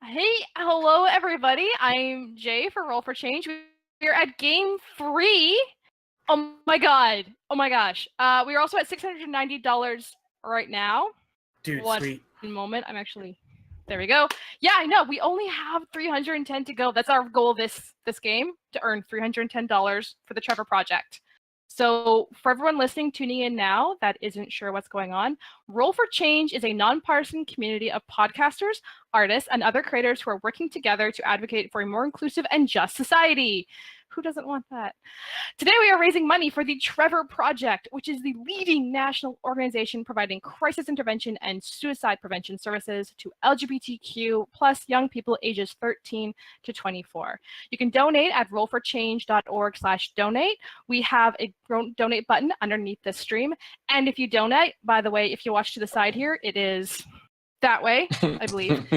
Hey, hello everybody. I'm Jay for Roll4Change. We're at game 3. Oh my god. Oh my gosh. We are also at $690 right now. Dude, One sweet. moment. I'm actually... There we go. Yeah, I know. We only have 310 to go. That's our goal this game, to earn $310 for the Trevor Project. So for everyone listening, tuning in now that isn't sure what's going on, Roll4Change is a nonpartisan community of podcasters, artists, and other creators who are working together to advocate for a more inclusive and just society. Who doesn't want that? Today we are raising money for the Trevor Project, which is the leading national organization providing crisis intervention and suicide prevention services to LGBTQ plus young people ages 13 to 24. You can donate at roll4change.org/donate. We have a donate button underneath the stream. And if you donate, by the way, if you watch to the side here, it is that way, I believe.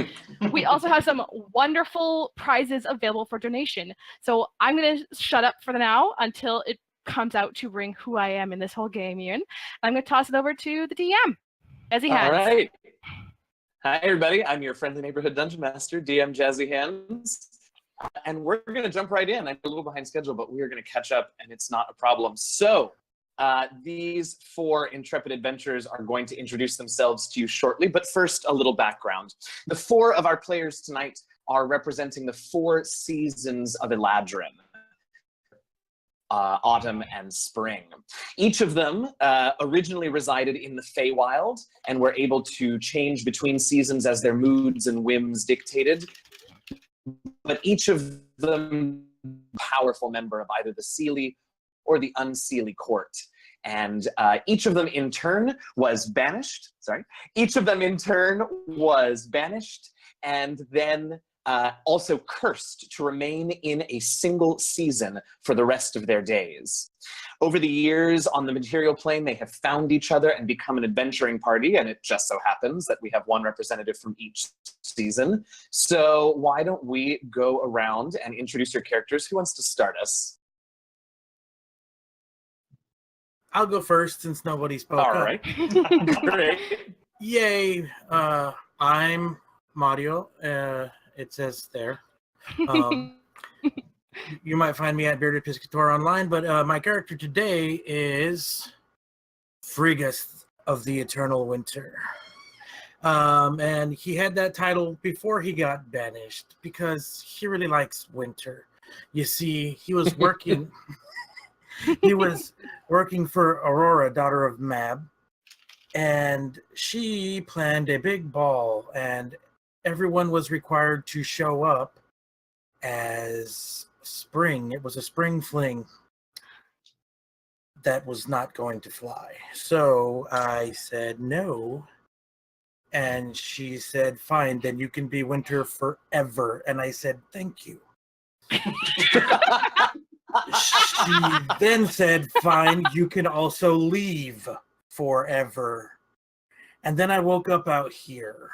We also have some wonderful prizes available for donation. So I'm going to shut up for now until it comes out to ring who I am in this whole game, Ian. I'm going to toss it over to the DM, Jazzy Hands. All right. Hi, everybody. I'm your friendly neighborhood dungeon master, DM Jazzy Hands. And we're going to jump right in. I'm a little behind schedule, but we are going to catch up, and it's not a problem. So these 4 intrepid adventurers are going to introduce themselves to you shortly, but first, a little background. The 4 of our players tonight are representing the 4 seasons of Eladrin. Autumn and spring. Each of them originally resided in the Feywild and were able to change between seasons as their moods and whims dictated. But each of them powerful member of either the Seelie or the Unseelie court. And each of them in turn was banished. Each of them in turn was banished and then also cursed to remain in a single season for the rest of their days. Over the years on the material plane, they have found each other and become an adventuring party, and it just so happens that we have one representative from each season. So why don't we go around and introduce your characters? Who wants to start us? I'll go first since nobody spoke All up. right. Great. Yay. I'm Mario. It says there. You might find me at Bearded Piscator online, but my character today is Friggus of the Eternal Winter. And he had that title before he got banished because he really likes winter. You see, he was working... He was working for Aurora, daughter of Mab, and she planned a big ball, and everyone was required to show up as spring. It was a spring fling that was not going to fly. So I said no, and she said, fine, then you can be winter forever. And I said, thank you. She then said, fine, you can also leave forever. And then I woke up out here.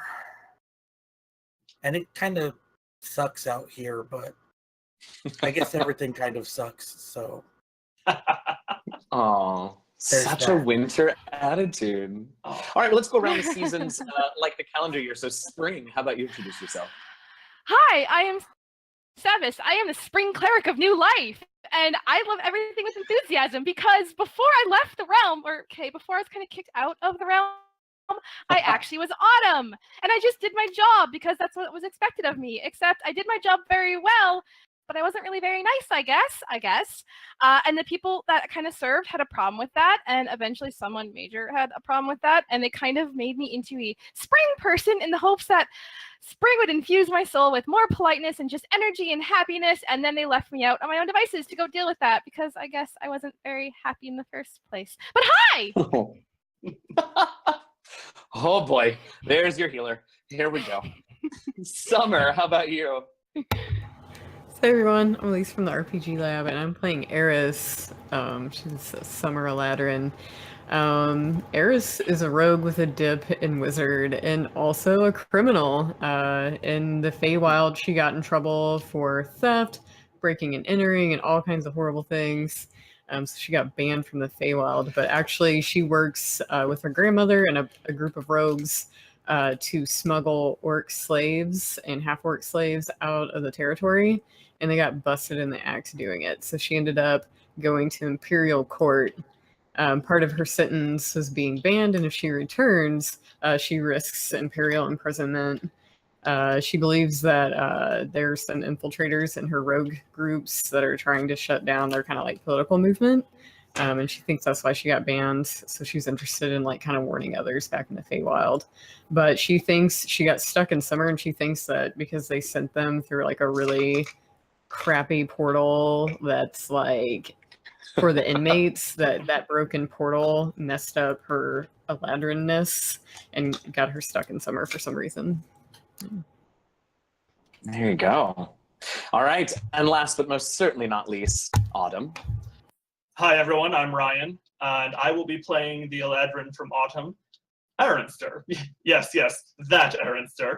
And it kind of sucks out here, but I guess everything kind of sucks, so. Oh, such a winter attitude. Oh. All right, well, let's go around the seasons like the calendar year. So spring, how about you introduce yourself? Hi, I am Sevis. I am the spring cleric of new life. And I love everything with enthusiasm because before I left the realm, before I was kind of kicked out of the realm, I actually was Autumn. And I just did my job because that's what was expected of me, except I did my job very well, but I wasn't really very nice, I guess. And the people that kind of served had a problem with that, and eventually someone major had a problem with that, and they kind of made me into a spring person in the hopes that spring would infuse my soul with more politeness and just energy and happiness, and then they left me out on my own devices to go deal with that because I guess I wasn't very happy in the first place. But hi! Oh boy, there's your healer. Here we go. Summer, how about you? Hey everyone, I'm Elise from the RPG Lab, and I'm playing Eris. She's a Summer Eladrin. Eris is a rogue with a dip in wizard, and also a criminal. In the Feywild, she got in trouble for theft, breaking and entering, and all kinds of horrible things. So she got banned from the Feywild, but actually she works with her grandmother and a group of rogues to smuggle orc slaves and half-orc slaves out of the territory, and they got busted in the act doing it. So she ended up going to Imperial Court. Part of her sentence was being banned, and if she returns, she risks Imperial imprisonment. She believes that there's some infiltrators in her rogue groups that are trying to shut down their kind of like political movement. And she thinks that's why she got banned. So she's interested in like kind of warning others back in the Feywild. But she thinks she got stuck in summer, and she thinks that because they sent them through like a really crappy portal that's like for the inmates, that broken portal messed up her Eladrin-ness and got her stuck in summer for some reason. There you go. All right, and last but most certainly not least, Autumn. Hi everyone, I'm Ryan, and I will be playing the Eladrin from Autumn, Aronster. Yes, that Aronster.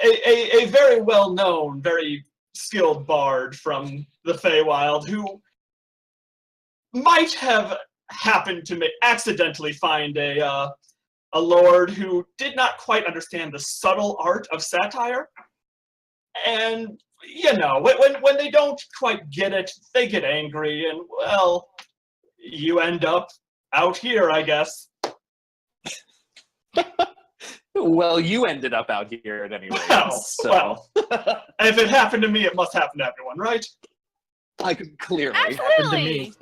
a very well-known, very skilled bard from the Feywild who might have happened to accidentally find a lord who did not quite understand the subtle art of satire. And, you know, when they don't quite get it, they get angry, and, well, you end up out here, I guess. Well, you ended up out here at any rate. Well, if it happened to me, it must happen to everyone, right? I could clearly. Absolutely.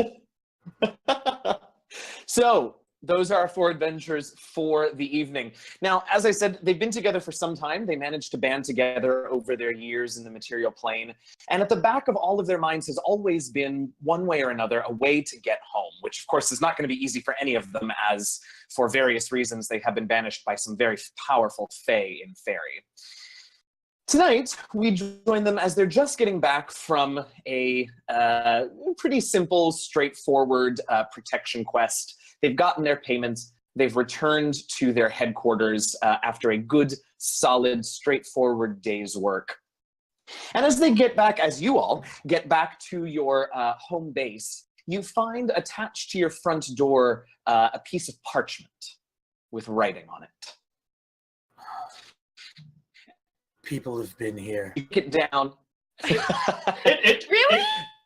So, those are our 4 adventures for the evening. Now, as I said, they've been together for some time. They managed to band together over their years in the material plane. And at the back of all of their minds has always been, one way or another, a way to get home, which of course is not going to be easy for any of them, as for various reasons they have been banished by some very powerful fae in Fairy. Tonight, we join them as they're just getting back from a pretty simple, straightforward protection quest. They've gotten their payments. They've returned to their headquarters after a good, solid, straightforward day's work. And as they get back, as you all get back to your home base, you find attached to your front door a piece of parchment with writing on it. People have been here. You get down. It Really?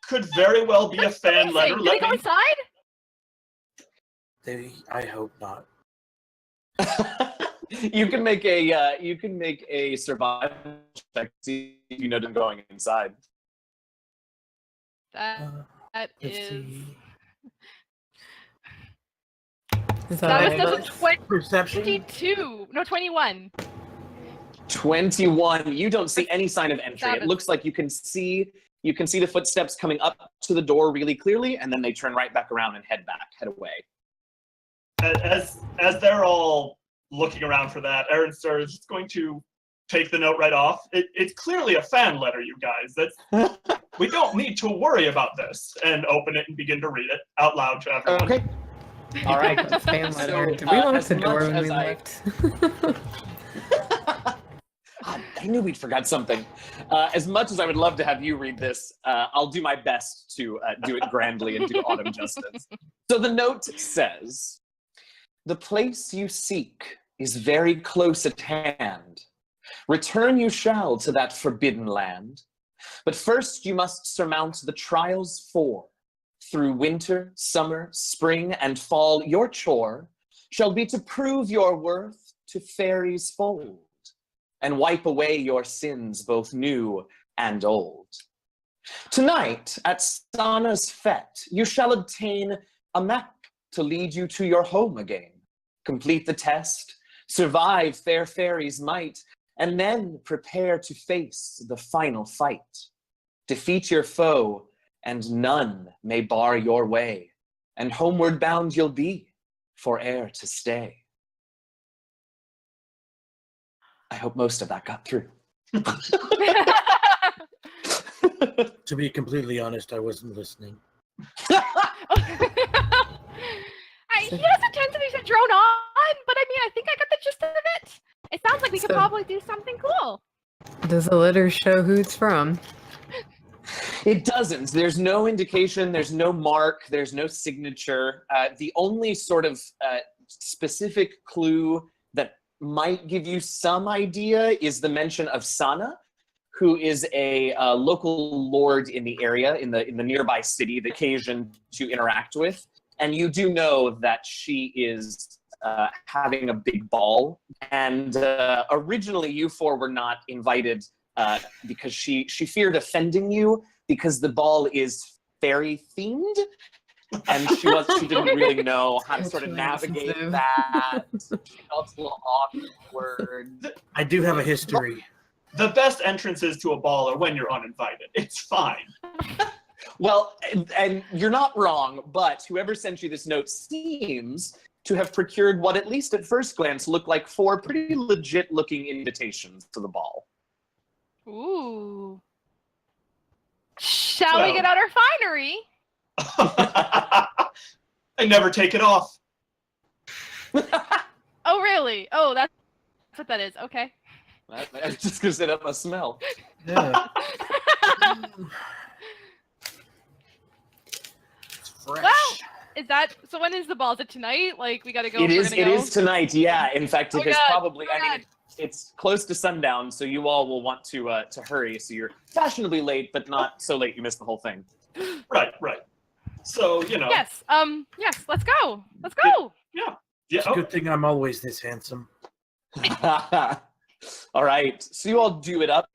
could very well be a fan letter. Did they go inside? I hope not. You can make a survival check to see if you know them going inside. That Let's is. see. Is That that was just Perception. 22. No, 21. 21. You don't see any sign of entry. It looks like you can see the footsteps coming up to the door really clearly, and then they turn right back around and head away. As they're all looking around for that, Aronster is just going to take the note right off. It's clearly a fan letter, you guys. We don't need to worry about this. And open it and begin to read it out loud to everyone. Okay. All right. fan letter? So, Did we lock as the door much when we as I- left? I knew we'd forgot something. As much as I would love to have you read this, I'll do my best to do it grandly and do Autumn justice. So the note says, "The place you seek is very close at hand. Return you shall to that forbidden land. But first you must surmount the trials 4. Through winter, summer, spring, and fall, your chore shall be to prove your worth to fairies' fold, and wipe away your sins, both new and old. Tonight, at Sana's fete, you shall obtain a map to lead you to your home again. Complete the test, survive fair fairies' might, and then prepare to face the final fight. Defeat your foe, and none may bar your way, and homeward bound you'll be, for e'er to stay." I hope most of that got through. To be completely honest, I wasn't listening. He has a tendency to drone on, but I mean, I think I got the gist of it. It sounds like we could So- probably do something cool. Does the letter show who it's from? It doesn't. There's no indication. There's no mark. There's no signature. The only sort of specific clue that might give you some idea is the mention of Sana, who is a local lord in the area, in the nearby city, the occasion to interact with. And you do know that she is having a big ball. And originally you four were not invited because she feared offending you because the ball is fairy themed. And she didn't really know how to sort of navigate that. She felt a little awkward. I do have a history. The best entrances to a ball are when you're uninvited. It's fine. Well, and you're not wrong, but whoever sent you this note seems to have procured what, at least at first glance, look like 4 pretty legit-looking invitations to the ball. Ooh. Shall we get out our finery? I never take it off. Oh, really? Oh, that's what that is. Okay. I was just going to say that must smell. Yeah. It's fresh. Well, is that so? When is the ball? Is it tonight? Like we gotta go. It is tonight. Yeah. In fact, it is God. probably. Oh, I mean, it's close to sundown, so you all will want to hurry. So you're fashionably late, but not so late you miss the whole thing. Right. So, Yes. Yes. Let's go. Let's go. Yeah. It's a good thing I'm always this handsome. All right. So you all do it up,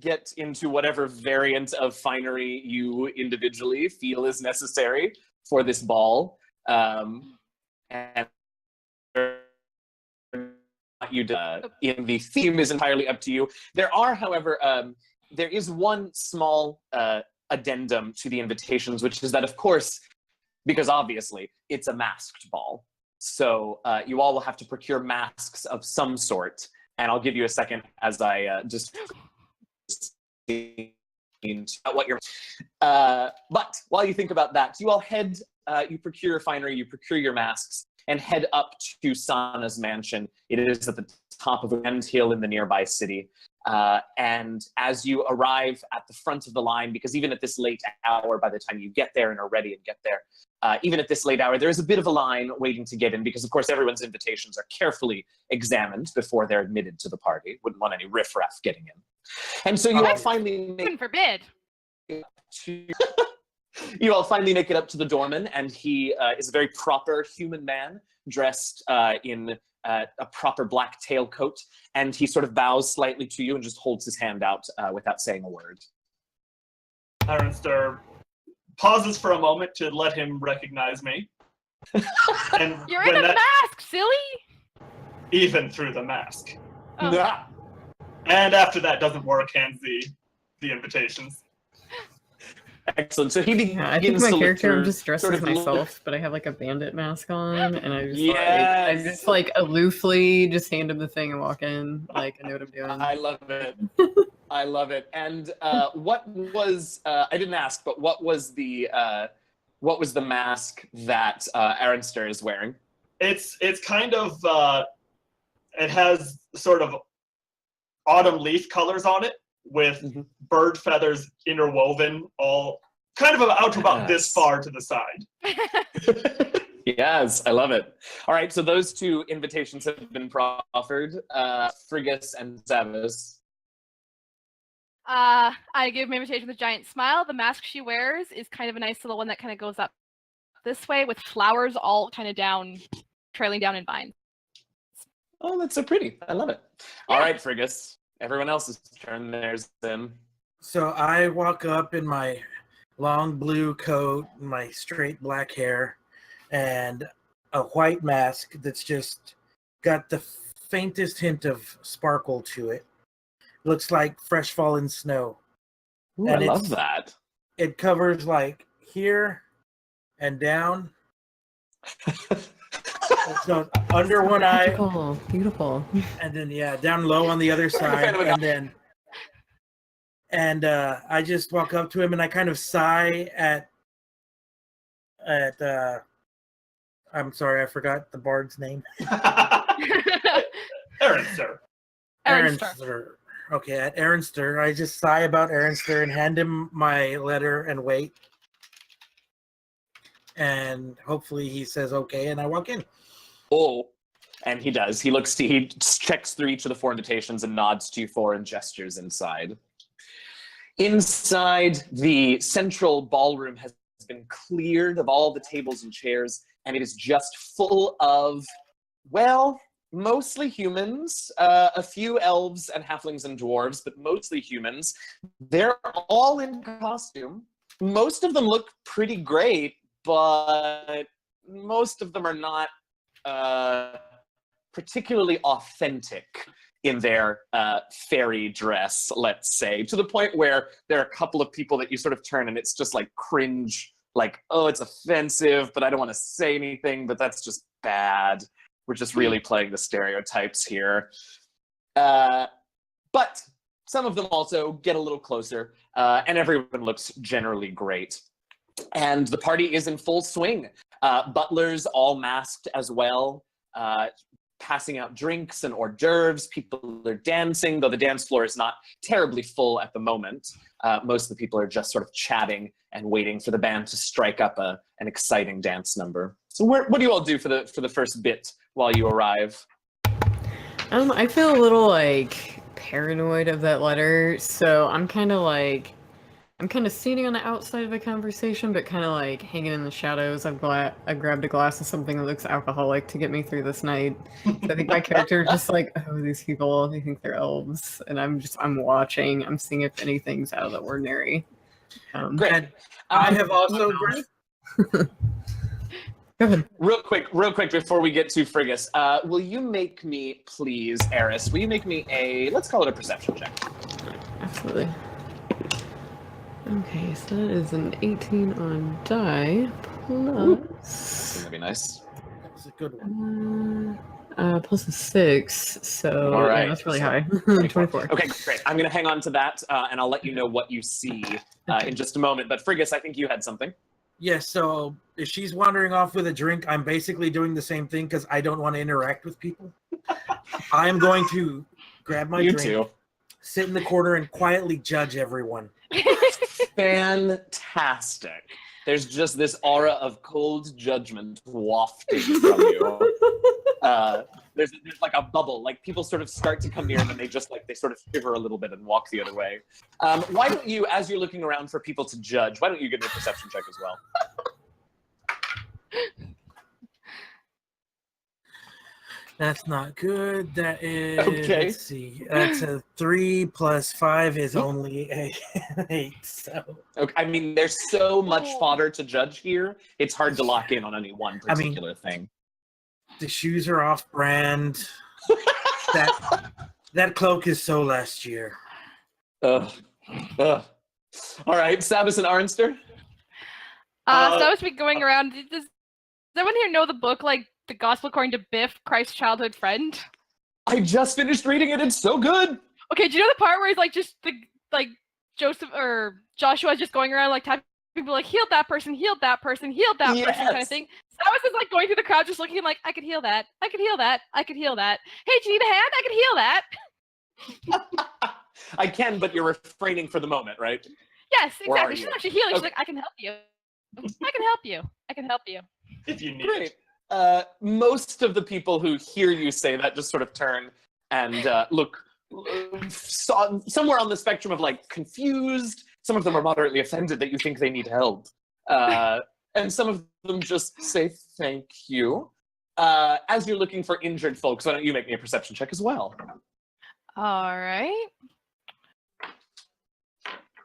get into whatever variant of finery you individually feel is necessary for this ball. And in the theme is entirely up to you. There are, however, there is one small addendum to the invitations, which is that, of course, because obviously it's a masked ball. So you all will have to procure masks of some sort. And I'll give you a second as I just what you're. But while you think about that, you all head, you procure your finery, you procure your masks, and head up to Sana's mansion. It is at the top of a grand hill in the nearby city. And as you arrive at the front of the line, because even at this late hour, by the time you get there and are ready and get there, even at this late hour, there is a bit of a line waiting to get in because, of course, everyone's invitations are carefully examined before they're admitted to the party. Wouldn't want any riffraff getting in. And so you all finally make Heaven forbid. you all finally make it up to the doorman, and he is a very proper human man dressed in a proper black tailcoat, and he sort of bows slightly to you and just holds his hand out without saying a word. Aronster pauses for a moment to let him recognize me. And You're in a mask, silly. Even through the mask. Oh. Ah. And after that doesn't work, hands the invitations. Excellent. So he begins I think my to look character, I'm through, just dressed sort as of myself, but I have like a bandit mask on, and I just Yes. I just like aloofly just hand him the thing and walk in, like I know what I'm doing. I love it. I love it. And what was I didn't ask, but what was the mask that Aronster is wearing? It's kind of it has sort of autumn leaf colors on it with bird feathers interwoven, all kind of out to about this far to the side. Yes, I love it. All right, so those 2 invitations have been proffered, Frigus and Zavis. I give my invitation with a giant smile. The mask she wears is kind of a nice little one that kind of goes up this way with flowers all kind of down, trailing down in vines. Oh, that's so pretty. I love it. Yeah. All right, Frigus. Everyone else's turn. There's them. So I walk up in my long blue coat, my straight black hair, and a white mask that's just got the faintest hint of sparkle to it. Looks like fresh fallen snow. Ooh, And I love that. It covers like here and down. So under one eye, Beautiful. and then down low on the other side, and then I just walk up to him and I kind of sigh at I'm sorry, I forgot the bard's name. Aronster. Aronster. Okay, at Aronster, I just sigh about Aronster and hand him my letter and wait. And hopefully he says okay, and I walk in. Oh, and he does. He checks through each of the 4 invitations and nods to you 4 and gestures inside. Inside, the central ballroom has been cleared of all the tables and chairs, and it is just full of, well, mostly humans, a few elves and halflings and dwarves, but mostly humans. They're all in costume. Most of them look pretty great, but most of them are not particularly authentic in their fairy dress, let's say, to the point where there are a couple of people that you sort of turn and it's just like cringe, like, oh, it's offensive, but I don't want to say anything, but that's just bad. We're just really playing the stereotypes here. But some of them also get a little closer, and everyone looks generally great. And the party is in full swing. Butlers all masked as well, passing out drinks and hors d'oeuvres. People are dancing, though the dance floor is not terribly full at the moment. Most of the people are just sort of chatting and waiting for the band to strike up an exciting dance number. So what do you all do for the first bit while you arrive? I feel a little like paranoid of that letter, so I'm kind of standing on the outside of a conversation, but kind of like hanging in the shadows. I grabbed a glass of something that looks alcoholic to get me through this night. So I think my character is just like, oh, these people, they think they're elves, and I'm watching. I'm seeing if anything's out of the ordinary. Great. I have also. Go ahead. Real quick, before we get to Frigus, will you make me, please, Eris, will you make me let's call it a perception check. Absolutely. Okay, so that is an 18 on die, plus... That'd be nice. That's a good one. Plus a 6, so All right, yeah, that's really high. 24. 24. Okay, great. I'm going to hang on to that, and I'll let you know what you see in just a moment. But Frigus, I think you had something. Yes, so if she's wandering off with a drink, I'm basically doing the same thing because I don't want to interact with people. I'm going to grab my drink, sit in the corner, and quietly judge everyone. Fantastic. There's just this aura of cold judgment wafting from you. There's like a bubble, like people sort of start to come near and then they sort of shiver a little bit and walk the other way. Why don't you, as you're looking around for people to judge, why don't you give me a perception check as well? That's not good. That is, okay. Let's see. That's a 3 plus 5 is only a 8. So okay. I mean, there's so much fodder to judge here. It's hard to lock in on any one particular thing. The shoes are off brand. that cloak is so last year. All right, Sabas and Arnster. So I was going around. Does anyone here know the book, like The Gospel According to Biff, Christ's Childhood Friend? I just finished reading it. It's so good. Okay, do you know the part where he's like just Joseph or Joshua is just going around like tapping people like healed that person, healed that person, healed that person kind of thing? So I was just like going through the crowd, just looking like I could heal that, I could heal that, I could heal that. Hey, do you need a hand? I could heal that. I can, but you're refraining for the moment, right? Yes, exactly. She's actually healing. She's like, I can help you. I can help you. I can help you. If you need it. Most of the people who hear you say that just sort of turn and look somewhere on the spectrum of like confused. Some of them are moderately offended that you think they need help. And some of them just say thank you. As you're looking for injured folks, why don't you make me a perception check as well? All right.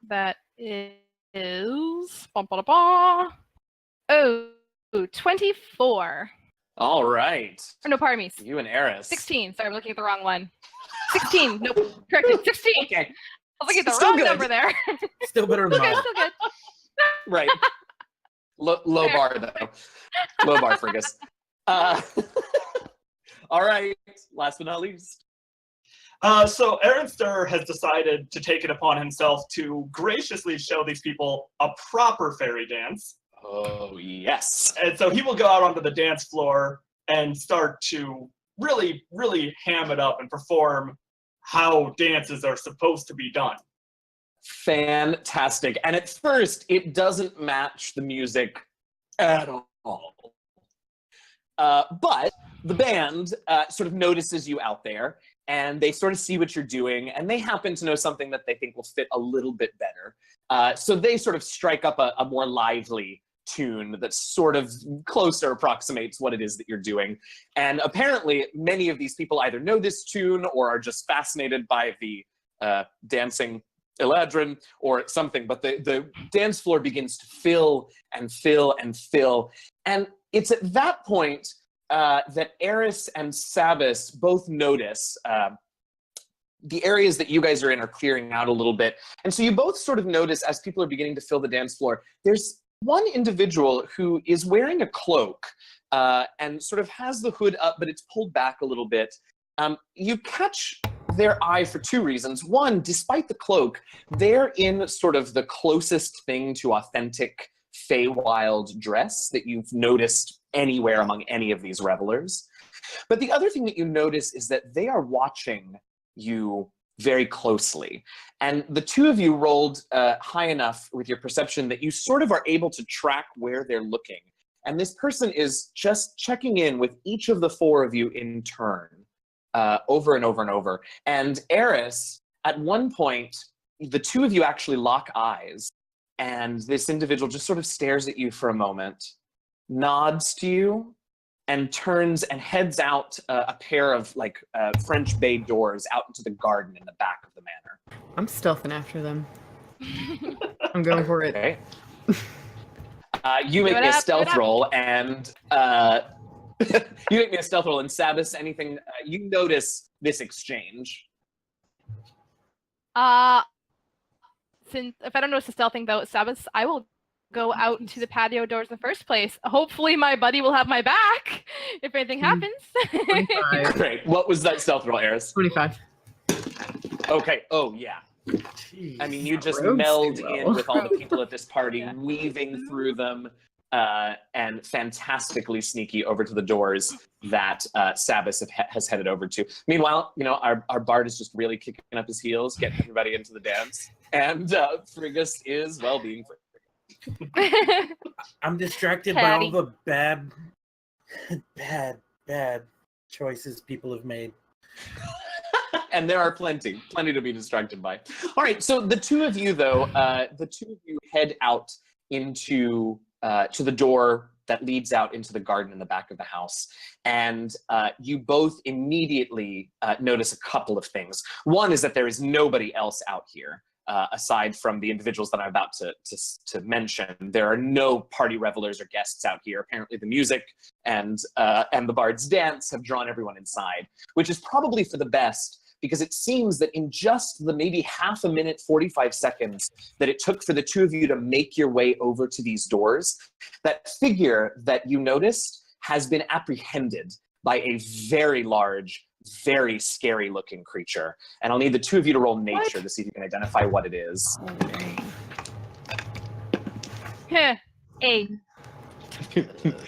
That is... Oh, 24. All right. Or no, pardon me. You and Eris. 16. Sorry, I'm looking at the wrong one. 16. Nope. Corrected. 16. Okay. I was looking at the wrong number there. Still better than mine. Still good. Right. Low bar, though. Low bar, Frigus. All right. Last but not least. So Aaronster has decided to take it upon himself to graciously show these people a proper fairy dance. Oh, yes. And so he will go out onto the dance floor and start to really, really ham it up and perform how dances are supposed to be done. Fantastic. And at first, it doesn't match the music at all. But the band sort of notices you out there, and they sort of see what you're doing, and they happen to know something that they think will fit a little bit better. So they sort of strike up a more lively tune that sort of closer approximates what it is that you're doing. And apparently, many of these people either know this tune or are just fascinated by the dancing Eladrin or something. But the dance floor begins to fill and fill and fill. And it's at that point that Eris and Sabis both notice the areas that you guys are in are clearing out a little bit. And so you both sort of notice as people are beginning to fill the dance floor, there's one individual who is wearing a cloak and sort of has the hood up, but it's pulled back a little bit. You catch their eye for two reasons. One, despite the cloak, they're in sort of the closest thing to authentic Feywild dress that you've noticed anywhere among any of these revelers. But the other thing that you notice is that they are watching you very closely. And the two of you rolled high enough with your perception that you sort of are able to track where they're looking. And this person is just checking in with each of the four of you in turn, over and over and over. And Eris, at one point, the two of you actually lock eyes, and this individual just sort of stares at you for a moment, nods to you, and turns and heads out a pair of French bay doors out into the garden in the back of the manor. I'm stealthing after them. I'm going for it. Okay. You make me a stealth roll, and you make me a stealth roll, and Sabis, anything you notice this exchange? Since if I don't notice the stealth thing though, Sabis, I will go out into the patio doors in the first place. Hopefully my buddy will have my back if anything happens. 25. Great. What was that stealth roll, Eris? 25. Okay. Oh, yeah. Jeez. I mean, you just Rogues meld do in well. with all the people at this party, Yeah. weaving through them, and fantastically sneaky over to the doors that Sabis has headed over to. Meanwhile, our bard is just really kicking up his heels, getting everybody into the dance, and Frigus is, well, being free. I'm distracted by Patty. all the bad choices people have made. And there are plenty to be distracted by. All right, so the two of you, though, head out into to the door that leads out into the garden in the back of the house. And you both immediately notice a couple of things. One is that there is nobody else out here. Aside from the individuals that I'm about to mention, there are no party revelers or guests out here. Apparently the music and the bard's dance have drawn everyone inside, which is probably for the best, because it seems that in just the maybe half a minute, 45 seconds that it took for the two of you to make your way over to these doors, that figure that you noticed has been apprehended by a very large, very scary looking creature. And I'll need the two of you to roll nature to see if you can identify what it is. Heh. 8.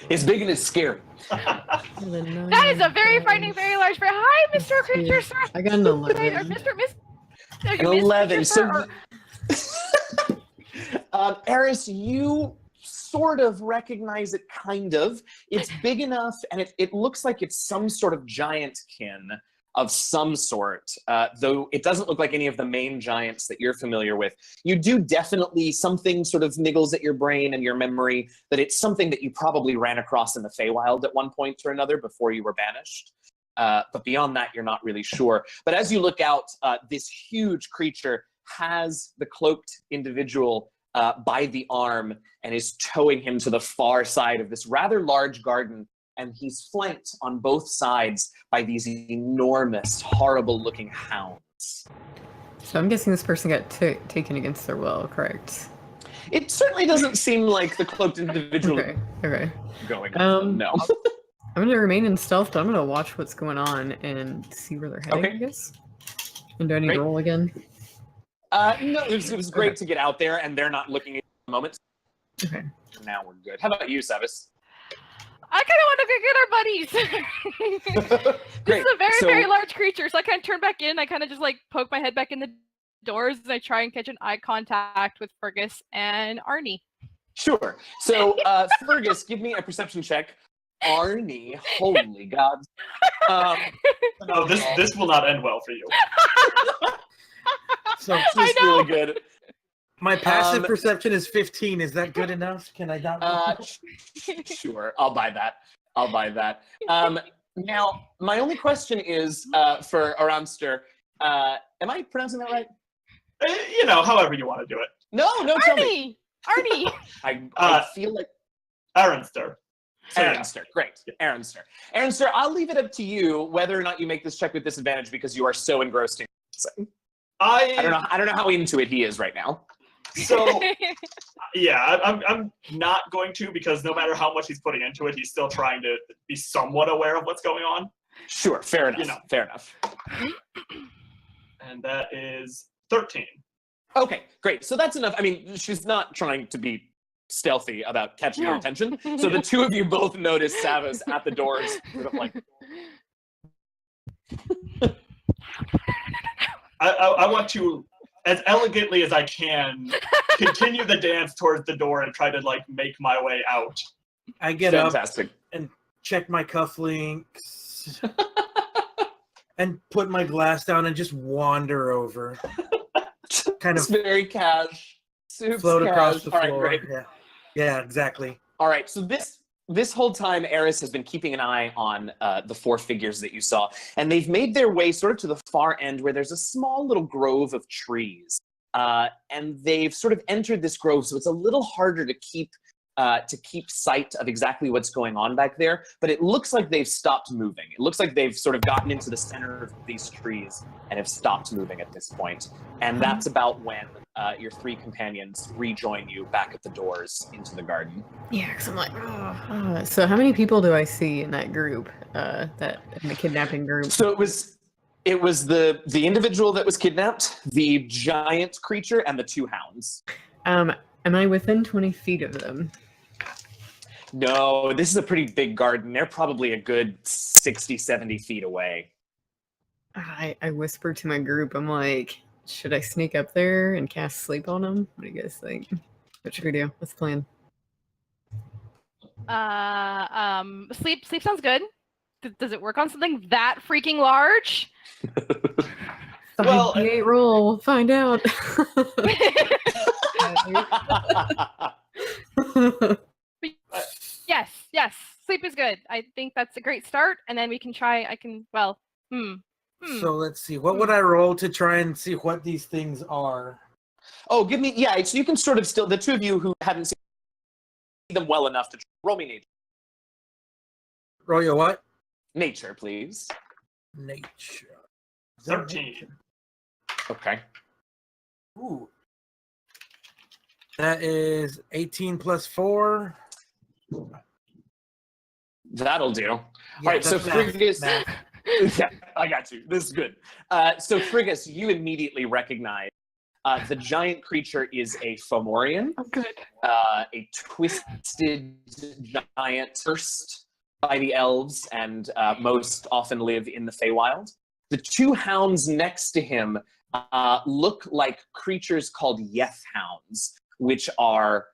It's big and it's scary. That is a very frightening, very large bear. Hi, Mr. Creature, sir. I got an Or 11. Mr. Miss. An 11. So, Eris, you sort of recognize it, kind of. It's big enough, and it looks like it's some sort of giant kin of some sort, though it doesn't look like any of the main giants that you're familiar with. You do definitely, something sort of niggles at your brain and your memory that it's something that you probably ran across in the Feywild at one point or another before you were banished. But beyond that, you're not really sure. But as you look out, this huge creature has the cloaked individual by the arm and is towing him to the far side of this rather large garden. And he's flanked on both sides by these enormous, horrible-looking hounds. So I'm guessing this person got taken against their will, correct? It certainly doesn't seem like the cloaked individual Okay. going on. No. I'm gonna remain in stealth, but I'm gonna watch what's going on and see where they're heading, Okay. I guess. And do I need Great. to roll again? No, it was great to get out there, and they're not looking at the moment. Okay. Now we're good. How about you, Sabis? I kind of want to go get our buddies. This Great. is a very, So- very large creature, so I kind of turn back in. I kind of just poke my head back in the doors, and I try and catch an eye contact with Fergus and Arnie. Sure. So, Fergus, give me a perception check. Arnie, holy gods. No, this will not end well for you. So This is really good. my passive Um, perception is 15. Is that good enough? Can I not? Sure, I'll buy that. Now, my only question is for Aramster. Am I pronouncing that right? However you want to do it. No, tell me. Arnie! I feel like Aronster. So, yeah. Aronster. Great. Aronster, I'll leave it up to you whether or not you make this check with disadvantage because you are so engrossed in it. I don't know how into it he is right now. So yeah, I'm not going to, because no matter how much he's putting into it, he's still trying to be somewhat aware of what's going on. Sure, fair enough. Fair enough. And that is 13. Okay, great. So that's enough. I mean, she's not trying to be stealthy about catching your attention. So the two of you both notice Savas at the doors, sort of like. I want to, as elegantly as I can, continue the dance towards the door and try to make my way out. I get Fantastic. up and check my cufflinks and put my glass down and just wander over. Kind of it's very cash. Float across the All right, floor. great. Yeah, exactly. All right, so this whole time, Eris has been keeping an eye on the four figures that you saw, and they've made their way sort of to the far end where there's a small little grove of trees, and they've sort of entered this grove, so it's a little harder to keep sight of exactly what's going on back there, but it looks like they've stopped moving. It looks like they've sort of gotten into the center of these trees and have stopped moving at this point, and that's about when your three companions rejoin you back at the doors into the garden. Yeah, because I'm like, so how many people do I see in that group, in the kidnapping group? So it was the individual that was kidnapped, the giant creature, and the two hounds. Am I within 20 feet of them? No, this is a pretty big garden. They're probably a good 60, 70 feet away. I whisper to my group, I'm like, should I sneak up there and cast sleep on them? What do you guys think? What should we do? What's the plan? Sleep sounds good. Does it work on something that freaking large? Well, 5d8 roll, find out. Yes. Sleep is good. I think that's a great start, and then we can try. So let's see. What would I roll to try and see what these things are? Oh, so you can sort of still, the two of you who haven't seen them well enough to roll me nature. Roll your what? Nature, please. Nature. 13. Okay. Ooh. That is 18 plus 4. That'll do. Yeah, All right, so that's math, Frigus. math. Yeah, I got you. This is good. So Frigus, you immediately recognize the giant creature is a Fomorian. Oh, good. A twisted giant cursed by the elves and most often live in the Feywild. The two hounds next to him look like creatures called Yeth hounds, which are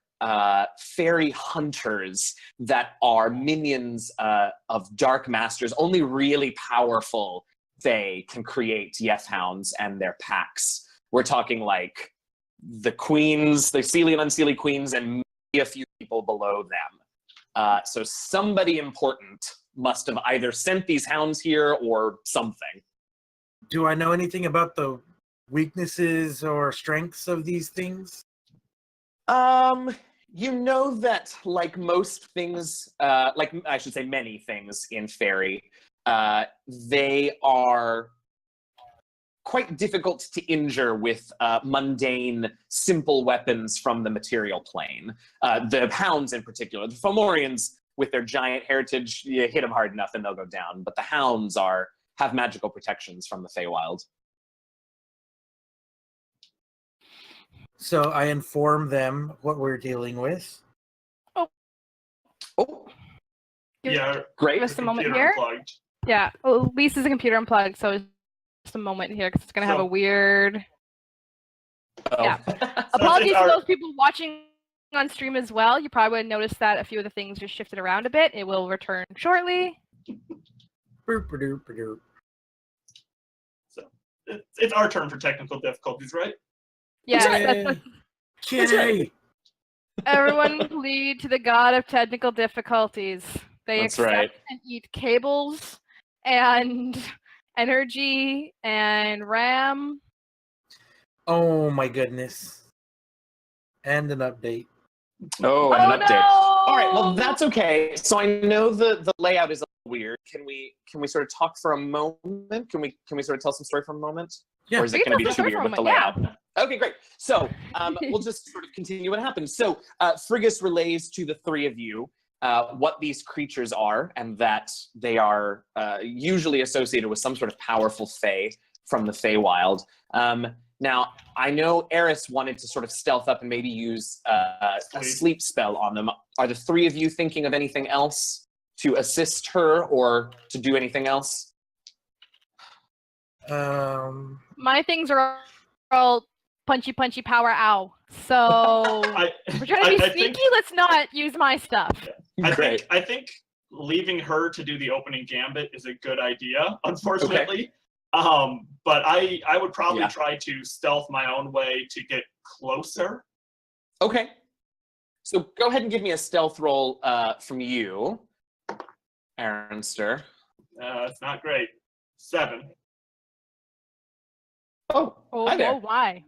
fairy hunters that are minions of dark masters. Only really powerful Fae can create Yeth hounds and their packs. We're talking like the queens, the Seelie and Unseelie queens, and maybe a few people below them. So somebody important must have either sent these hounds here or something. Do I know anything about the weaknesses or strengths of these things? You know that, like most things, like I should say many things in fairy, they are quite difficult to injure with mundane, simple weapons from the material plane. The hounds in particular, the Fomorians with their giant heritage, you hit them hard enough and they'll go down, but the hounds have magical protections from the Feywild. So I inform them what we're dealing with. Oh, Yeah, great. Just a moment computer here. unplugged. Yeah. Well, Lisa's a computer unplugged, so just a moment here because it's gonna have a weird. Oh. Yeah. So Apologies it's to our- those people watching on stream as well, you probably would notice that a few of the things just shifted around a bit. It will return shortly. Boop-a-doop-a-doop. So it's our turn for technical difficulties, right? Yes, Yay. that's Kitty! everyone plead to the god of technical difficulties. They That's accept right. and eat cables and energy and RAM. Oh my goodness. And an update. Oh, and an update. No! All right, well, that's okay. So I know the layout is a little weird. Can we sort of talk for a moment? Can we sort of tell some story for a moment? Yeah. Or is We it can going to tell be some too story weird for a with the moment, layout? Okay, great. So we'll just sort of continue what happens. So Frigus relays to the three of you what these creatures are, and that they are usually associated with some sort of powerful fae from the Feywild. Now, I know Eris wanted to sort of stealth up and maybe use a sleep spell on them. Are the three of you thinking of anything else to assist her or to do anything else? My things are all punchy power ow. So we're trying to be sneaky, let's not use my stuff. I think leaving her to do the opening gambit is a good idea, unfortunately. Okay. But I would probably try to stealth my own way to get closer. Okay. So go ahead and give me a stealth roll from you, Aaronster. It's not great. 7. Oh, hi there. Oh, why?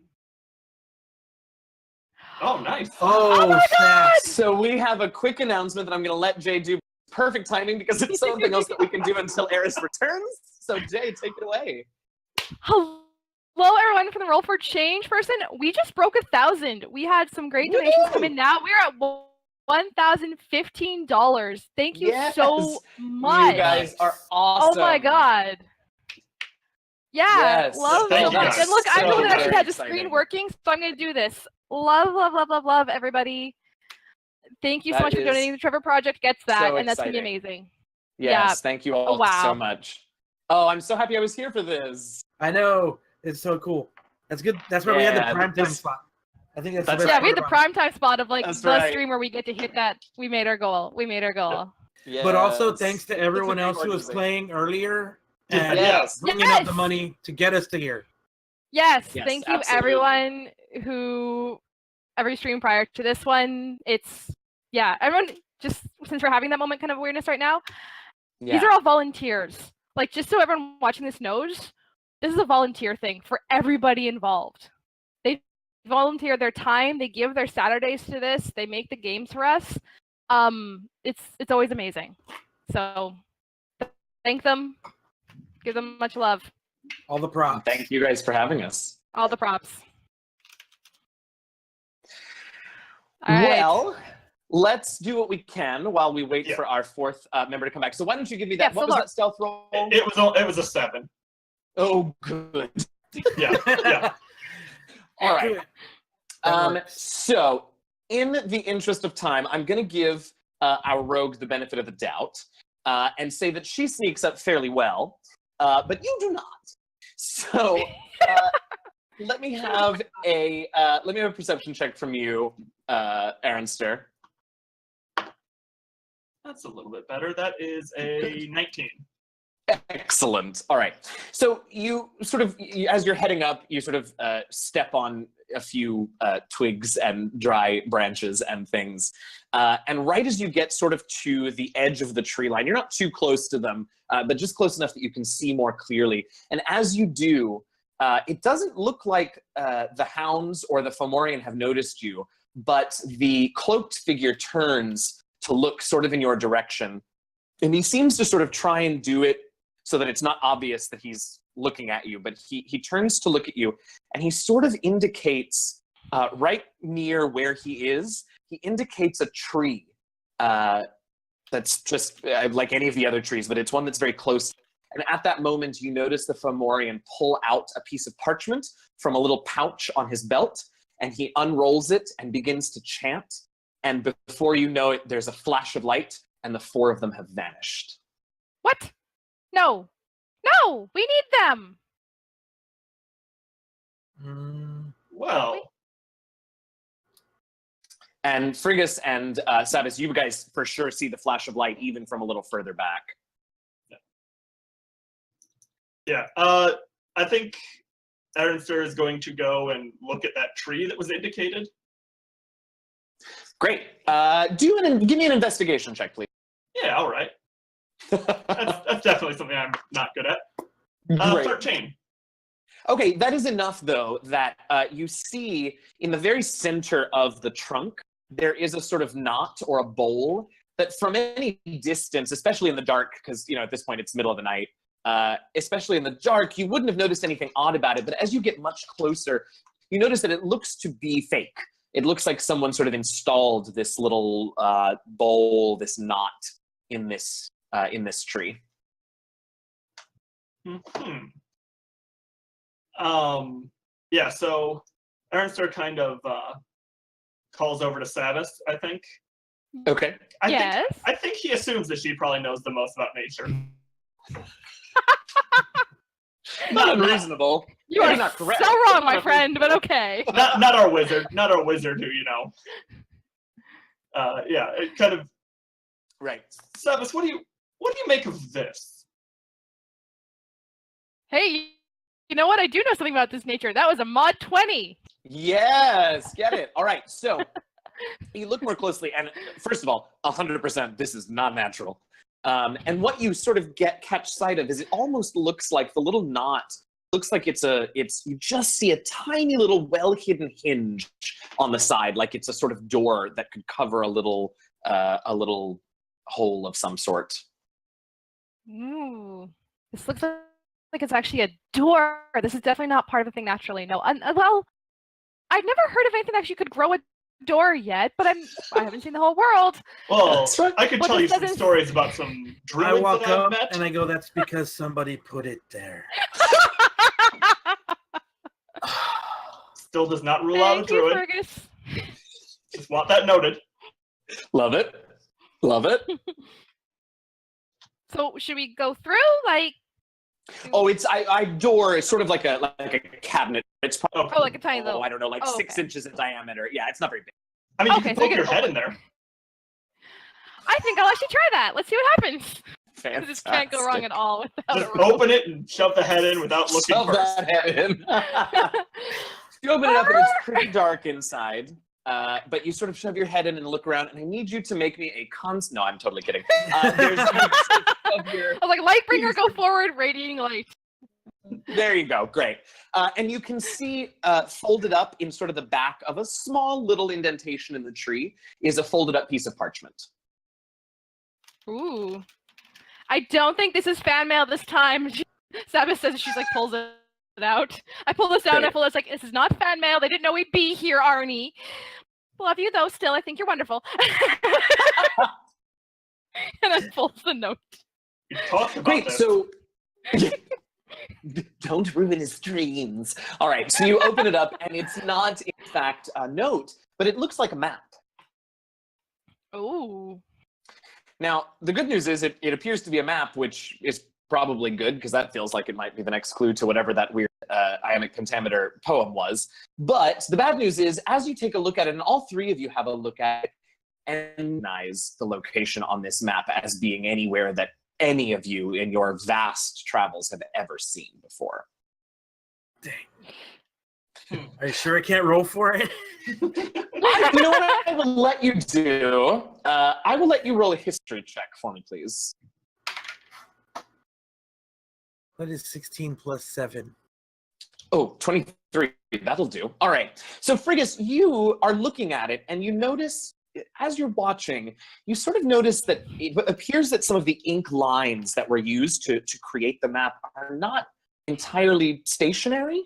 Oh, nice. Oh, my snap. So we have a quick announcement that I'm going to let Jay do. Perfect timing because it's something else that we can do until Eris returns. So Jay, take it away. Hello everyone from the Roll4Change person. We just broke 1,000. We had some great donations come in now. We're at $1,015. Thank you so much. You guys are awesome. Oh my god. Yeah, Yes. love Thank that. you guys And look, I'm the one that so actually very had the exciting. screen working, so I'm gonna do this. Love everybody. Thank you so That much for is donating. The Trevor Project gets that, so and that's gonna be exciting. amazing. Yes, thank you all wow. so much. Oh, I'm so happy I was here for this. I know. It's so cool. That's good. That's where we had the primetime spot. I think that's the That's best Yeah, we had the part about primetime spot of like That's the right. stream where we get to hit that. We made our goal. Yes. But also thanks to everyone It's a great else who was organization. playing earlier and Yes. bringing up the money to get us to here. Yes, Yes, thank you absolutely. everyone who every stream prior to this one. It's everyone just since we're having that moment kind of awareness right now. These are all volunteers. Like just so everyone watching this knows, this is a volunteer thing for everybody involved. They volunteer their time, they give their Saturdays to this, they make the games for us. It's always amazing. So thank them. Give them much love. All the props. Thank you guys for having us. All the props. All right. Well, let's do what we can while we wait for our fourth member to come back. So why don't you give me that? What was that stealth roll? It was a 7. Oh, good. Yeah. All right. So, in the interest of time, I'm going to give our rogue the benefit of the doubt and say that she sneaks up fairly well, but you do not. So, let me have a perception check from you, Aaronster. That's a little bit better. That is a 19. Excellent. All right. So you sort of, as you're heading up, you sort of step on a few twigs and dry branches and things. And right as you get sort of to the edge of the tree line, you're not too close to them, but just close enough that you can see more clearly. And as you do, it doesn't look like the hounds or the Fomorian have noticed you, but the cloaked figure turns to look sort of in your direction. And he seems to sort of try and do it so that it's not obvious that he's looking at you, but he turns to look at you, and he sort of indicates right near where he is, he indicates a tree that's just like any of the other trees, but it's one that's very close. And at that moment, you notice the Fomorian pull out a piece of parchment from a little pouch on his belt, and he unrolls it and begins to chant. And before you know it, there's a flash of light, and the four of them have vanished. What? No, we need them. Well, And Frigus and Sabis, you guys for sure see the flash of light even from a little further back. Yeah. I think Aaronster is going to go and look at that tree that was indicated. Great. Give me an investigation check, please. Yeah, all right. That's definitely something I'm not good at. Great. 13. Okay, that is enough, though, that you see in the very center of the trunk, there is a sort of knot or a bowl that from any distance, especially in the dark, because, at this point it's middle of the night, especially in the dark, you wouldn't have noticed anything odd about it. But as you get much closer, you notice that it looks to be fake. It looks like someone sort of installed this little bowl, this knot in this tree. Hmm. Yeah, so Aaronster kind of calls over to Sabis, I think. Okay. Yes. I think he assumes that she probably knows the most about nature. Not unreasonable. You Maybe are not correct. so wrong, my friend, but okay. Not our wizard who, yeah, it kind of. Right. Sabis, what do you make of this? Hey, you know what? I do know something about this nature. That was a mod 20. Yes, get it. All right, so you look more closely, and first of all, 100%, this is not natural. And what you sort of catch sight of is it almost looks like the little knot looks like you just see a tiny little well-hidden hinge on the side, like it's a sort of door that could cover a little hole of some sort. Ooh, this looks like it's actually a door. This is definitely not part of the thing naturally. No, well, I've never heard of anything that actually could grow a door yet, but I haven't seen the whole world. Well, right. I could tell you some stories about some druids I walk that I've up met. and I go, that's because somebody put it there. Still does not rule out a Thank you, druid. Fergus. Just want that noted. Love it. So should we go through? Like, Oh, it's I door is sort of like a cabinet. It's probably oh, like a tiny little. I don't know, like 6 okay. inches in diameter. Yeah, it's not very big. I mean, you Okay, can so you poke can your head open- in there. I think I'll actually try that. Let's see what happens. Fantastic. This can't go wrong at all without Just a roll. open it and shove the head in without looking Shove first. that head in. You open it up and it's pretty dark inside. But you sort of shove your head in and look around, and I need you to make me a No, I'm totally kidding. There's of your. I was like, Lightbringer, go forward, radiating light. There you go. Great. And you can see folded up in sort of the back of a small little indentation in the tree is a folded up piece of parchment. Ooh. I don't think this is fan mail this time. Sabbath says she's like pulls it out. I pull this out and I pull this like, this is not fan mail. They didn't know we'd be here, Arnie. Love you though, still. I think you're wonderful. And I pulls the note. We talked about Great. this. So don't ruin his dreams. All right. So you open it up, and it's not, in fact, a note, but it looks like a map. Ooh. Now, the good news is it appears to be a map, which is probably good, because that feels like it might be the next clue to whatever that weird ionic pentameter poem was. But the bad news is, as you take a look at it, and all three of you have a look at it, and recognize the location on this map as being anywhere that any of you in your vast travels have ever seen before. Dang. Are you sure I can't roll for it? You know what I will let you do? I will let you roll a history check for me, please. What is 16 plus 7? Oh, 23. That'll do. All right. So, Frigus, you are looking at it, and you notice, as you're watching, you sort of notice that it appears that some of the ink lines that were used to create the map are not entirely stationary.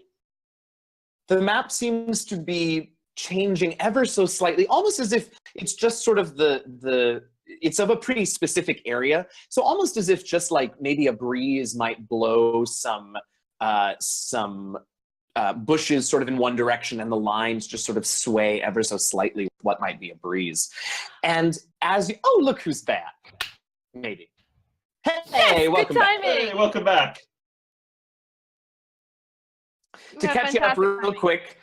The map seems to be changing ever so slightly, almost as if it's just sort of it's of a pretty specific area. So almost as if just like maybe a breeze might blow some bushes sort of in one direction, and the lines just sort of sway ever so slightly with what might be a breeze. And as you, oh, look who's back. Maybe. Hey, Yes, welcome good back. timing. Hey, welcome back. To Yeah, catch you up fantastic real timing. quick,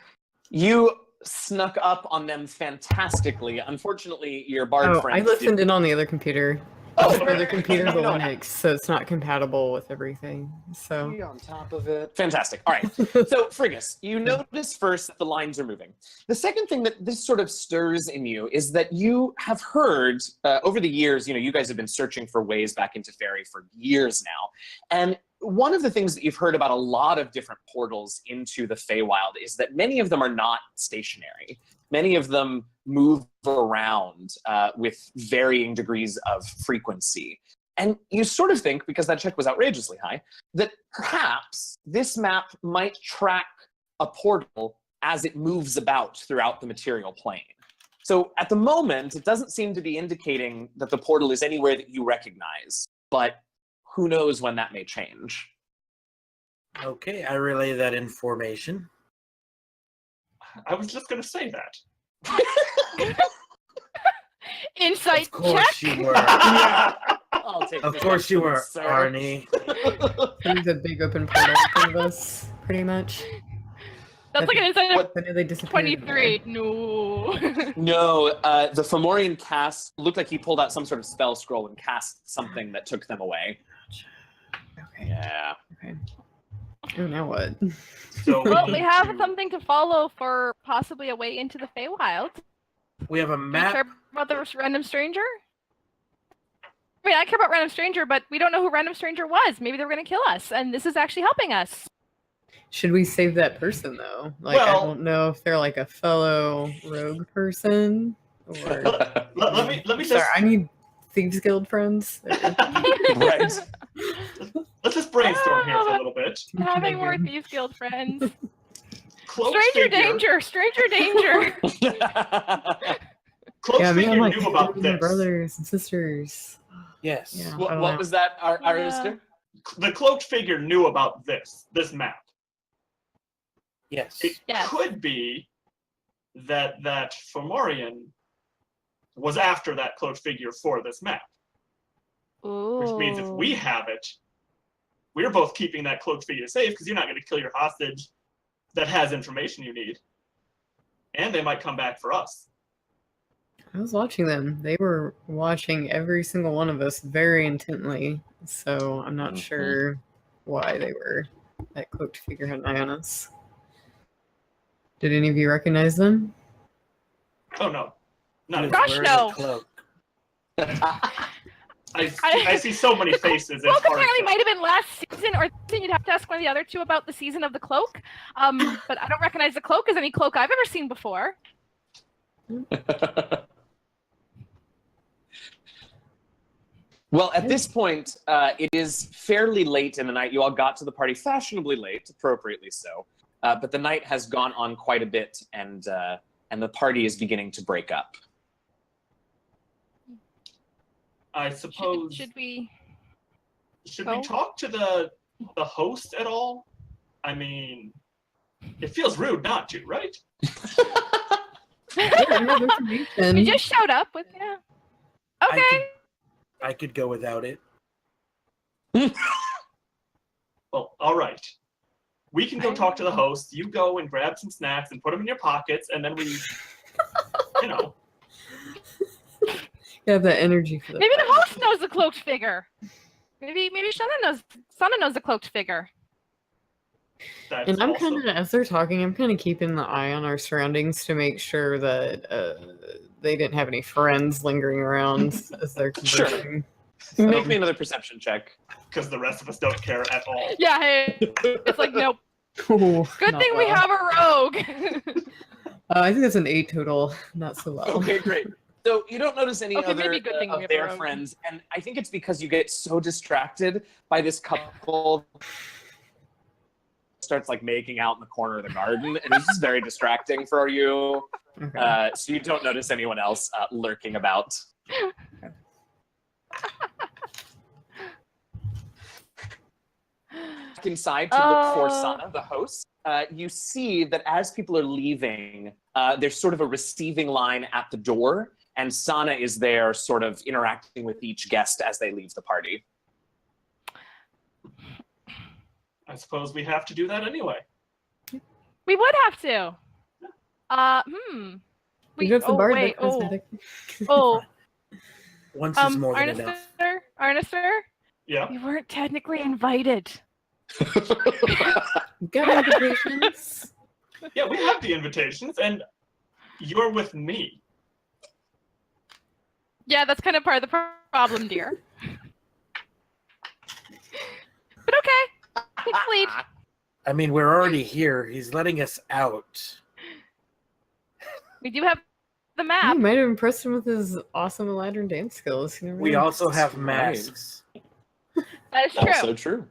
you snuck up on them fantastically. Unfortunately, your bard I friends listened didn't. in on the other computer. Oh, The other computer, the You know what Linux, so it's not compatible with everything. So Be on top of it. Fantastic. All right. So, Frigus, you notice first that the lines are moving. The second thing that this sort of stirs in you is that you have heard over the years, you guys have been searching for ways back into Fairy for years now. And one of the things that you've heard about a lot of different portals into the Feywild is that many of them are not stationary. Many of them move around with varying degrees of frequency. And you sort of think, because that check was outrageously high, that perhaps this map might track a portal as it moves about throughout the material plane. So at the moment, it doesn't seem to be indicating that the portal is anywhere that you recognize, but who knows when that may change. Okay, I relay that information. I was just going to say that. Insight Of course check. you were. I'll take Of the course you were, sir. Arnie. there's a big open portal in front of us, pretty much. That's like an insight of What- When did they disappear? 23. No. No, the Fomorian cast looked like he pulled out some sort of spell scroll and cast something that took them away. Okay. Yeah. Okay. Oh, now what? So Well, we need have to- something to follow for possibly a way into the Feywild. We have a Do you map. care about the random stranger? I mean, I care about random stranger, but we don't know who random stranger was. Maybe they were going to kill us, and this is actually helping us. Should we save that person though? Like, I Well- don't know if they're like a fellow rogue person or. let me Sorry, just I need Thieves Guild friends. Right. let's just brainstorm here for a little bit. Having more Thieves Guild friends. Cloak Stranger figure, danger! Stranger danger! Cloak Yeah, me, figure I'm like knew about my this. brothers and sisters. Yes. Yeah. What was that, Arister? The cloaked figure knew about this map. Yes. It Yes. could be that Fomorian was after that cloaked figure for this map, which means if we have it, we're both keeping that cloaked figure safe because you're not going to kill your hostage that has information you need, and they might come back for us. I was watching them. They were watching every single one of us very intently. So I'm not sure why that cloaked figure had an eye on us. Did any of you recognize them? Oh no, He not was at all. Gosh, wearing a no. cloak. I see so many faces. Well, It's hard. apparently might have been last season, or you'd have to ask one of the other two about the season of the cloak. But I don't recognize the cloak as any cloak I've ever seen before. Well, at this point, it is fairly late in the night. You all got to the party fashionably late, appropriately so. But the night has gone on quite a bit, and the party is beginning to break up. I suppose. Should we? Should go? we talk to the host at all? I mean, it feels rude not to, right? We just showed up with Okay. I could go without it. Well, all right. We can go talk to the host. You go and grab some snacks and put them in your pockets, and then we, you know. You have that energy for that. Maybe the host knows the cloaked figure. Maybe Sana knows the cloaked figure. That's And I'm also- kind of, as they're talking, I'm kind of keeping the eye on our surroundings to make sure that they didn't have any friends lingering around as they're Sure. conversing. Make me another perception check. because the rest of us don't care at all. Yeah, hey, it's like nope. Ooh, Good not thing we well. have a rogue. I think that's an 8 total. Not so well. Okay, great. So you don't notice any Okay, other maybe good thing we of have a their rogue. friends, and I think it's because you get so distracted by this couple starts like making out in the corner of the garden, and it's just very distracting for you. Okay. So you don't notice anyone else lurking about. Back inside to look for Sana, the host. You see that as people are leaving, there's sort of a receiving line at the door, and Sana is there sort of interacting with each guest as they leave the party. I suppose we have to do that anyway. We would have to. You got some bard wait. that cosmetic. Oh. Once is more than enough. Arnister, Yeah. you weren't technically invited. You got invitations. Yeah, we have the invitations, and you're with me. Yeah, that's kind of part of the problem, dear. But okay, take the lead. I mean, we're already here. He's letting us out. We do have the You map. might have impressed him with his awesome Aladdin dance skills. You never We know. also have Right. masks. That is true.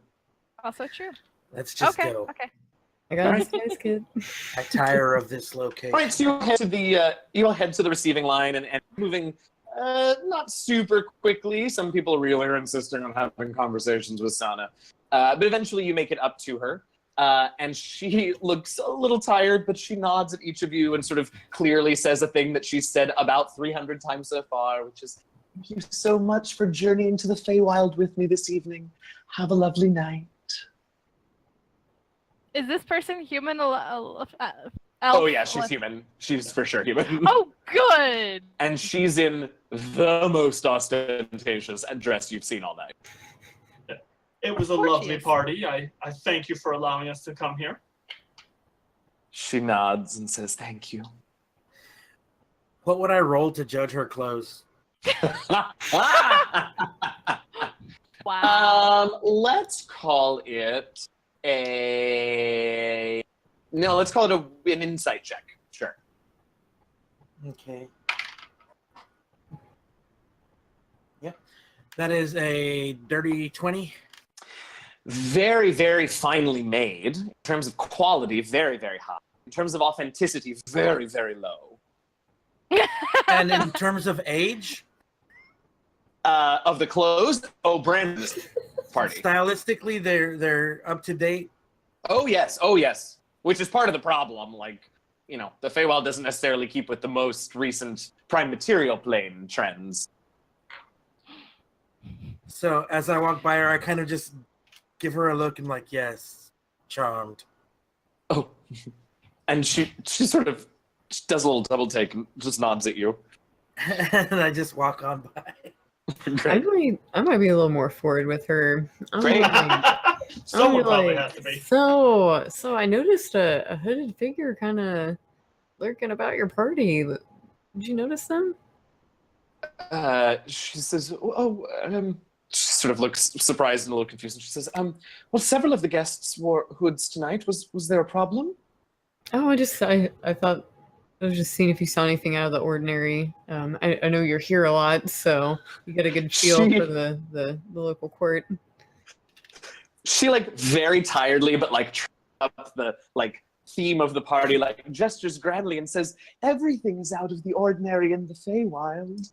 Also true. Let's just Okay. go. Okay. I got Alright. this, kid. I tire of this location. All right, so you all head to the receiving line and moving not super quickly. Some people really are insisting on having conversations with Sana. But eventually you make it up to her. And she looks a little tired, but she nods at each of you and sort of clearly says a thing that she's said about 300 times so far, which is, thank you so much for journeying to the Feywild with me this evening. Have a lovely night. Is this person human? Elf? Oh yeah, she's human. She's for sure human. Oh, good. And she's in the most ostentatious dress you've seen all night. It was a Of course she lovely is. party. I thank you for allowing us to come here. She nods and says, thank you. What would I roll to judge her clothes? Wow. Let's call it let's call it an insight check. Sure. Okay. Yep. That is a dirty 20. Very, very finely made. In terms of quality, very, very high. In terms of authenticity, very, very low. And in terms of age, Of the clothes, brand new party. stylistically, they're up to date. Oh yes. Which is part of the problem. Like, the Feywild doesn't necessarily keep with the most recent prime material plane trends. So as I walk by her, I kind of just give her a look and like, yes, charmed. Oh, and she sort of does a little double take and just nods at you. And I just walk on by. Great. I might be a little more forward with her. I'm Great. Someone I'm probably like, has to be. So I noticed a hooded figure kind of lurking about your party. Did you notice them? She says, she sort of looks surprised and a little confused. And she says, well, several of the guests wore hoods tonight. Was there a problem? Oh, I thought I was just seeing if you saw anything out of the ordinary. I know you're here a lot, so you get a good feel for the local court. She very tiredly, but up the theme of the party, gestures grandly and says, everything's out of the ordinary in the Feywild.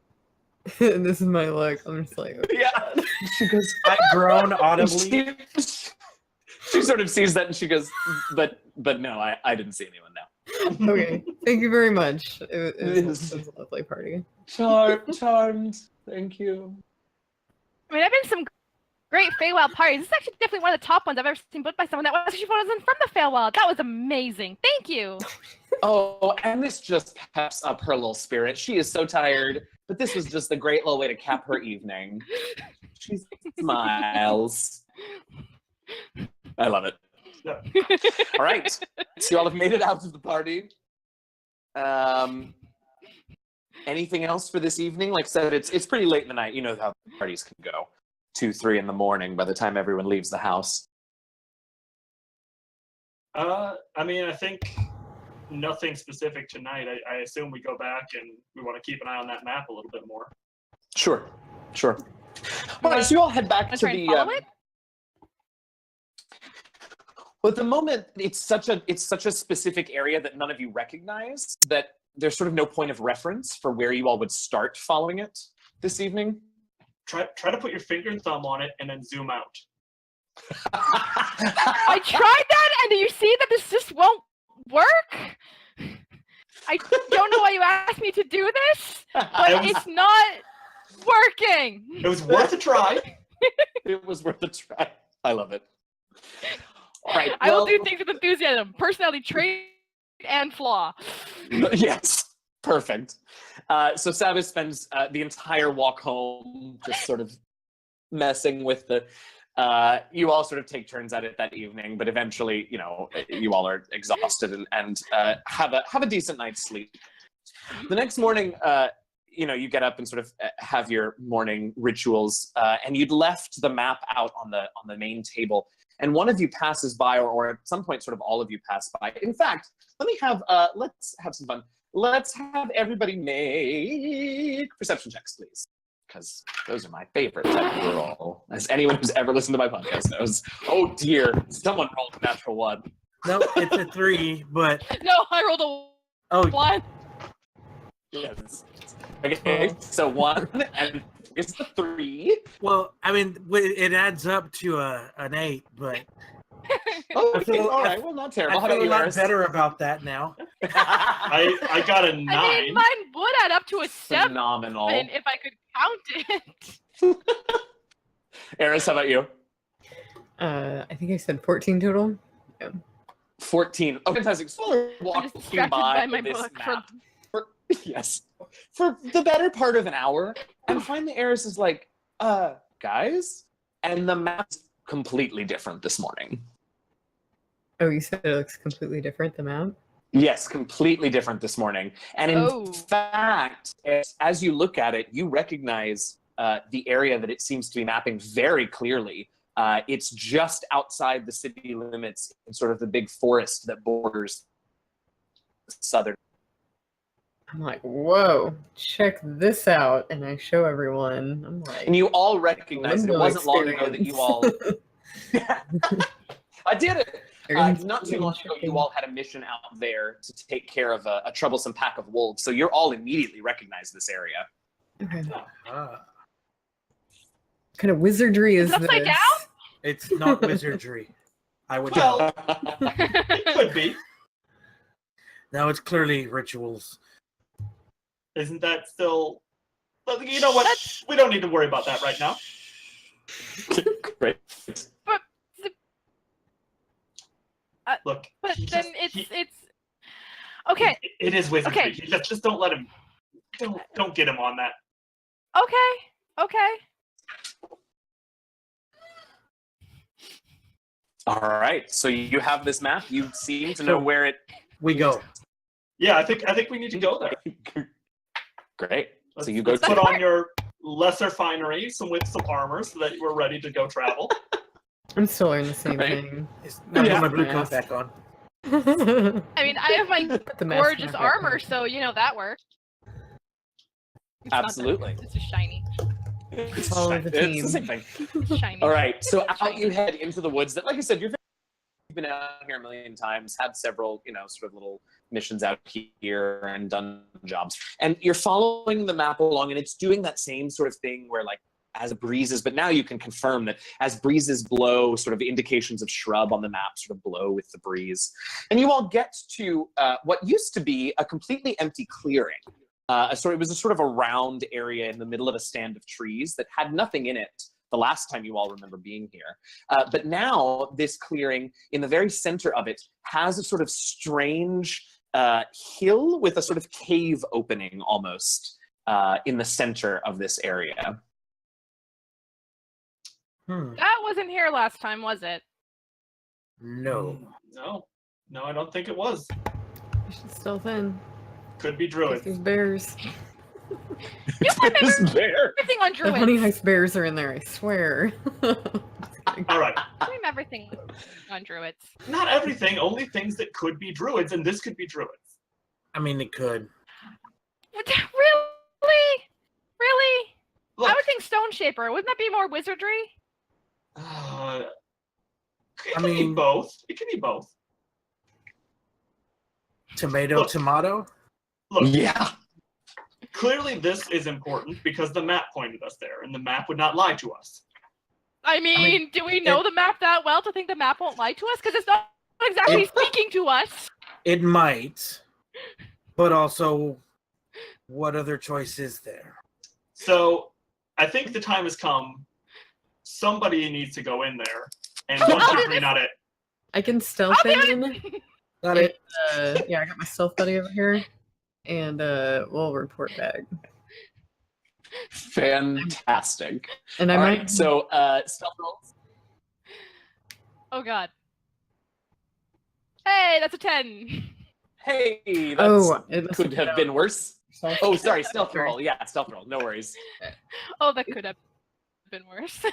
And this is my look. I'm just like, okay. Yeah. She goes, I groan audibly. She sort of sees that and she goes, but no, I didn't see anyone now. Okay, thank you very much. It was a lovely party. Charmed. Thank you. I mean, I've been to some great Feywild parties. This is actually definitely one of the top ones I've ever seen booked by someone that wasn't from the Feywild. That was amazing. Thank you. Oh, and this just peps up her little spirit. She is so tired, but this was just a great little way to cap her evening. She smiles. I love it. Yeah. All right. So you all have made it out of the party. Anything else for this evening? Like I said, it's pretty late in the night. You know how parties can go. 2, 3 in the morning by the time everyone leaves the house. I mean, I think nothing specific tonight. I assume we go back and we want to keep an eye on that map a little bit more. Sure. All right, so you all head back to Try and the. follow it? Well, at the moment, it's such a specific area that none of you recognize that there's sort of no point of reference for where you all would start following it this evening. Try to put your finger and thumb on it and then zoom out. I tried that, and do you see that this just won't work? I don't know why you asked me to do this, but it's not working. It was worth a try. It was worth a try. I love it. All right. I will well- do things with enthusiasm. Personality trait and flaw. Yes, perfect. So Savage spends the entire walk home just sort of messing with the. You all sort of take turns at it that evening, but eventually, you all are exhausted and have a decent night's sleep. The next morning, you get up and sort of have your morning rituals, and you'd left the map out on the main table, and one of you passes by, or at some point, sort of all of you pass by. In fact, let's have some fun. Let's have everybody make perception checks, please, because those are my favorite type of roll. As anyone who's ever listened to my podcast knows. Oh dear, someone rolled a natural one. No, it's a 3, but No, I rolled a 1. Yes. Okay, so 1 and it's the 3. well, I mean, it adds up to an 8, but Oh, I feel- all right. Well, not terrible. I How feel about a you, lot Eris? better about that now. I got a 9. I mean, mine would add up to a 7 Phenomenal. if I could count it. Eris, how about you? I think I said 14 total. 14. Oh, fantastic. So we're I'm walking just distracted by my this book. map yes, for the better part of an hour, and finally Eris is like, guys, and the map's completely different this morning. Oh, you said it looks completely different, the map? Yes, completely different this morning. And in fact, as you look at it, you recognize the area that it seems to be mapping very clearly. It's just outside the city limits in sort of the big forest that borders the southern. I'm like, whoa, check this out. And I show everyone. I'm like, And you all recognize it. It Limbo wasn't long ago that you all. I did it. Not too long ago, you all had a mission out there to take care of a troublesome pack of wolves. So you're all immediately recognize this area. Okay. Ah, What kind of wizardry is Is it upside this? down? it's not wizardry. I would Well, know. it could be. No, it's clearly rituals. Isn't that still? But you know what? That's- We don't need to worry about that right now. Great. Look, But he then just- it's okay. It is wizardry. Okay. You just don't let him. Don't get him on that. Okay. All right. So you have this map. You seem to know where it. We go. Yeah, I think we need to go there. Great. Let's, So you go let's to. put on your lesser finery, with some armor, so that we're ready to go travel. I'm still wearing the same Right. thing. Now Yeah. put my blue coat back on. I mean, I have my Put the mask gorgeous back armor, on. so that works. It's not that- Absolutely. It's just shiny. It's Follow the it's team. the same thing. It's shiny. All right. So out you head into the woods. That, like I said, you've been out here a million times, had several, sort of little missions out here and done jobs. And you're following the map along, and it's doing that same sort of thing where, like, as breezes, but now you can confirm that as breezes blow, sort of indications of shrub on the map sort of blow with the breeze. And you all get to what used to be a completely empty clearing. It was a sort of a round area in the middle of a stand of trees that had nothing in it the last time you all remember being here. But now this clearing in the very center of it has a sort of strange hill with a sort of cave opening almost in the center of this area. That wasn't here last time, was it? No. No, I don't think it was. You should stealth in. Could be If druid. there's bears. You put There's bear. everything on The honey druids. heist bears are in there, I swear. All right, Blame everything on druids. not everything. Only things that could be druids, and this could be druids. I mean, it could. Really? Look, I would think Stone Shaper. Wouldn't that be more wizardry? it I can be mean- both. It can be both. Tomato, Look. tomato. Look, Yeah. clearly this is important because the map pointed us there, and the map would not lie to us. I mean, do we know the map that well to think the map won't lie to us? Because it's not exactly speaking to us. It might, but also, what other choice is there? So I think the time has come. Somebody needs to go in there, and once you green on it, I can stealth I'll do in. Got it. Yeah, I got my stealth buddy over here, and we'll report back. Fantastic. And I All might. right, so stealth rolls. Oh god. Hey, that's a 10. Hey, It must could have been worse. stealth. Oh, sorry, stealth Sorry. roll. Yeah, stealth roll. No worries. Oh, that could have been worse.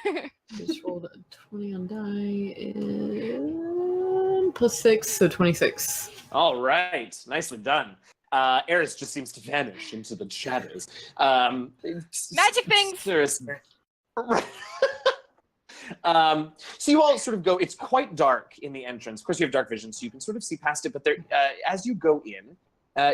Just rolled a 20 on die and +6, so 26. All right, nicely done. Eris just seems to vanish into the shadows. Magic things! So you all sort of go, it's quite dark in the entrance. Of course, you have dark vision, so you can sort of see past it, but there, as you go in,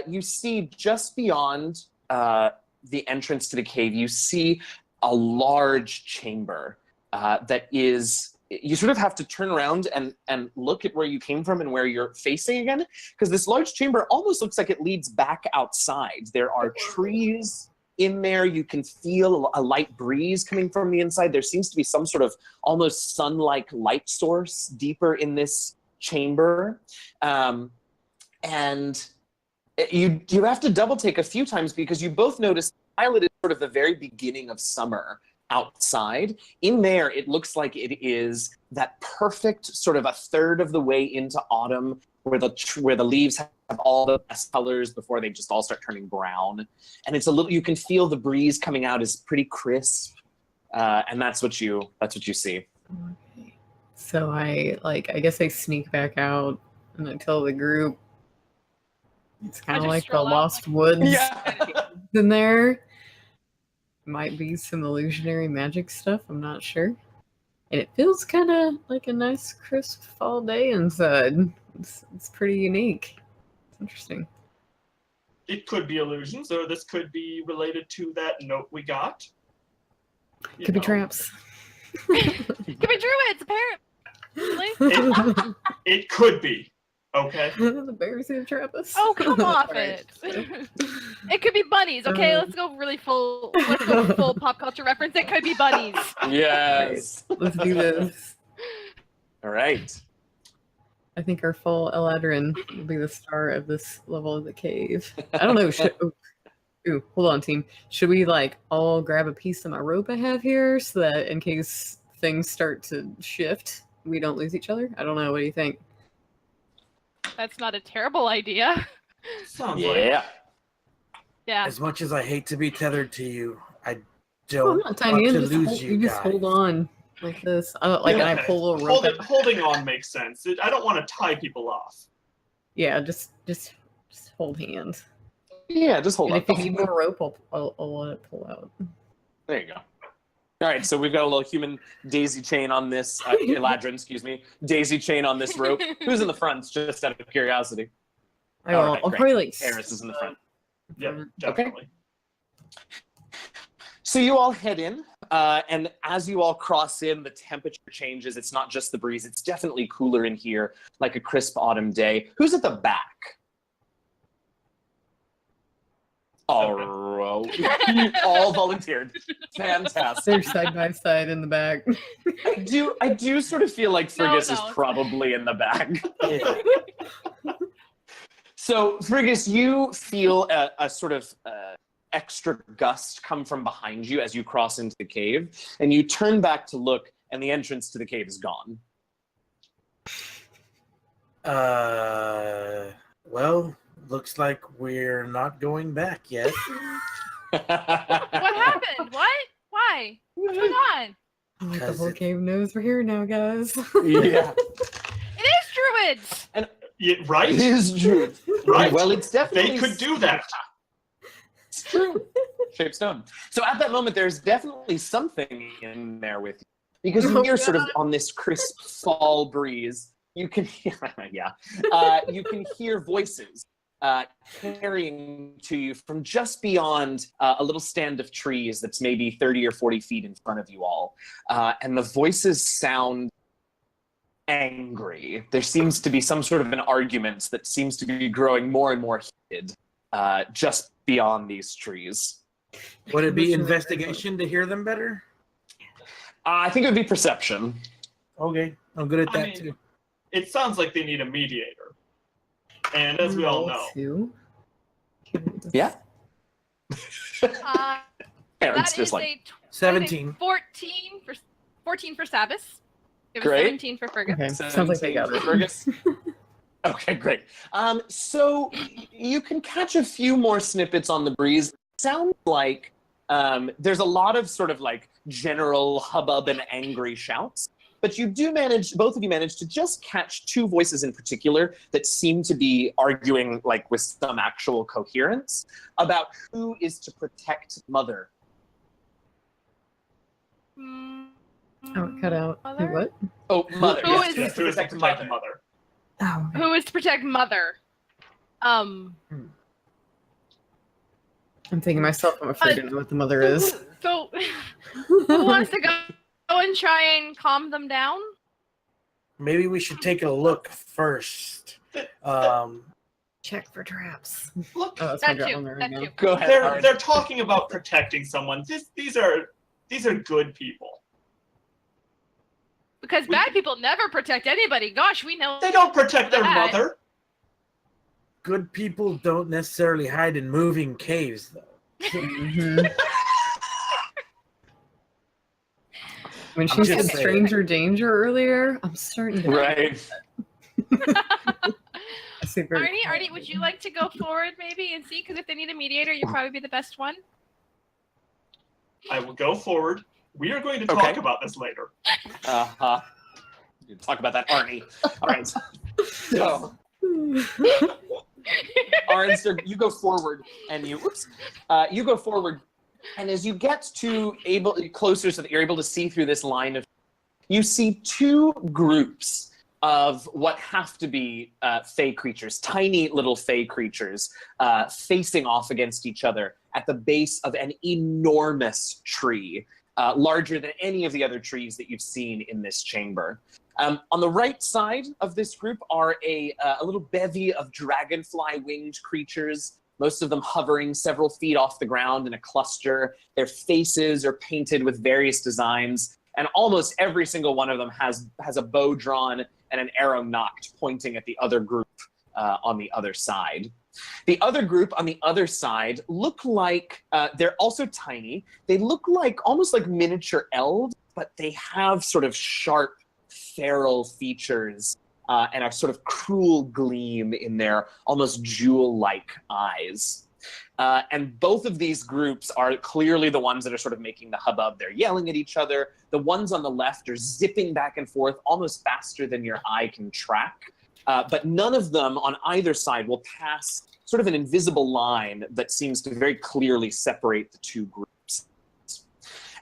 you see just beyond the entrance to the cave, you see a large chamber that is, you sort of have to turn around and look at where you came from and where you're facing again, because this large chamber almost looks like it leads back outside. There are trees in there. You can feel a light breeze coming from the inside. There seems to be some sort of almost sun-like light source deeper in this chamber. And you have to double take a few times because you both notice while it is sort of the very beginning of summer outside, in there it looks like it is that perfect sort of a third of the way into autumn where the leaves have all the best colors before they just all start turning brown. And it's a little, you can feel the breeze coming out is pretty crisp. And that's what you see. Okay. So I guess I sneak back out and I tell the group it's kind of like the Lost Woods in there. Might be some illusionary magic stuff, I'm not sure. And it feels kind of like a nice crisp fall day inside. It's pretty unique. It's interesting. It could be illusions, or this could be related to that note we got. Could be traps. Could be druids, apparently. It could be. Okay. The bears gonna trap us. Oh, come off Right. it. It could be bunnies, okay? Let's go full pop culture reference. It could be bunnies. Yes. Let's do this. All right. I think our full Eladrin will be the star of this level of the cave. I don't know. Ooh, hold on, team. Should we all grab a piece of my rope I have here so that in case things start to shift, we don't lose each other? I don't know. What do you think? That's not a terrible idea. Sounds like. Yeah. Yeah. As much as I hate to be tethered to you, I I'm don't not want tying you to in. lose You just hold on like this. And I pull a little rope. Holding on makes sense. I don't want to tie people off. Yeah, just hold hands. Yeah, just hold And on. if you need more rope, I'll let it pull out. There you go. All right, so we've got a little human daisy chain on this, Eladrin, excuse me, daisy chain on this rope. Who's in the front, just out of curiosity? I'll probably Eris is in the front. Yeah, definitely. So you all head in, and as you all cross in, the temperature changes. It's not just the breeze. It's definitely cooler in here, like a crisp autumn day. Who's at the back? All volunteered. Fantastic. They're side by side in the back. I do sort of feel like Frigus is No. probably in the back. Yeah. So, Frigus, you feel a sort of extra gust come from behind you as you cross into the cave, and you turn back to look, and the entrance to the cave is gone. Well, looks like we're not going back yet. What happened? What? Why? What's going on? The whole cave knows we're here now, guys. Yeah. It is druids! Yeah, right? It is true. Right. Well, it's definitely... They could do that. It's true. Shape stone. So at that moment, there's definitely something in there with you. Because you're sort of on this crisp fall breeze. You can hear, you can hear voices carrying to you from just beyond a little stand of trees that's maybe 30 or 40 feet in front of you all. And the voices sound angry. There seems to be some sort of an argument that seems to be growing more and more heated just beyond these trees. Would it be investigation to hear them better? I think it would be perception. Okay, I'm good at that too. It sounds like they need a mediator. And as we all Roll know, 2. Yeah. Parents That just is like a 17. 14 for Sabas. It was Great. 17 for Fergus. Okay, sounds like they got 17 it. for Fergus. Okay, great. So you can catch a few more snippets on the breeze. Sounds like there's a lot of sort of like general hubbub and angry shouts, but both of you manage to just catch two voices in particular that seem to be arguing like with some actual coherence about who is to protect Mother. Oh, it cut out. Who, Mother? what? Oh, Mother. Who yes, is- who who is to protect Mother? Oh, okay. Who is to protect Mother? I'm thinking myself, I'm afraid to know what the mother is. So, who wants to go and try and calm them down? Maybe we should take a look first. Check for traps. Look, Oh, that's my That too, grandmother that right now. too. Go ahead. they're talking about protecting someone. These are good people. Because bad people never protect anybody. Gosh, we know. They don't protect their That- mother. Good people don't necessarily hide in moving caves, though. Mhm. When she I'm said just saying. stranger danger earlier, I'm starting to Right. I see very Arnie, would you like to go forward maybe and see? Because if they need a mediator, you'd probably be the best one. I will go forward. We are going to talk about this later. Uh-huh. You talk about that, Arnie. All right. So, Arnster, you go forward, and you go forward, and as you get closer so that you're able to see through this line of, you see two groups of what have to be fey creatures, tiny little fey creatures, facing off against each other at the base of an enormous tree, larger than any of the other trees that you've seen in this chamber. On the right side of this group are a little bevy of dragonfly-winged creatures, most of them hovering several feet off the ground in a cluster. Their faces are painted with various designs, and almost every single one of them has a bow drawn and an arrow nocked, pointing at the other group on the other side. The other group on the other side look like, they're also tiny. They look like almost like miniature elves, but they have sort of sharp, feral features and a sort of cruel gleam in their almost jewel-like eyes. And both of these groups are clearly the ones that are sort of making the hubbub. They're yelling at each other. The ones on the left are zipping back and forth almost faster than your eye can track. But none of them on either side will pass sort of an invisible line that seems to very clearly separate the two groups.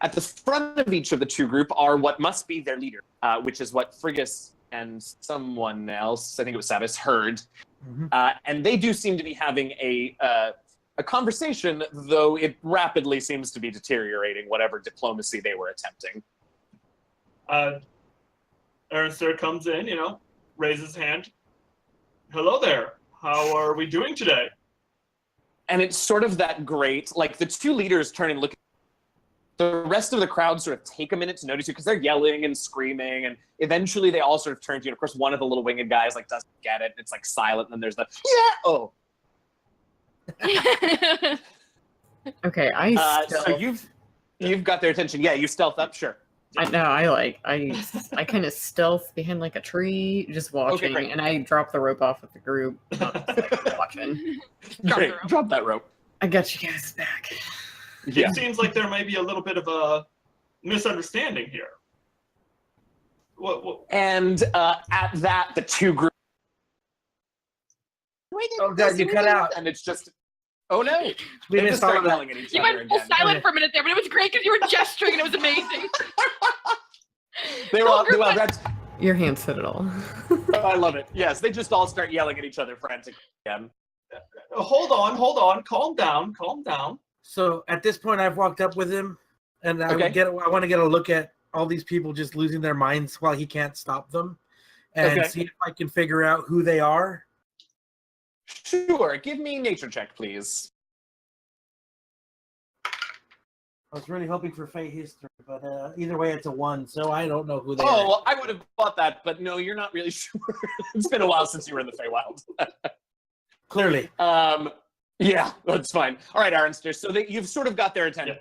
At the front of each of the two groups are what must be their leader, which is what Frigus and someone else, I think it was Sabas, heard. Mhm. And they do seem to be having a conversation, though it rapidly seems to be deteriorating whatever diplomacy they were attempting. Ernster comes in, raises his hand. Hello there. How are we doing today? And it's sort of that great, like the two leaders turn and look. The rest of the crowd sort of take a minute to notice you because they're yelling and screaming, and eventually they all sort of turn to you. And of course, one of the little winged guys like doesn't get it. It's like silent, and then there's the oh. Okay, So you've got their attention. Yeah, you stealth up, sure. I kind of stealth behind like a tree, just watching, great. and I drop the rope off with the group, watching. Great. Drop that rope. I got you guys back. Yeah. It seems like there may be a little bit of a misunderstanding here. What? And at that, the two groups. Oh, God, you cut out. And it's just, oh no. We They just missed all start of that. yelling at each You other went full again. silent for a minute there, but it was great because you were gesturing and it was amazing. They were all, well, that's, Your hand said it all. I love it. Yes, they just all start yelling at each other frantically again. Hold on. Calm down. So at this point, I've walked up with him, and I Okay. want to get a look at all these people just losing their minds while he can't stop them, and Okay. see if I can figure out who they are. Sure, give me a nature check, please. I was really hoping for Fey history, but either way, it's a 1, so I don't know who they Oh, are. well, I would have bought that, but no, you're not really sure. It's been a while since you were in the Feywild. Clearly. Yeah, that's fine. All right, Aronster. So you've sort of got their attention.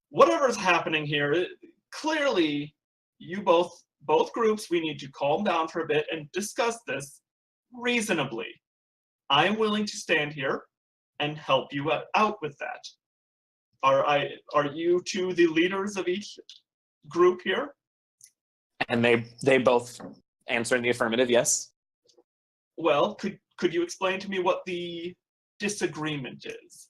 Whatever's happening here, clearly, you both groups, we need to calm down for a bit and discuss this reasonably. I am willing to stand here and help you out with that. Are you two the leaders of each group here? And they both answer in the affirmative, yes. Well, could you explain to me what the disagreement is?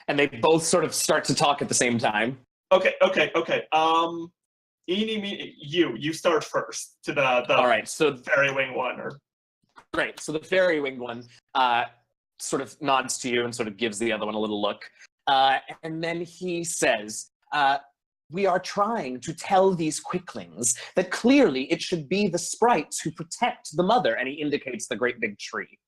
And they both sort of start to talk at the same time. Okay. Eeny, meeny, you start first to the All right, so fairy wing one. Great. So the fairy winged one sort of nods to you and sort of gives the other one a little look. And then he says, we are trying to tell these quicklings that clearly it should be the sprites who protect the mother. And he indicates the great big tree.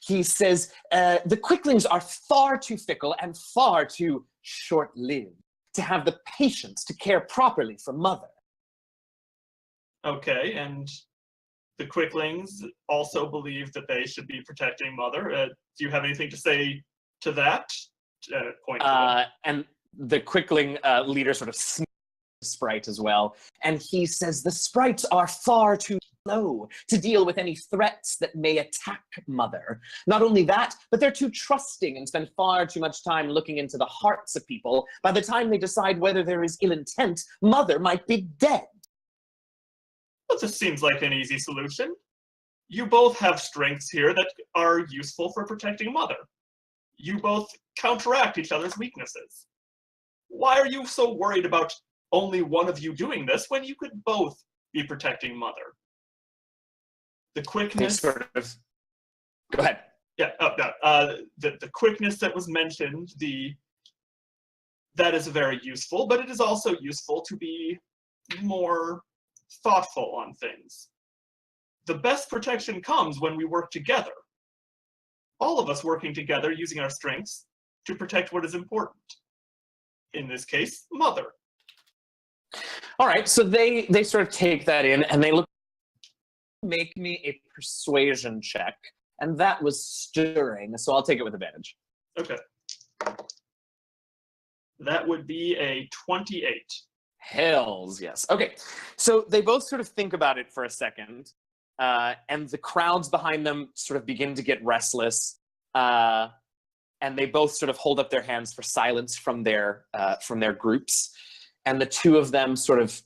He says, the quicklings are far too fickle and far too short-lived to have the patience to care properly for mother. Okay, and the quicklings also believe that they should be protecting mother. Do you have anything to say to that? Point to them. And the quickling leader sort of sneers at the sprite as well. And he says, the sprites are far too slow to deal with any threats that may attack mother. Not only that, but they're too trusting and spend far too much time looking into the hearts of people. By the time they decide whether there is ill intent, mother might be dead. Well, this seems like an easy solution. You both have strengths here that are useful for protecting mother. You both counteract each other's weaknesses. Why are you so worried about only one of you doing this when you could both be protecting mother? The quickness... Go ahead. Yeah, the quickness that was mentioned, that is very useful, but it is also useful to be more thoughtful on things. The best protection comes when we work together. All of us working together using our strengths to protect what is important. In this case, mother. All right, so they sort of take that in and they make me a persuasion check. And that was stirring, so I'll take it with advantage. Okay. That would be a 28. Hells yes. Okay, so they both sort of think about it for a second, and the crowds behind them sort of begin to get restless, and they both sort of hold up their hands for silence from their groups, and the two of them sort of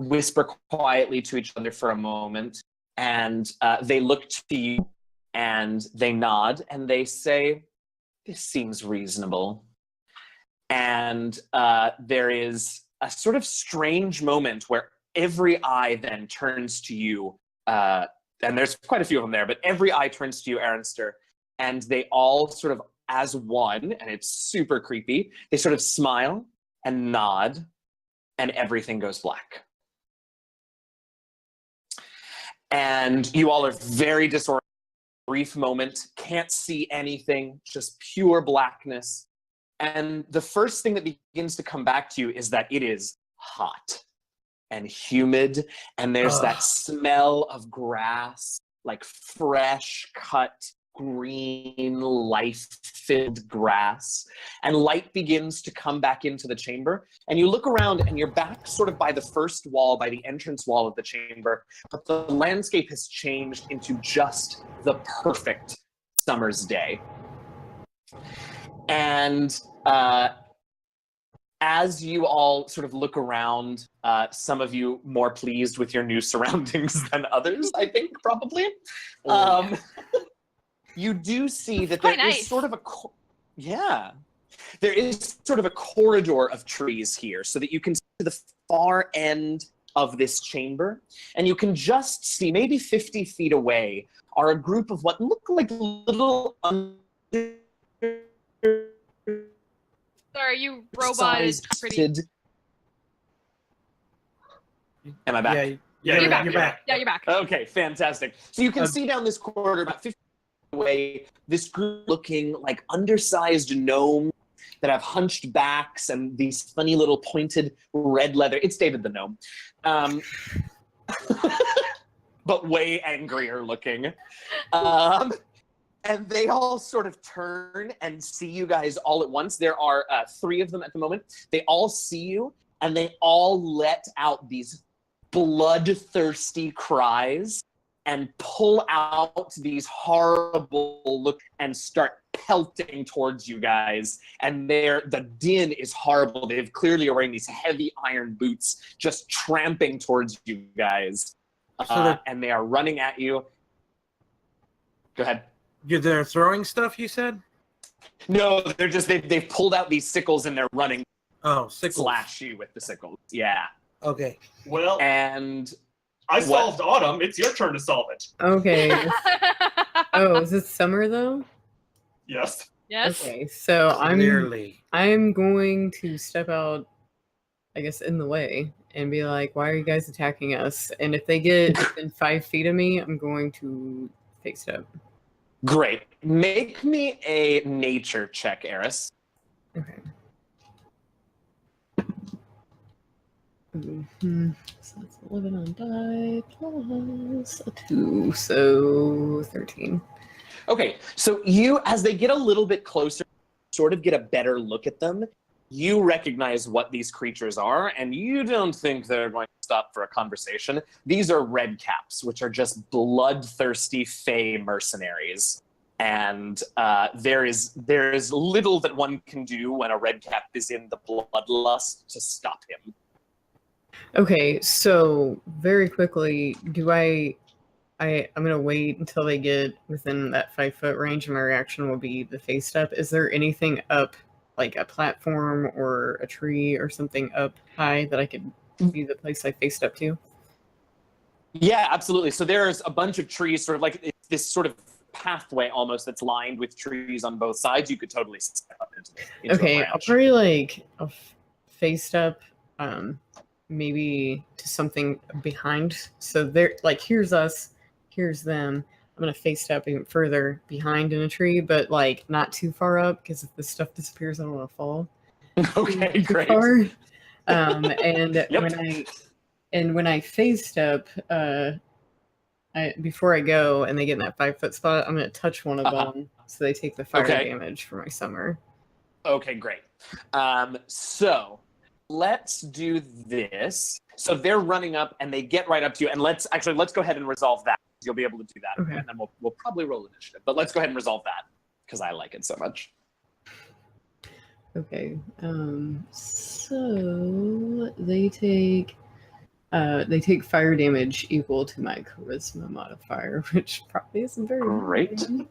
whisper quietly to each other for a moment, and they look to you, and they nod, and they say, "This seems reasonable." And there is a sort of strange moment where every eye then turns to you, and there's quite a few of them there, but every eye turns to you, Aronster, and they all sort of, as one, and it's super creepy, they sort of smile and nod, and everything goes black. And you all are very disoriented. Brief moment, can't see anything, just pure blackness. And the first thing that begins to come back to you is that it is hot and humid, and there's that smell of grass, like fresh cut, green, life-filled grass. And light begins to come back into the chamber, and you look around and you're back sort of by the first wall, by the entrance wall of the chamber, but the landscape has changed into just the perfect summer's day. And as you all sort of look around, some of you more pleased with your new surroundings than others, I think, probably. You do see that there is sort of there is sort of a corridor of trees here so that you can see the far end of this chamber, and you can just see, maybe 50 feet away, are a group of what look like little Sorry, you robot is pretty... Am I back? Yeah, you're back. You're back. Yeah, you're back. Okay, fantastic. So you can see down this corridor, about 50 feet away, this group looking like undersized gnomes that have hunched backs and these funny little pointed red leather. It's David the gnome. but way angrier looking. And they all sort of turn and see you guys all at once. There are 3 of them at the moment. They all see you, and they all let out these bloodthirsty cries and pull out these horrible looks and start pelting towards you guys. And the din is horrible. They've clearly are wearing these heavy iron boots, just tramping towards you guys. And they are running at you. Go ahead. They're throwing stuff, you said? No, they're just they've pulled out these sickles and they're running. Oh, sickles. Slash you with the sickles. Yeah. Okay. Well, and I solved Autumn. It's your turn to solve it. Okay. Oh, is it summer though? Yes. Yes. Okay, so Clearly. I'm going to step out, I guess, in the way and be like, "Why are you guys attacking us?" And if they get within 5 feet of me, I'm going to face step. Great. Make me a nature check, Eris. Okay. So that's 11 on die plus a 2, so 13. Okay, so you, as they get a little bit closer, sort of get a better look at them, you recognize what these creatures are, and you don't think they're going to stop for a conversation. These are red caps, which are just bloodthirsty Fey mercenaries. And there is little that one can do when a red cap is in the bloodlust to stop him. Okay, so very quickly, I'm gonna wait until they get within that 5-foot range, and my reaction will be the face step. Is there anything up, like a platform or a tree or something up high that I could be the place I face step to? Yeah, absolutely. So there's a bunch of trees, sort of like this sort of pathway almost that's lined with trees on both sides. You could totally step up into a Okay, branch. I'll probably face step, maybe to something behind. So they're like, here's us, here's them. I'm gonna face step even further behind in a tree, but like not too far up, because if this stuff disappears, I don't want to fall. Okay, too great. far. And Yep. when I face step, before I go and they get in that 5-foot spot, I'm gonna touch one of them so they take the fire damage for my summer. Okay, great. So let's do this. So they're running up and they get right up to you. And let's go ahead and resolve that. You'll be able to do that. Okay. And then we'll probably roll initiative. But let's go ahead and resolve that because I like it so much. Okay. So they take fire damage equal to my charisma modifier, which probably isn't very Great. much.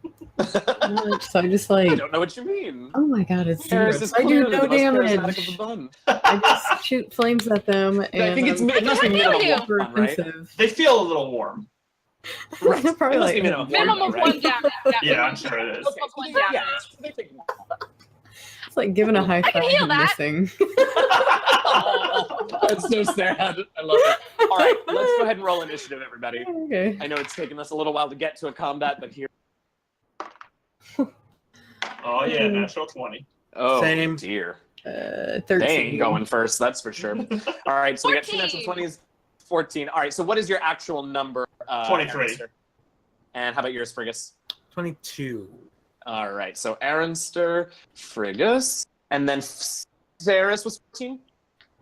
So I just I like, don't know what you mean. oh my god, it's zero. Eris is So I do clearly no the most charismatic damage. of the bunch. I just shoot flames at them, and I think it must be minimum super one, right? offensive. They feel a little warm. Right. Probably It must like be minimum Minimum of right? 1 damage. Yeah, I'm sure it is. Okay, so One yeah, damage. so they take it's like giving a high I can five heal and that. missing. That's so sad. I love it. All right, let's go ahead and roll initiative, everybody. Okay. I know it's taken us a little while to get to a combat, but here. Oh yeah, natural 20. Oh, Same. dear. 13. They ain't going first, that's for sure. All right, so we got 2 natural 14. 20s, 14. All right, so what is your actual number? 23. Aronster? And how about yours, Frigus? 22. All right, so Aronster, Frigus, and then Ceres was 14?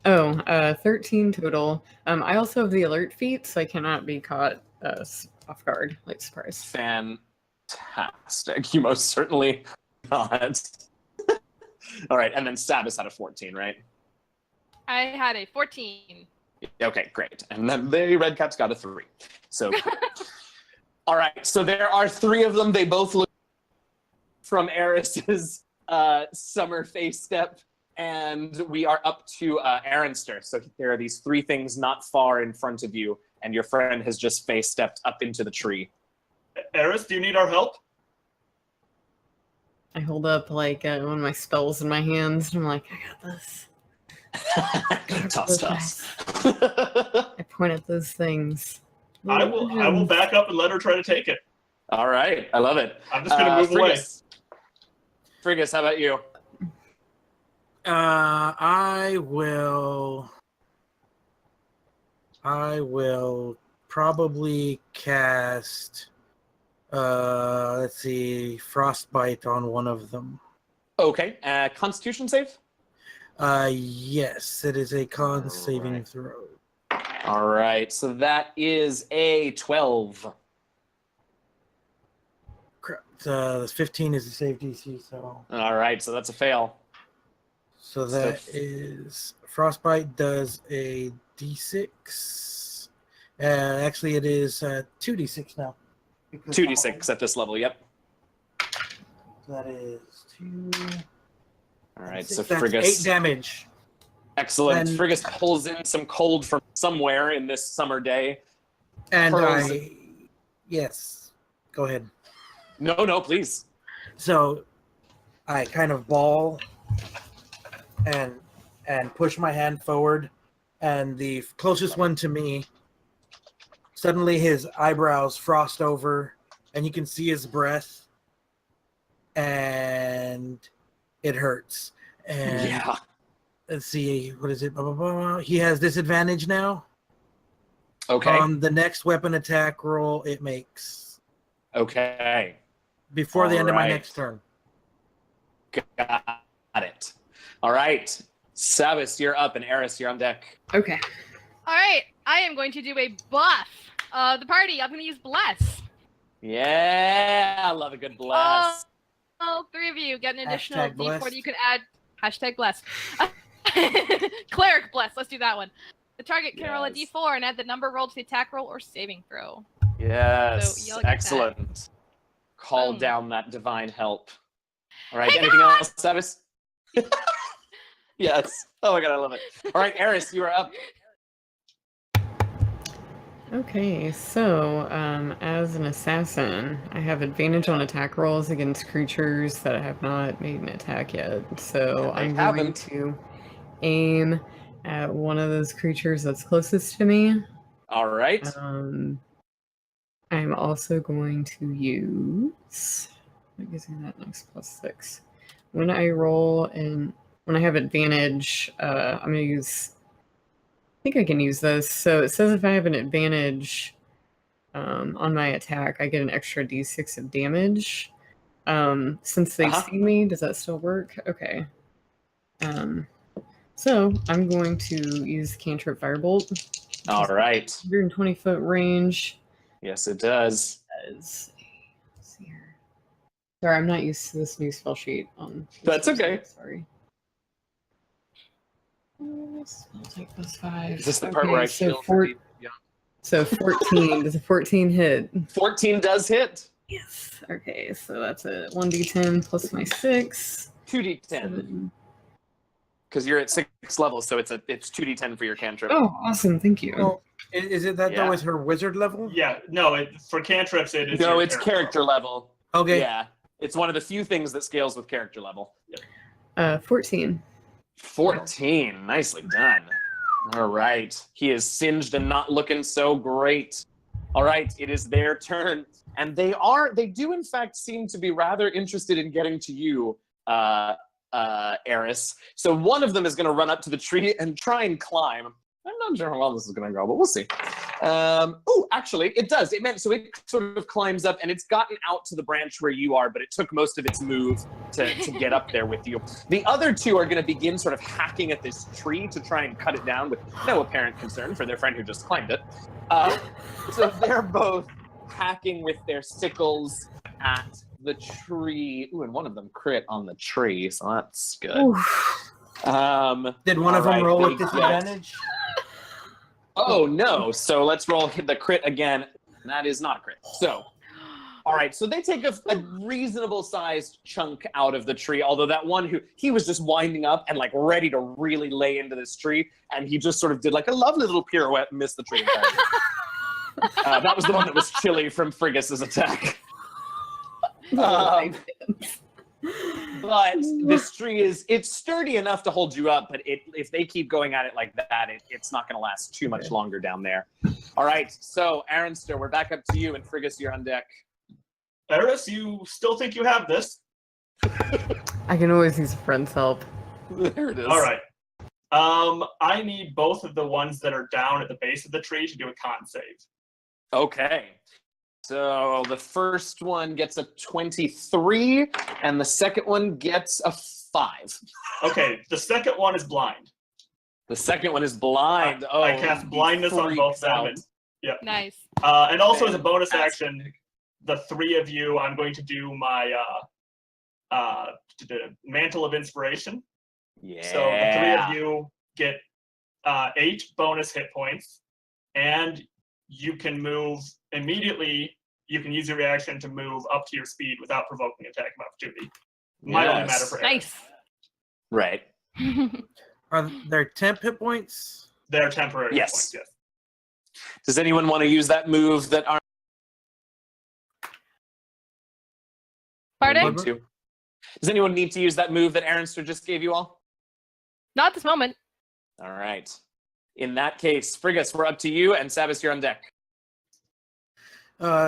13 total. I also have the alert feat, so I cannot be caught off guard, like surprise. Fantastic. You most certainly not. All right, and then Sabas had a 14, right? I had a 14. Okay, great. And then the Red Caps got a 3. So, all right, so there are 3 of them. They both look from Eris's summer face step, and we are up to Aronster. So there are these 3 things not far in front of you, and your friend has just face stepped up into the tree. Eris, do you need our help? I hold up like one of my spells in my hands, and I'm like, I got this. Toss, toss. I point at those things. I will back up and let her try to take it. All right, I love it. I'm just gonna move away. Frigus, how about you? I will probably cast, let's see, Frostbite on one of them. Okay. Constitution save? Yes, it is a con saving throw. All right. So that is a 12. Crap. The 15 is the save DC, so. All right. So that's a fail. So that is Frostbite does a D6. Actually, it is 2d6 now. 2d6 at this level. Yep. So that is 2. All right. 6, So that's Frigus. 8 damage. Excellent. And- Frigus pulls in some cold from somewhere in this summer day. And Hurls- yes, go ahead. No, please. So I kind of ball and push my hand forward, and the closest one to me, suddenly his eyebrows frost over, and you can see his breath, and it hurts. And Yeah. let's see, what is it? Blah, blah, blah. He has disadvantage now Okay. on the next weapon attack roll it makes Okay. before the end of my Alright. next turn. Got it. All right. Savis, you're up, and Eris, you're on deck. Okay. All right, I am going to do a buff. The party. I'm going to use bless. Yeah, I love a good bless. Oh, 3 of you get an additional Hashtag D4 blessed. that you could add. Hashtag bless. Cleric bless. Let's do that one. The target can roll a Yes. D4 and add the number rolled to the attack roll or saving throw. Yes, So you'll get excellent. Call Boom. down that divine help. All right, Hey, anything else, Savis? Yes. Oh my god, I love it. All right, Eris, you are up. Okay, so as an assassin, I have advantage on attack rolls against creatures that have not made an attack yet. So They I'm going haven't. to aim at one of those creatures that's closest to me. All right. I'm also going to use. What gives me that next +6? When I roll and when I have advantage, I'm going to use. I think I can use this. So it says if I have an advantage on my attack, I get an extra d6 of damage. Since they see me, does that still work? Okay. So I'm going to use cantrip firebolt. All right. 120-foot range. Yes, it does. Let's see here. Sorry, I'm not used to this new spell sheet. That's okay. Sorry. Spell take +5. Is this the part where I so feel four- for the- yeah. So 14. Does a 14 hit? 14 does hit. Yes. Okay, so that's a 1d10 plus my 6. 2d10. 7. Because you're at 6 levels, so it's 2d10 for your cantrip. Oh, awesome. Thank you. Oh, is it that Yeah. though is her wizard level? Yeah, no, for cantrips it is. No, your it's character level. Okay. Yeah. It's one of the few things that scales with character level. 14. 14. Nicely done. All right. He is singed and not looking so great. All right. It is their turn. And they do in fact seem to be rather interested in getting to you, Eris. So one of them is going to run up to the tree and try and climb. I'm not sure how well this is going to go, but we'll see. Oh, actually, it does. It sort of climbs up, and it's gotten out to the branch where you are, but it took most of its move to get up there with you. The other two are going to begin sort of hacking at this tree to try and cut it down with no apparent concern for their friend who just climbed it. So they're both hacking with their sickles at the tree. Ooh, and one of them crit on the tree, so that's good. Oof. Did one of them Alright, roll with they get- disadvantage? Oh no! So let's roll the crit again. That is not a crit. So, all right. So they take a reasonable sized chunk out of the tree. Although that one he was just winding up and like ready to really lay into this tree, and he just sort of did like a lovely little pirouette and missed the tree entirely. That was the one that was chilly from Frigus's attack. But this tree it's sturdy enough to hold you up, but if they keep going at it like that, it's not going to last too much longer down there. All right, so Aronster, we're back up to you, and Frigus, you're on deck. Eris, you still think you have this? I can always use a friend's help. There it is. All right. I need both of the ones that are down at the base of the tree to do a con save. Okay. So the first one gets a 23, and the second one gets a 5. Okay, the second one is blind. The second one is blind. I cast blindness on both of them. And, yep. Nice. And also as a bonus Fantastic. action, the 3 of you, I'm going to do my Mantle of Inspiration. Yeah. So the 3 of you get 8 bonus hit points, and you can move immediately. You can use your reaction to move up to your speed without provoking attack of opportunity. Might only matter for Eric. Nice. Right. Are there temp hit points? They're temporary hit Yes. points, yes. Does anyone want to use that move that are Pardon? need to? Does anyone need to use that move that Aronster just gave you all? Not this moment. All right. In that case, Frigus, we're up to you, and Sabas, you're on deck.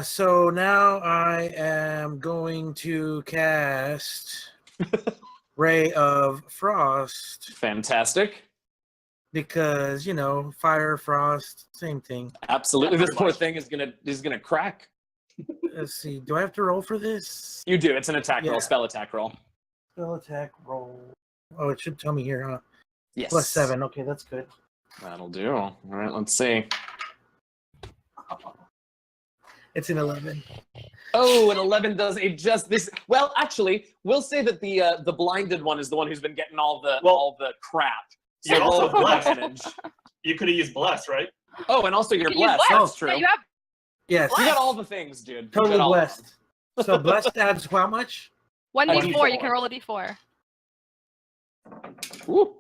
So now I am going to cast Ray of Frost Fantastic. because, you know, fire, frost, same thing. Absolutely. Yeah, This poor pretty thing is gonna crack. Let's see. Do I have to roll for this? You do. It's an attack Yeah. roll, spell attack roll. Spell attack roll. Oh, it should tell me here, huh? Yes. +7. Okay, that's good. That'll do. All right, let's see. It's an 11. Oh, an 11 does it just this. Well, actually, we'll say that the blinded one is the one who's been getting all the crap. So You're also roll blessed. advantage. You could have used Bless, right? Oh, and also you're Can you blessed. bless? That's true. Yeah, you have Yes. You got all the things, dude. You Totally got all of them. blessed. So blessed adds how much? 1d4. You D4. can roll a d4. Ooh.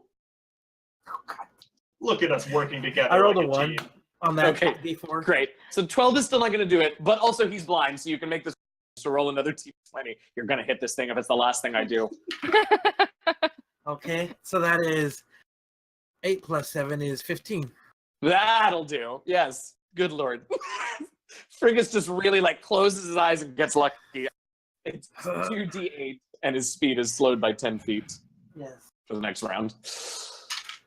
Look at us working together. I rolled like a 1 team. on that Okay, D4. Great. So 12 is still not going to do it, but also he's blind, so you can make this to roll another T20. You're going to hit this thing if it's the last thing I do. Okay, so that is 8 + 7 is 15. That'll do. Yes. Good lord. Frigus just really closes his eyes and gets lucky. It's 2d8, and his speed is slowed by 10 feet Yes. for the next round.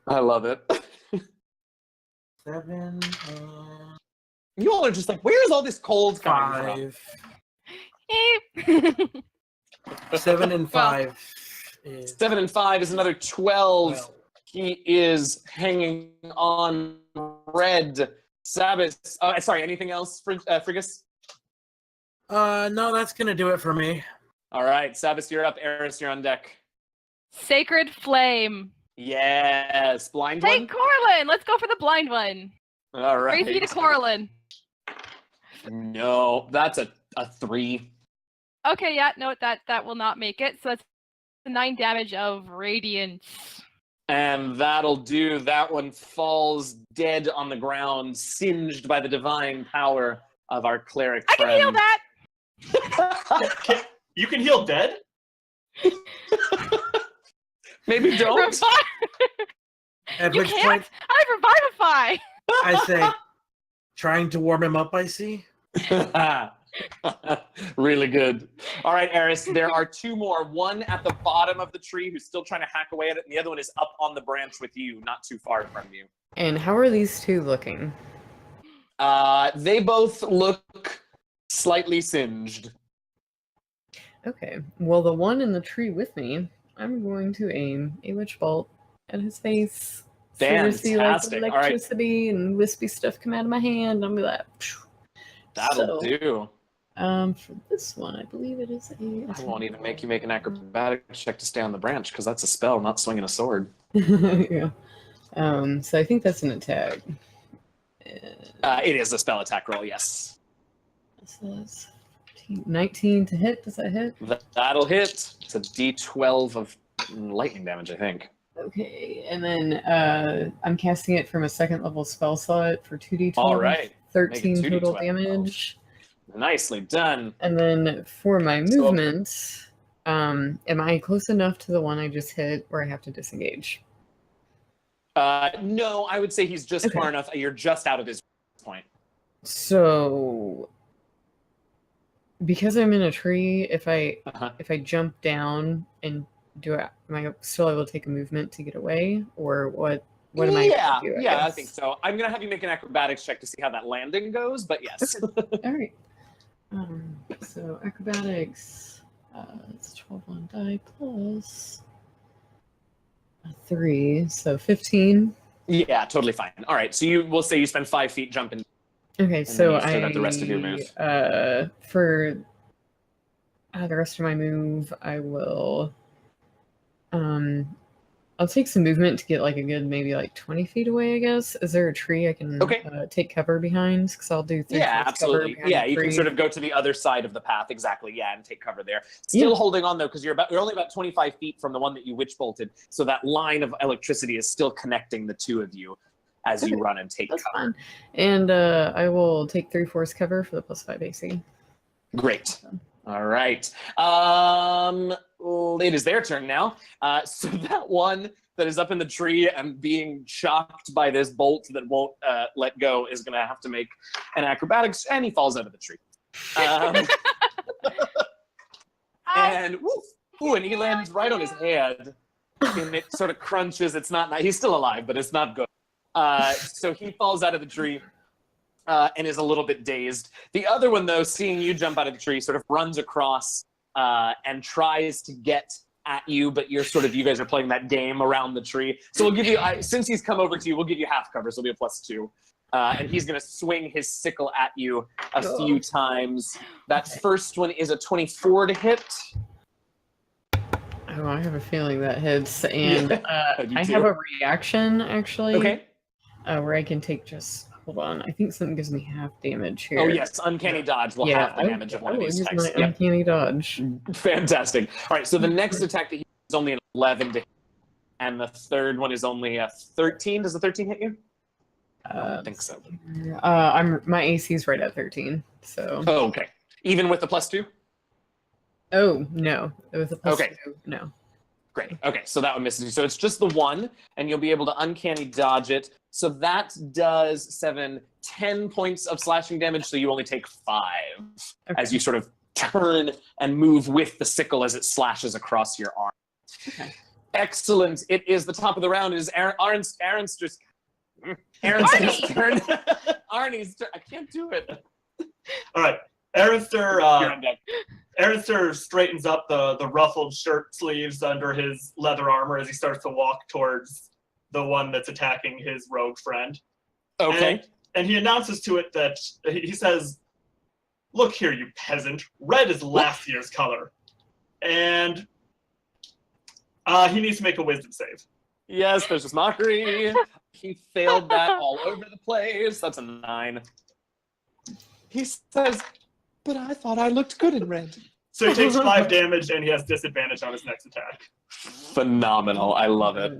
I love it. 7 and You all are just like, where's all this cold coming 5. 7 and 5 is from? 7 and 5 is another 12. 12. He is hanging on red. Sabbath. Sorry, anything else, Frigus? No, that's gonna do it for me. All right, Sabbath, you're up. Eris, you're on deck. Sacred Flame. Yes, blind Hey, one. Corlin. Let's go for the blind one. All right. Crazy to Corlin. No, that's a 3. Okay, yeah, no, that will not make it. So that's 9 damage of radiance. And that'll do. That one falls dead on the ground, singed by the divine power of our cleric I can heal friend. that. You can heal dead? Maybe don't. Revive. At You which can't. point I revivify. I say, trying to warm him up, I see. Really good. All right, Eris, there are 2 more. One at the bottom of the tree who's still trying to hack away at it, and the other one is up on the branch with you, not too far from you. And how are these two looking? They both look slightly singed. Okay. Well, the one in the tree with me, I'm going to aim a witch bolt at his face. So you'll see, Fantastic. All right. electricity and wispy stuff come out of my hand. I'll be like, phew. That'll So, do. For this one, I believe it is a. I won't even make you make an acrobatic check to stay on the branch, because that's a spell, not swinging a sword. Yeah. So I think that's an attack. It is a spell attack roll, yes. So that's 19 to hit. Does that hit? That'll hit. It's a d12 of lightning damage, I think. Okay, and then I'm casting it from a 2nd level spell slot for 2d12. All right. 13 Make it total 2d12. damage. Nicely done. And then for my movement, am I close enough to the one I just hit where I have to disengage? No, I would say he's just Okay. far enough. You're just out of his point. So because I'm in a tree, if I jump down and am I still able to take a movement to get away, or what? what am I gonna do? I think so. I'm gonna have you make an acrobatics check to see how that landing goes, but yes. All right. So acrobatics, it's 12 on die plus 3, so 15. Yeah, totally fine. All right, so we'll say you spend 5 feet jumping. Okay, then so you still got the rest of your move. For the rest of my move, I will I'll take some movement to get like a good maybe like 20 feet away, I guess. Is there a tree I can take cover behind? Because I'll do 3 Yeah, foot absolutely. cover Yeah, you tree. can sort of go to the other side of the path, exactly. Yeah, and take cover there. Still holding on though, because you're only about 25 feet from the one that you witch bolted. So that line of electricity is still connecting the two of you as you run and take That's cover. fine. And I will take 3/4 cover for the +5 AC. Great. All right. It is their turn now. So that one that is up in the tree and being shocked by this bolt that won't let go is going to have to make an acrobatics, and he falls out of the tree. And and he lands right on his head, and it sort of crunches. It's not nice. He's still alive, but it's not good. So he falls out of the tree. And is a little bit dazed. The other one, though, seeing you jump out of the tree, sort of runs across and tries to get at you, but you guys are playing that game around the tree. So we'll give you, since he's come over to you, we'll give you half cover, so it'll be a +2. And he's going to swing his sickle at you a few times. That first one is a 24 to hit. Oh, I have a feeling that hits. And I too. have a reaction, actually. Okay. Where I can take just... Hold on, I think something gives me half damage here. Oh, yes, Uncanny Dodge will have the damage of one of these use types. my Uncanny Dodge. Fantastic. All right, so the next attack that he is only an 11 to hit, and the third one is only a 13. Does the 13 hit you? I don't think so. My AC is right at 13, so... Oh, okay. Even with the +2? Oh, no. With the +2, no. Great. Okay, so that one misses you. So it's just the one, and you'll be able to uncanny dodge it. So that does 7, 10 points of slashing damage, so you only take 5 as you sort of turn and move with the sickle as it slashes across your arm. Okay. Excellent. It is the top of the round. It is Aaron's turn. Arnie's turn. I can't do it. All right. Aristor straightens up the ruffled shirt sleeves under his leather armor as he starts to walk towards the one that's attacking his rogue friend. Okay. And he announces to it that he says, "Look here, you peasant. Red is last year's color." And he needs to make a wisdom save. Yes, there's this mockery. He failed that all over the place. That's a 9. He says, "But I thought I looked good in red." So he takes 5 damage and he has disadvantage on his next attack. Phenomenal. I love it.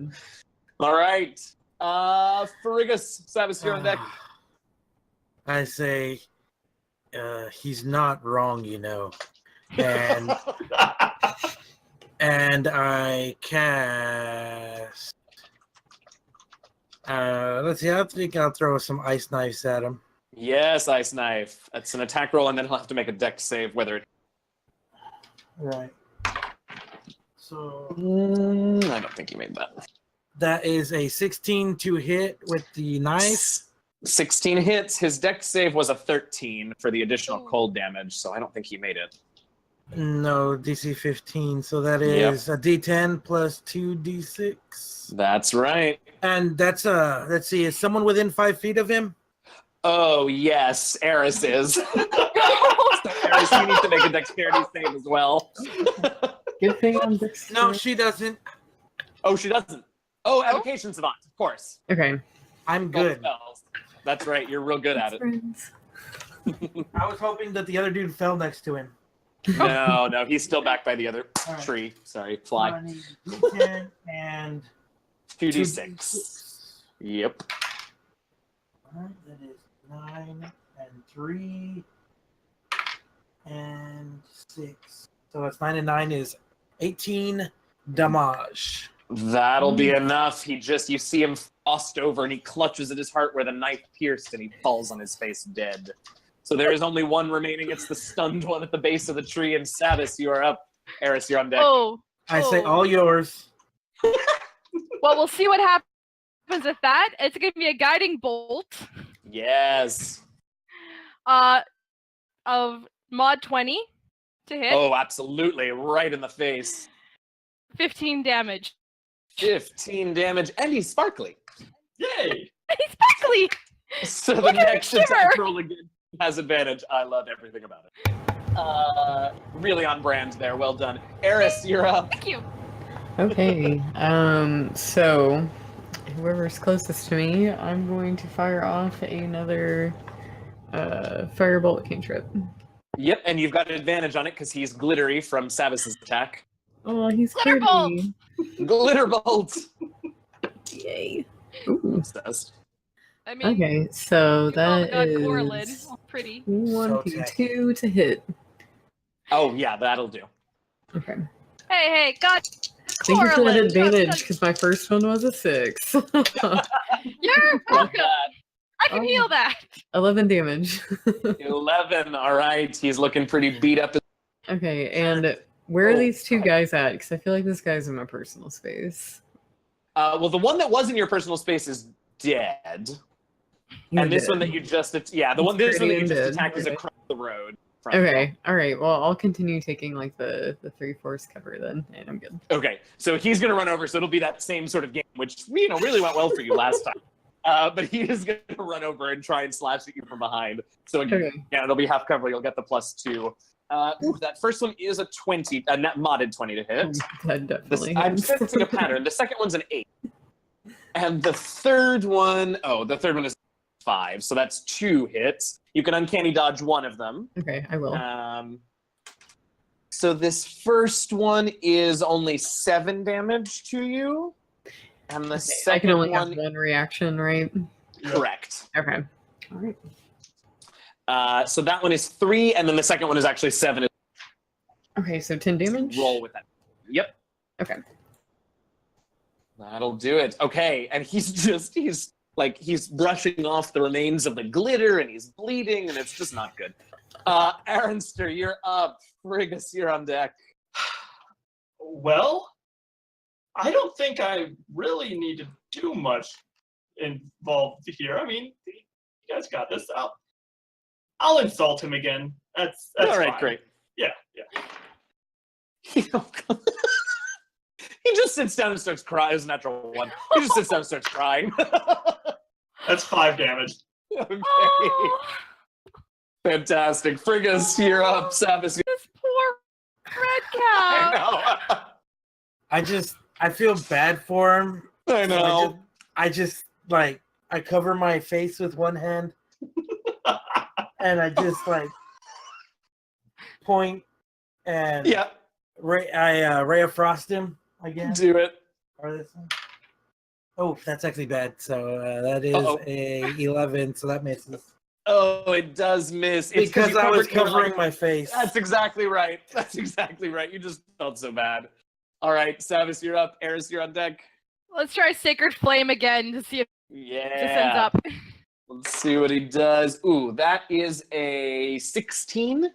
All right. Ferrigus, Savas, you're on deck. I say, he's not wrong, And and I cast. Let's see. I think I'll throw some ice knives at him. Yes, Ice Knife. That's an attack roll, and then he'll have to make a dex save, whether it... Right. So I don't think he made that. that is a 16 to hit with the knife. 16 hits. His dex save was a 13 for the additional cold damage, so I don't think he made it. No, DC 15. So that is a D10 plus 2d6. That's right. And that's let's see, is someone within 5 feet of him? Oh, yes, Eris is. So Eris, you need to make a dexterity save as well. Good thing I'm dexterity. No, she doesn't. Oh, she doesn't. Oh, Evocation Savant, of course. Okay. I'm good. Spells. That's right, you're real good at it. Friends. I was hoping that the other dude fell next to him. No, he's still back by the other tree. Sorry, fly. I need D10 and 2d6. Yep. Alright, that is 9 and 3 and 6. So that's 9 and 9 is 18 damage. That'll be enough. You see him frost over and he clutches at his heart where the knife pierced and he falls on his face dead. So there is only one remaining. It's the stunned one at the base of the tree. And Savas, you are up. Eris, you're on deck. I say all yours. Well, we'll see what happens with that? It's gonna be a guiding bolt. Yes. Of mod 20 to hit. Oh, absolutely. Right in the face. 15 damage. 15 damage, and he's sparkly. Yay! He's sparkly! So the Look at him next attack shimmer! roll again has advantage. I love everything about it. Really on brand there. Well done. Eris, you're up. Thank you. Okay. So whoever's closest to me, I'm going to fire off another firebolt cantrip. Yep, and you've got an advantage on it because he's glittery from Savis's attack. Oh, he's Glitter bolt! pretty. Glitter bolt. Yay. Ooh. Obsessed. I mean, Okay, so that got Gorlin. is Pretty. 1d2 to hit. Oh yeah, that'll do. Okay. Hey, got Thank you for that Gorlin. advantage, because my first one was a 6. You're welcome. I can Oh. heal that. 11 damage. 11. All right, he's looking pretty beat up. Okay, and where are these two guys at? Because I feel like this guy's in my personal space. Well, the one that was in your personal space is dead, and this one that you just this one that you just attacked is across the road. Okay, all right. Well, I'll continue taking like the 3/4 cover then, and I'm good. Okay, so he's gonna run over, so it'll be that same sort of game, which really went well for you last time. But he is gonna run over and try and slash at you from behind. So again, it'll be half cover. You'll get the +2. That first one is a 20, a net modded 20 to hit. That definitely. I'm sensing a pattern. The second one's an 8, and the third one is 5. So that's 2 hits. You can uncanny dodge one of them. Okay, I will. So this first one is only 7 damage to you, and the second I can only one have one reaction, right? correct. Okay. All right. So that one is 3, and then the second one is actually 7. Okay, so 10 damage. Roll with that. Yep. Okay. That'll do it. Okay, and he's brushing off the remains of the glitter, and he's bleeding, and it's just not good. Aronster, you're up. Frigus, you're on deck. Well, I don't think I really need to do much involved here. I mean, you guys got this. I'll insult him again. That's All right, fine. great. Yeah. He just sits down and starts crying. It's a natural one. He just sits down and starts crying. That's 5 damage. Okay. Oh, Fantastic. Frigus, you're up. Savis, this poor red cow. I know. I feel bad for him. I know. I cover my face with one hand and I just point and Yeah, Ray of Frost him, I guess. do it. Or this one. Oh, that's actually bad. So that is a 11, so that misses. Oh, it does miss. It's Because you I was covered your covering my face. That's exactly right. That's exactly right. You just felt so bad. All right, Savis, you're up. Eris, you're on deck. Let's try Sacred Flame again to see if Yeah. this ends up. Let's see what he does. Ooh, that is a 16.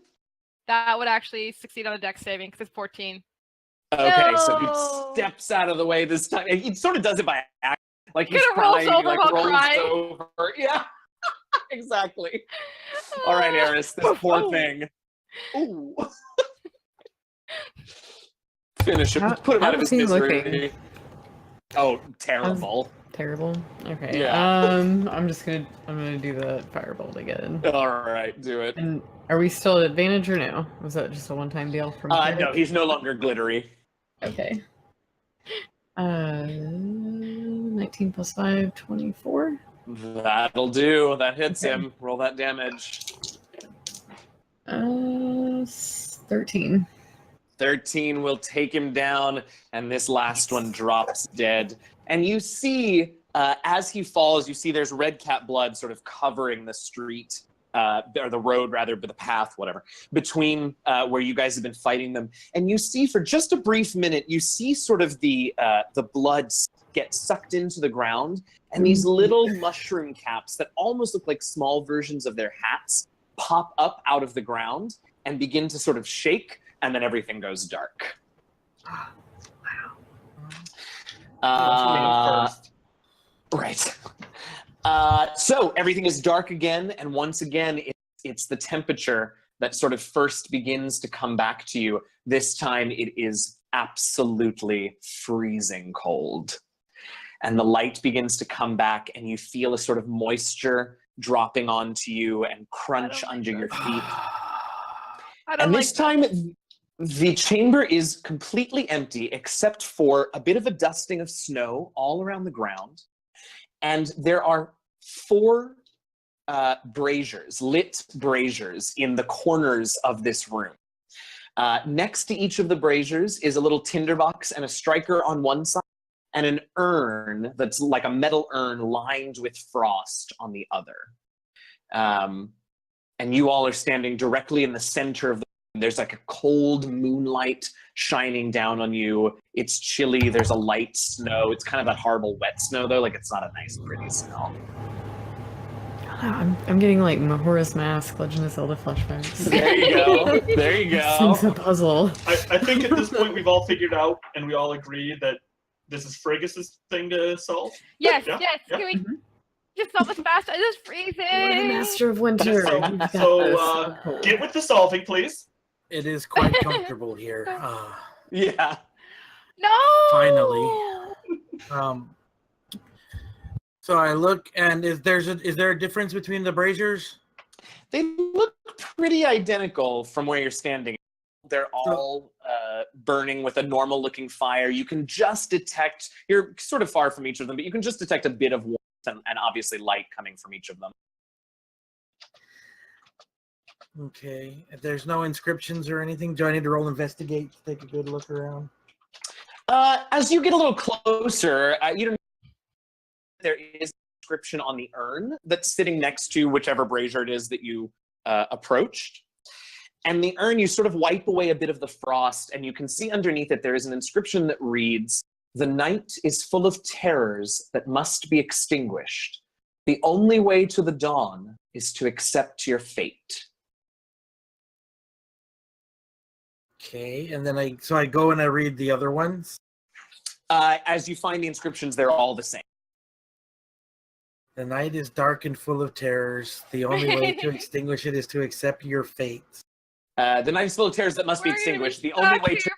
That would actually succeed on a dex saving because it's 14. Okay, so No. he steps out of the way this time. He sort of does it by accident. Like he's Kinda rolls crying, over while rolls crying. over. Yeah, exactly. All right, Eris, this poor Oh. thing. Ooh. Finish him. How- Put him how out of is his he misery. looking? Oh, terrible. Terrible. Okay. Yeah. I'm gonna do the firebolt again. All right, do it. And are we still at advantage or no? Was that just a one-time deal from? No, he's no longer glittery. Okay. 19 plus 5, 24. That'll do. That hits him. Roll that damage. 13. 13 will take him down, and this last one drops dead. And you see, as he falls, you see there's red cat blood sort of covering the street, or the road rather, but the path, whatever, between where you guys have been fighting them. And you see, for just a brief minute, you see sort of the blood get sucked into the ground, and these little mushroom caps that almost look like small versions of their hats pop up out of the ground and begin to sort of shake, and then everything goes dark. What's your name first? Right. So everything is dark again, and once again, it's the temperature that sort of first begins to come back to you. This time it is absolutely freezing cold. And the light begins to come back, and you feel a sort of moisture dropping onto you and crunch under your feet. And this time, the chamber is completely empty except for a bit of a dusting of snow all around the ground. And there are 4 braziers, lit braziers in the corners of this room. Next to each of the braziers is a little tinderbox and a striker on one side, and an urn that's like a metal urn lined with frost on the other. And you all are standing directly in the center of the room. There's like a cold moonlight shining down on you. It's chilly. There's a light snow. It's kind of that horrible wet snow, though. Like, it's not a nice, pretty snow. I'm getting like Majora's Mask, Legend of Zelda flashbacks. There you go. There you go. It's a puzzle. I think at this point we've all figured out and we all agree that this is Frigus's thing to solve. Yes, Yeah, yes. yeah. Can we just solve this fast? It is freezing. You're the master of winter. So- You've got so, this. Get with the solving, please. It is quite comfortable here. Yeah. No. Finally. So I look, and is there a difference between the braziers? They look pretty identical from where you're standing. They're all burning with a normal looking fire. You can just detect, you're sort of far from each of them, but you can just detect a bit of warmth and obviously light coming from each of them. Okay. If there's no inscriptions or anything, do I need to roll investigate to take a good look around? As you get a little closer, you don't know there is an inscription on the urn that's sitting next to whichever brazier it is that you approached. And the urn, you sort of wipe away a bit of the frost, and you can see underneath it there is an inscription that reads, "The night is full of terrors that must be extinguished. The only way to the dawn is to accept your fate." Okay, and then I go and I read the other ones. As you find the inscriptions, they're all the same. The night is dark and full of terrors. The only way to extinguish it is to accept your fate. The night is full of terrors that must be We're gonna extinguished. The stuck only way here to...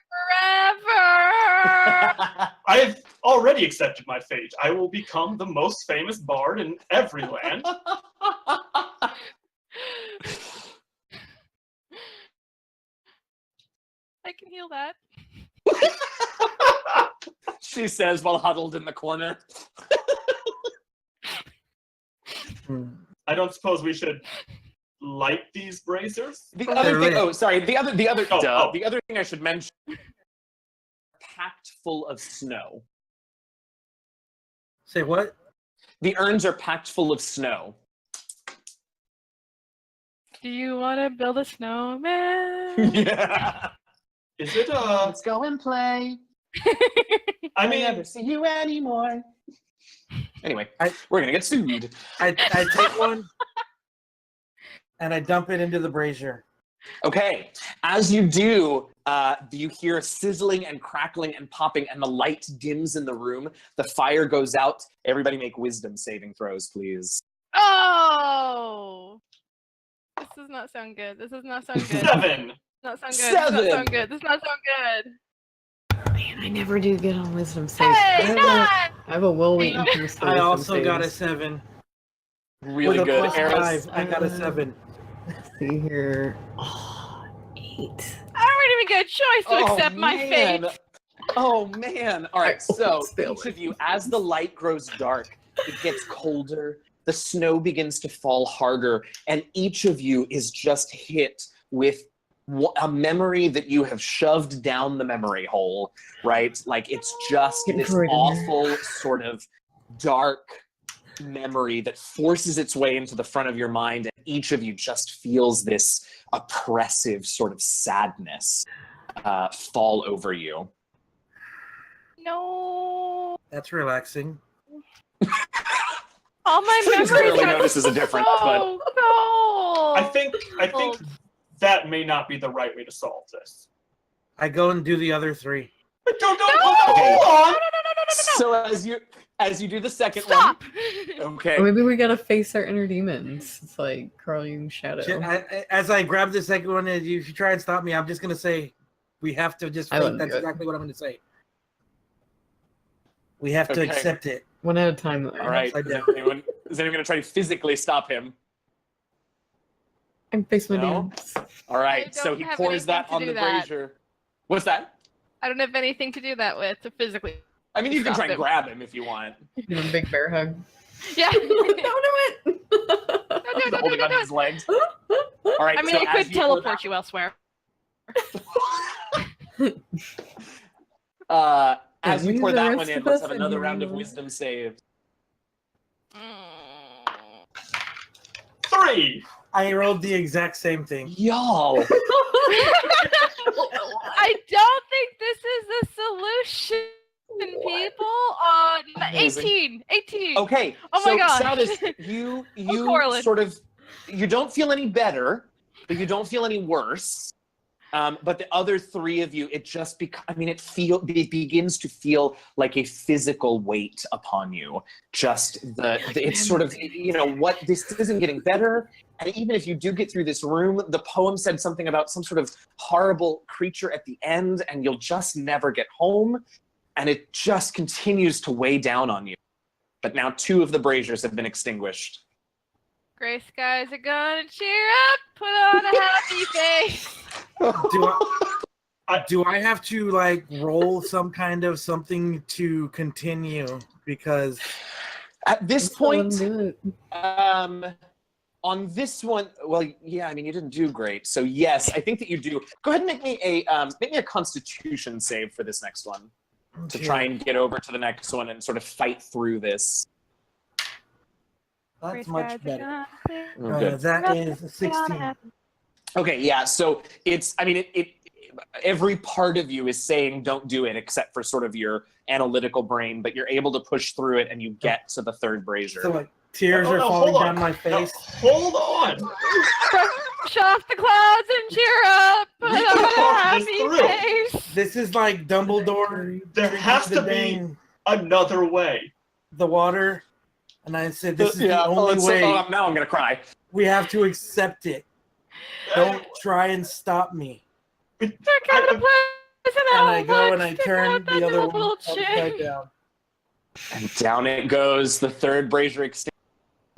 forever. I've already accepted my fate. I will become the most famous bard in every land. I can heal that. She says while huddled in the corner. I don't suppose we should light these braziers? The other thing, Oh. the other thing I should mention, packed full of snow. Say what? The urns are packed full of snow. Do you want to build a snowman? Yeah. Is it Let's go and play. I I mean, never see you anymore. Anyway, I- we're gonna get sued. I take one and I dump it into the brazier. Okay, as you do, you hear a sizzling and crackling and popping, and the light dims in the room. The fire goes out. Everybody make wisdom saving throws, please. Oh! This does not sound good. This does not sound good. 7. Not sound good. This does not 7. sound good. This does not sound good. Man, I never do good on wisdom saves. Hey, I nine! have a well-waiting boost. I also got a 7. Really With a good. plus Eris, 5, I got a 7. Let's see here. Oh, 8. I don't even get a choice to accept my fate. Oh man! All right, so Still. each of you, as the light grows dark, it gets colder. The snow begins to fall harder, and each of you is just hit with a memory that you have shoved down the memory hole. Right? Like it's just Getting this through it in there. awful sort of dark memory that forces its way into the front of your mind, and each of you just feels this oppressive sort of sadness fall over you. No. That's relaxing. All my Please memories barely are notices a difference, but so cold. I think that may not be the right way to solve this. I go and do the other 3. But don't No! hold Okay. on. No, no, no, no, So as you do the second Stop! one, okay. Or maybe we gotta face our inner demons. It's like crawling shadow. As I grab the second one, if you try and stop me, I'm just gonna say, we have to just I think wouldn't that's do it. exactly what I'm gonna say. We have to Okay. accept it. One at a time. Though. All right. Upside down. Is anyone going to try to physically stop him? I'm face my No? demons. All right. I so don't he have pours that anything to on do the that. brazier. What's that? I don't have anything to do that with to physically. I mean, you can Stop try and him. grab him if you want. Give him a big bear hug. Yeah. Don't do it! Holding onto his legs. All right. I mean, so I as could you pour that- teleport you elsewhere. As you leave pour the that rest one in, of let's us have in another here round of alone. wisdom saves. 3. I rolled the exact same thing. Y'all. I don't think this is the solution, people. Amazing. 18. Okay. Oh my so gosh. Savis, you Corlin. sort of you don't feel any better, but you don't feel any worse. But the other three of you, it just it begins to feel like a physical weight upon you. Just it's sort of, what, this isn't getting better. And even if you do get through this room, the poem said something about some sort of horrible creature at the end, and you'll just never get home. And it just continues to weigh down on you. But now 2 of the braziers have been extinguished. Gray skies are gonna cheer up. Put on a happy face. Do I have to roll some kind of something to continue? Because At this point, Do it. on this one, well, yeah, I mean, you didn't do great. So yes, I think that you do. Go ahead and make me a Constitution save for this next one to try and get over to the next one and sort of fight through this. that's much better. Oh, good. That is a 16. Okay, yeah. So it every part of you is saying don't do it, except for sort of your analytical brain, but you're able to push through it and you get to the third brazier. So tears No, are no, falling hold down on. my No, face. hold on. Brush off the clouds and cheer up. Put We on can a talk happy this through. face. This is like Dumbledore. There drinking has the to be dang- another way. the water, and I said, "This is the now only way. I'm gonna cry. We have to accept it. Don't try and stop me." Check out a pleasant And I go outlook. and I Stick turn out that the other one double upside chin. down. And down it goes. The third brazier extinguished.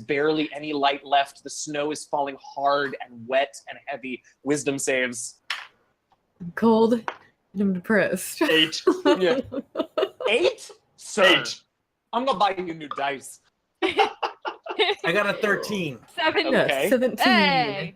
Barely any light left. The snow is falling hard and wet and heavy. Wisdom saves. I'm cold and I'm depressed. 8. Yeah. 8? Sir. 8. I'm gonna buy you new dice. I got a 13. 17. Yes, Okay. 17. Hey.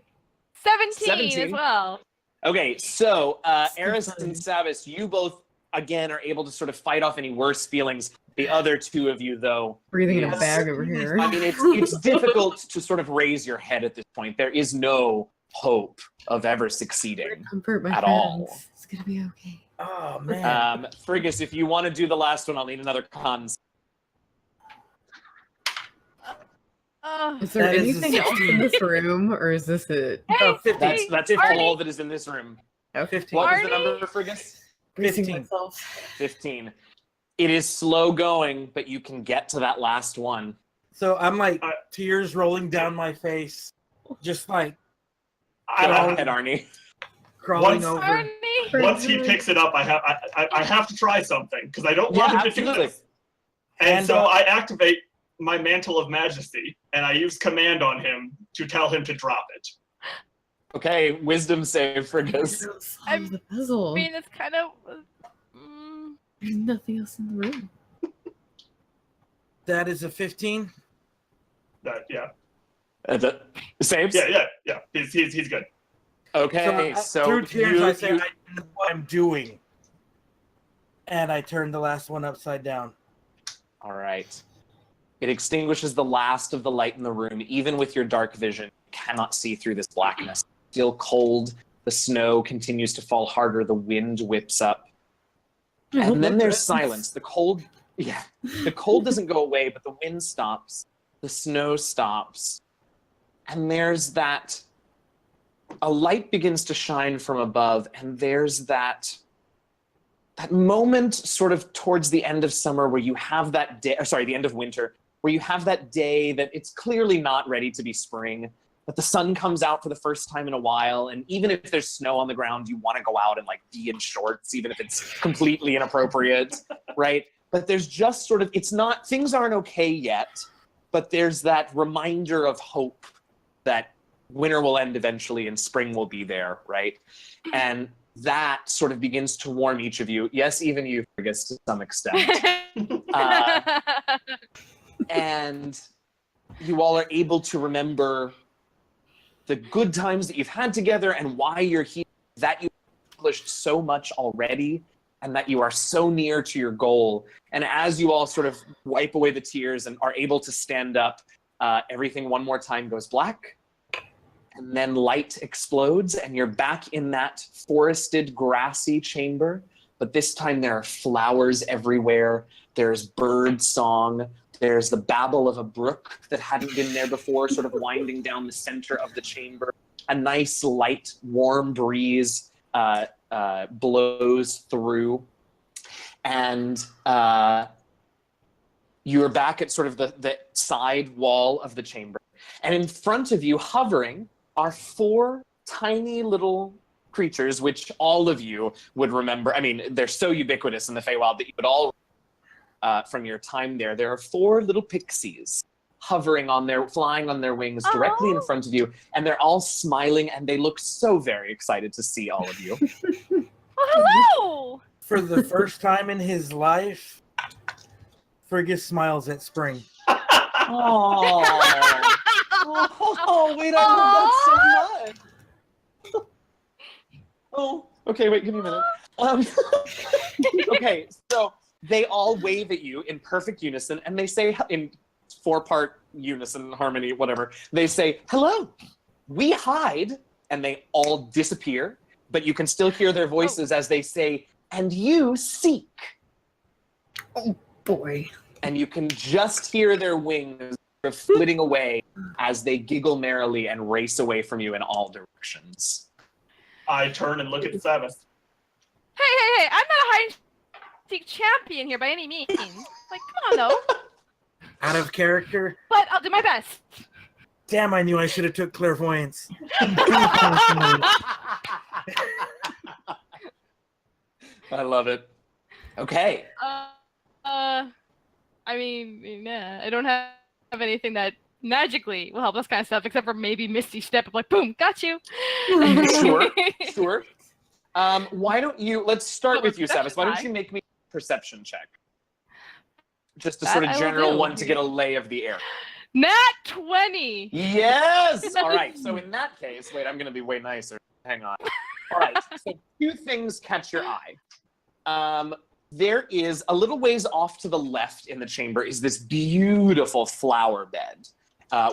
17 as 17. well. Okay, so Eris fun. and Savis, you both again are able to sort of fight off any worse feelings. The other 2 of you, though, Breathing in a Yes. bag over here. I mean, it's difficult to sort of raise your head at this point. There is no hope of ever succeeding. Comfort my at friends. all. It's gonna be okay. Oh man. Frigus, if you want to do the last one, I'll need another con. Is there That is a anything else in 16. this room, or is this it? Hey, 15. That's Arnie. all that is in this room. Okay. 15. What was the Arnie? number, Frigus? Bracing 15. myself. 15. It is slow going, but you can get to that last one. So I'm tears rolling down my face, just Go I- ahead, Arnie. crawling Once- over. Arnie. Once he picks it up, I have to try something because I don't want him to do this. And And, so I activate my Mantle of Majesty and I use command on him to tell him to drop it. Okay, wisdom save, Frigus. Solve the puzzle. I mean, it's kind of. There's nothing else in the room. That is a 15. Yeah. Saves? Yeah. He's good. Okay, so through tears, I say, you- "I know what I'm doing," and I turn the last one upside down. All right. It extinguishes the last of the light in the room. Even with your dark vision, you cannot see through this blackness. Still cold. The snow continues to fall harder. The wind whips up. And then there's silence. The cold doesn't go away, but the wind stops. The snow stops. And there's that, a light begins to shine from above, and there's that that moment sort of towards the end of summer where you have that day, or sorry, the end of winter, where you have that day that it's clearly not ready to be spring, but the sun comes out for the first time in a while, and even if there's snow on the ground, you want to go out and like be in shorts, even if it's completely inappropriate, right? But there's just sort of, it's not, things aren't okay yet, but there's that reminder of hope that winter will end eventually and spring will be there, right? And that sort of begins to warm each of you. Yes, even you, I guess, to some extent. And you all are able to remember the good times that you've had together and why you're here, that you've accomplished so much already, and that you are so near to your goal. And as you all sort of wipe away the tears and are able to stand up, everything one more time goes black. And then light explodes, and you're back in that forested, grassy chamber. But this time there are flowers everywhere. There's bird song. There's the babble of a brook that hadn't been there before, sort of winding down the center of the chamber. A nice, light, warm breeze blows through. And you're back at sort of the side wall of the chamber. And in front of you, hovering, are 4 tiny little creatures, which all of you would remember. I mean, they're so ubiquitous in the Feywild that you would all, from your time there. There are 4 little pixies hovering flying on their wings directly in front of you, and they're all smiling, and they look so very excited to see all of you. Hello! For the first time in his life, Frigus smiles at spring. Oh, wait, I love that so much. Oh, okay, wait, give me a minute. Okay, so they all wave at you in perfect unison, and they say, in 4-part unison, harmony, whatever, they say, hello, we hide, and they all disappear, but you can still hear their voices as they say, and you seek. Oh, boy. And you can just hear their wings sort of flitting away as they giggle merrily and race away from you in all directions. I turn and look at Sabbath. Hey, I'm not a hide and seek champion here by any means. Like, come on, though. Out of character. But I'll do my best. Damn, I knew I should have took clairvoyance. I love it. Okay. I mean, yeah, I don't have anything that magically will help this kind of stuff, except for maybe Misty Step of like, boom, got you. Sure. Why don't you, let's start with you, Sabbath. Why don't you make me a perception check? Just a sort of general one to get a lay of the air. Nat 20! Yes! All right, so in that case, wait, I'm going to be way nicer. Hang on. All right, so 2 things catch your eye. There is, a little ways off to the left in the chamber, is this beautiful flower bed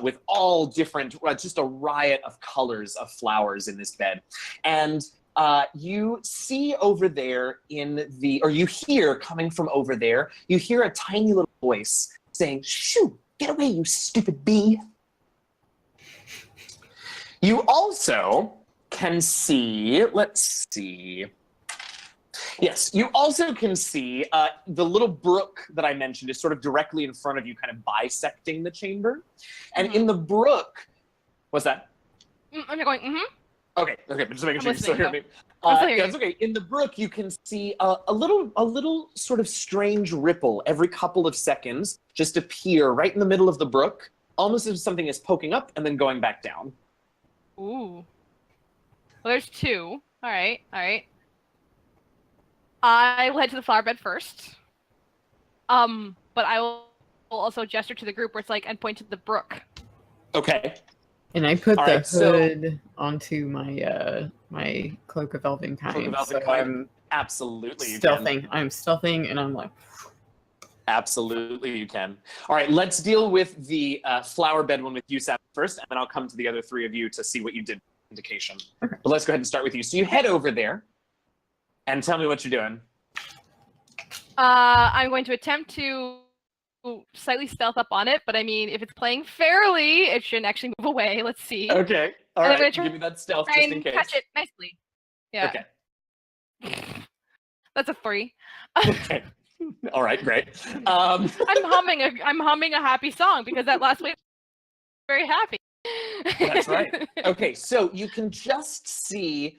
with all different, just a riot of colors of flowers in this bed. And you see over there or you hear coming from over there, you hear a tiny little voice saying, shoo, get away, you stupid bee. You also can see, let's see. Yes, you also can see the little brook that I mentioned is sort of directly in front of you, kind of bisecting the chamber. And in the brook, what's that? I'm going, Okay, but just making sure you still hear me. That's okay. In the brook, you can see a little sort of strange ripple every couple of seconds just appear right in the middle of the brook, almost as if something is poking up and then going back down. Ooh. Well, there's 2. All right. I will head to the flower bed first. But I will also gesture to the group where it's like, and point to the brook. Okay. And I put the hood onto my my cloak of elven kind. I'm absolutely stealthing. I'm stealthing, and I'm like. Absolutely, you can. All right, let's deal with the flower bed one with you, Sam, first, and then I'll come to the other 3 of you to see what you did. Indication. Okay. But let's go ahead and start with you. So you head over there, and tell me what you're doing. I'm going to attempt to slightly stealth up on it, but I mean, if it's playing fairly, it shouldn't actually move away. Let's see. Okay. All right. Give me that stealth just in case. Catch it nicely. Yeah. Okay. That's a 3. Okay. All right, great. I'm humming a happy song because that last week was very happy. That's right. Okay, so you can just see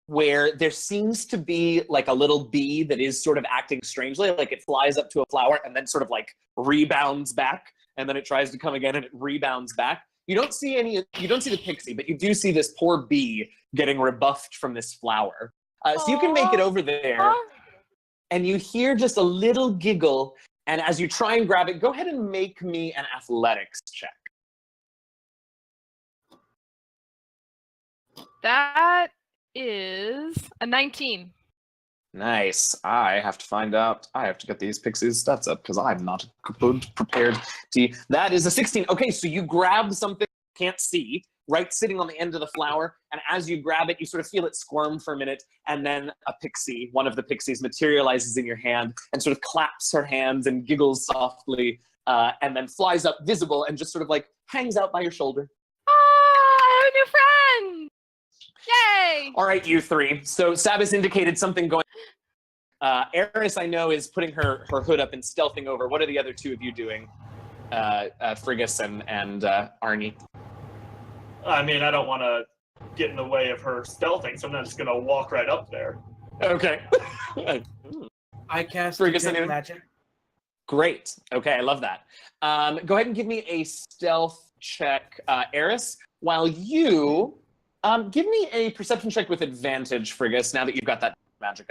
where there seems to be like a little bee that is sort of acting strangely, like it flies up to a flower and then sort of like rebounds back, and then it tries to come again and it rebounds back. You don't see the pixie, but you do see this poor bee getting rebuffed from this flower. So you can make it over there, and you hear just a little giggle, and as you try and grab it, go ahead and make me an athletics check. That is a 19. Nice. I have to get these pixies stats up because I'm not prepared to. That is a 16. Okay, so you grab something you can't see, right sitting on the end of the flower, and as you grab it, you sort of feel it squirm for a minute, and then a pixie, one of the pixies, materializes in your hand and sort of claps her hands and giggles softly, and then flies up visible and just sort of like hangs out by your shoulder. I have a new friend! Yay! All right, you three. So Sabas indicated something going. Eris, I know, is putting her hood up and stealthing over. What are the other two of you doing? Frigus and Arnie. I mean, I don't want to get in the way of her stealthing, so I'm not just going to walk right up there. Okay. I cast Frigus, detect anyone? magic. Great. Okay, I love that. Go ahead and give me a stealth check, Eris, while you give me a perception check with advantage, Frigus, now that you've got that magic.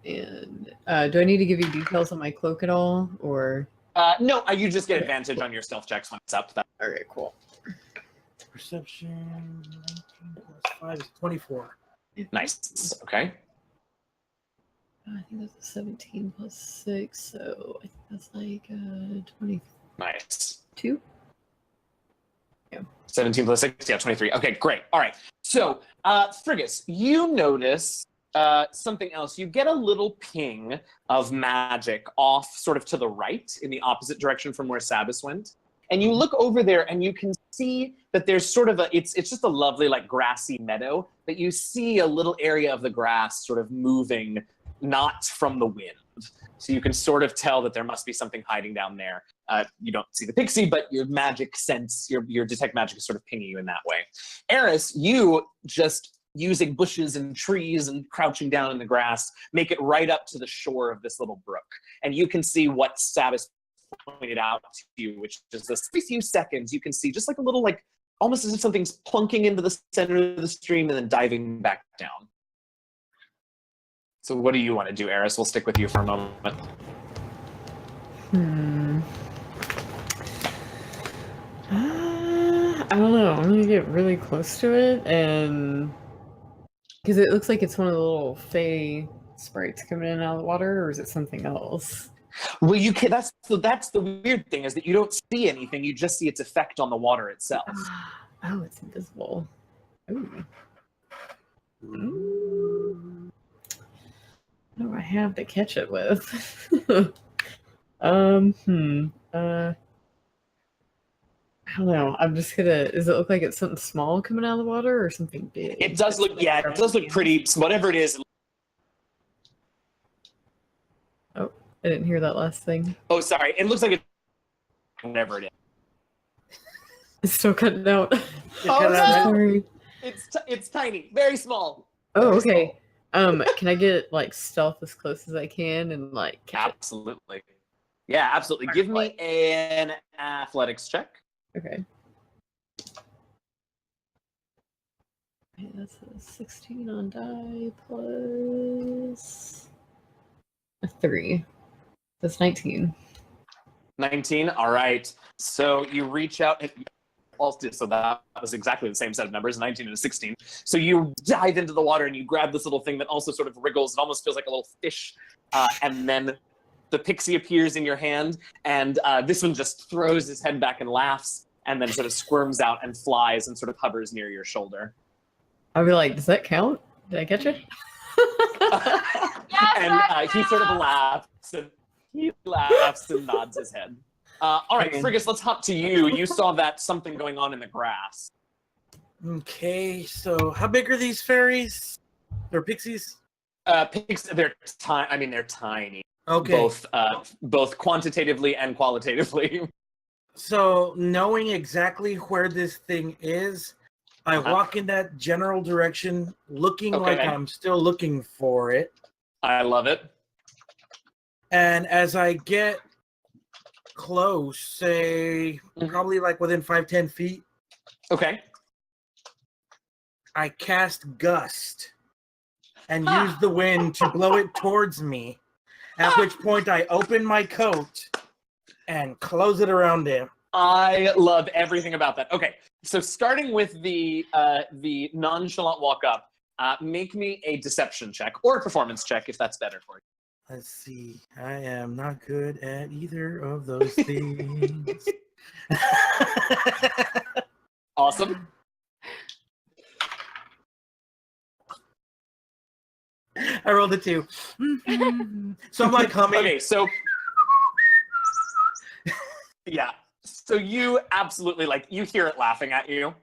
And do I need to give you details on my cloak at all, or? No, you just get advantage on your stealth checks when it's up. All right, cool. Perception 19 plus 5 is 24. Nice. Okay. I think that's a 17 plus 6, so I think that's like 22. Nice. 17 plus 6, yeah, 23. Okay, great. All right. So, Frigus, you notice something else. You get a little ping of magic off sort of to the right in the opposite direction from where Sabas went. And you look over there and you can see that there's sort of it's just a lovely like grassy meadow, but you see a little area of the grass sort of moving, not from the wind. So you can sort of tell that there must be something hiding down there. You don't see the pixie, but your magic sense, your detect magic is sort of pinging you in that way. Eris, you just using bushes and trees and crouching down in the grass, make it right up to the shore of this little brook. And you can see what Sabas pointed out to you, which is this few seconds, you can see just like a little, like, almost as if something's plunking into the center of the stream and then diving back down. So what do you want to do, Eris? We'll stick with you for a moment. I don't know. I'm gonna get really close to it, and because it looks like it's one of the little fey sprites coming in and out of the water, or is it something else? Well, you can. That's the weird thing, is that you don't see anything. You just see its effect on the water itself. Oh, it's invisible. Ooh. What do I have to catch it with? I don't know. I'm just gonna. Does it look like it's something small coming out of the water, or something big? It does look. Yeah, it does look pretty. Whatever it is. Oh, I didn't hear that last thing. Oh, sorry. It looks like it. Whatever it is. It's still cutting out. Oh, no! Sorry. It's tiny, very small. Oh, Very okay. small. Can I get like stealth as close as I can and like catch it? Absolutely. Yeah, absolutely. Give me an athletics check. Okay. Okay, that's a 16 on die plus a 3. That's 19. 19. All right. So you reach out and so that was exactly the same set of numbers, 19 and a 16. So you dive into the water and you grab this little thing that also sort of wriggles. It almost feels like a little fish. And then the pixie appears in your hand, and this one just throws his head back and laughs, and then sort of squirms out and flies and sort of hovers near your shoulder. I'll be like, does that count? Did I catch it? And he sort of laughs and nods his head. All right, Frigus, let's hop to you. You saw that something going on in the grass. Okay, so how big are these fairies? They're pixies? Pigs, they're tiny. I mean, they're tiny. Okay. Both quantitatively and qualitatively. So, knowing exactly where this thing is, I Uh-huh. walk in that general direction, looking Okay. like I'm still looking for it. I love it. And as I get close, say probably like within 5-10 feet, Okay. I cast Gust and use the wind to blow it towards me. At which point I open my coat and close it around him. I love everything about that. Okay, so starting with the nonchalant walk up, make me a deception check or a performance check if that's better for you. Let's see. I am not good at either of those things. Awesome. I rolled a 2. So I'm like humming. Okay, so yeah, so you absolutely you hear it laughing at you.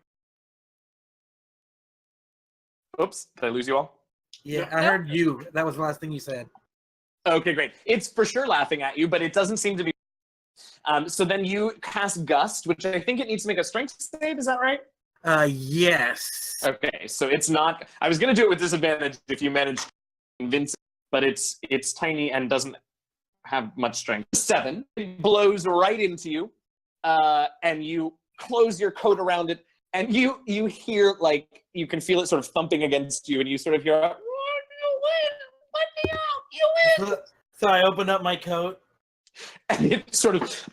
Oops, did I lose you all? Yeah, I heard you. That was the last thing you said. Okay, great. It's for sure laughing at you, but it doesn't seem to be. So then you cast Gust, which I think it needs to make a strength save. Is that right? Yes. Okay, so it's not. I was going to do it with disadvantage if you manage to convince it, but it's tiny and doesn't have much strength. 7. It blows right into you, and you close your coat around it, and you hear you can feel it sort of thumping against you, and you sort of hear, "You win! Let me out! You win!" So I open up my coat. And it sort of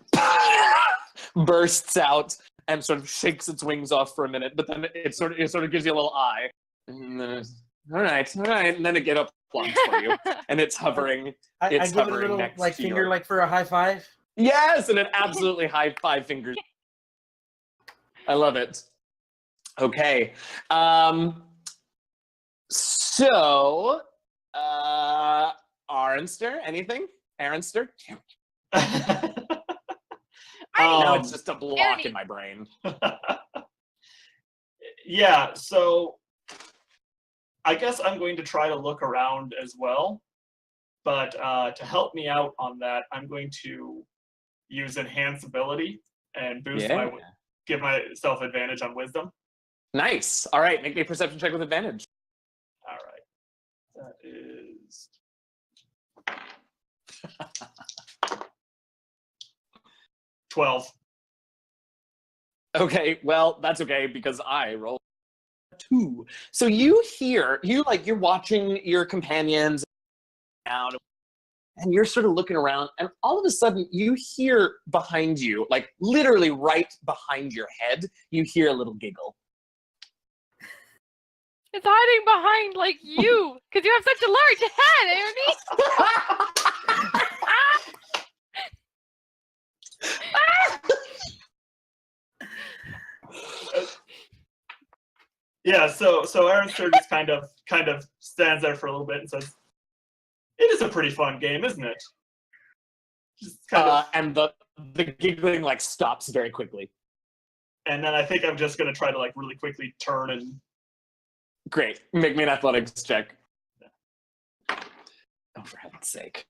bursts out and sort of shakes its wings off for a minute, but then it sort of gives you a little eye, and then it's, all right, and then it get up plunks for you, and it's hovering. I It's give it a hovering little next to finger your... for a high five. Yes, and an absolutely high 5 fingers. I love it. Okay, so Aronster, anything? Aronster? Now it's just a block in my brain. Yeah, so I guess I'm going to try to look around as well. But to help me out on that, I'm going to use Enhance Ability and boost give myself advantage on Wisdom. Nice. All right, make me a perception check with advantage. All right. That is... 12. Okay, well, that's okay because I rolled 2. So you hear, you're watching your companions down, and you're sort of looking around, and all of a sudden you hear behind you, literally right behind your head, you hear a little giggle. It's hiding behind you, because you have such a large head, Ernie. Yeah, so Aronster just kind of stands there for a little bit and says, "It is a pretty fun game, isn't it?" Just kind of, and the giggling stops very quickly. and then I think I'm just gonna try to really quickly turn and... Great. Make me an athletics check. Oh, for heaven's sake.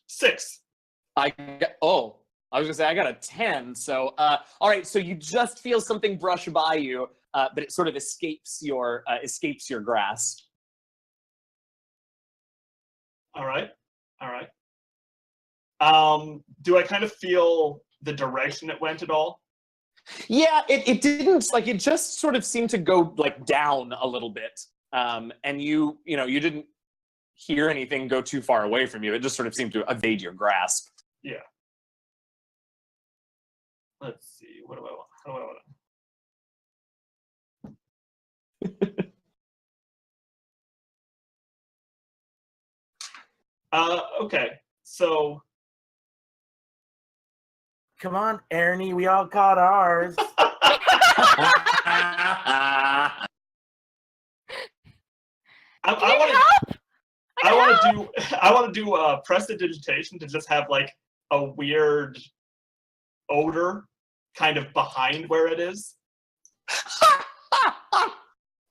6. I was gonna say I got a 10. So all right, so you just feel something brush by you, but it sort of escapes your grasp. All right. Do I kind of feel the direction it went at all? Yeah, it didn't, it just sort of seemed to go down a little bit. And you didn't hear anything go too far away from you. It just sort of seemed to evade your grasp. Yeah. Let's see. What do I want? How do I want? Okay. So Come on, Ernie, we all got ours. I want to do prestidigitation to just have a weird odor kind of behind where it is.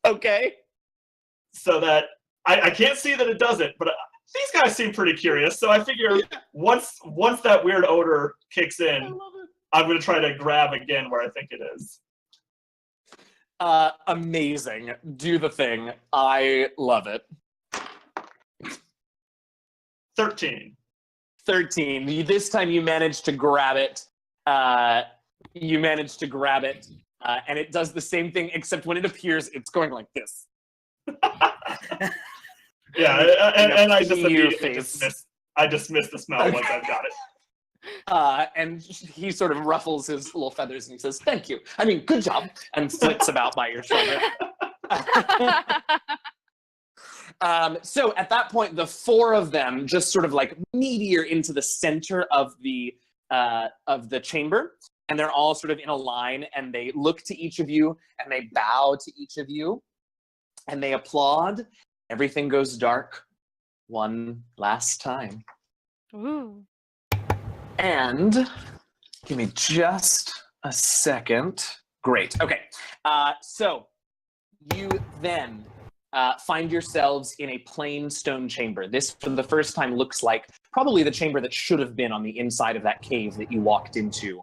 Okay. So that I can't see that it does it, but these guys seem pretty curious. So I figure once that weird odor kicks in, I'm going to try to grab again where I think it is. Amazing. Do the thing. I love it. 13. 13. This time you managed to grab it. And it does the same thing, except when it appears, it's going like this. Yeah, and I just immediately face. I dismiss the smell once I've got it. And he sort of ruffles his little feathers and he says, "Thank you. I mean, good job," and flits about by your shoulder. So at that point, the four of them just sort of like meteor into the center of the chamber, and they're all sort of in a line, and they look to each of you, and they bow to each of you, and they applaud. Everything goes dark one last time. Ooh. And give me just a second. Great. Okay. So you then find yourselves in a plain stone chamber. This, for the first time, looks like probably the chamber that should have been on the inside of that cave that you walked into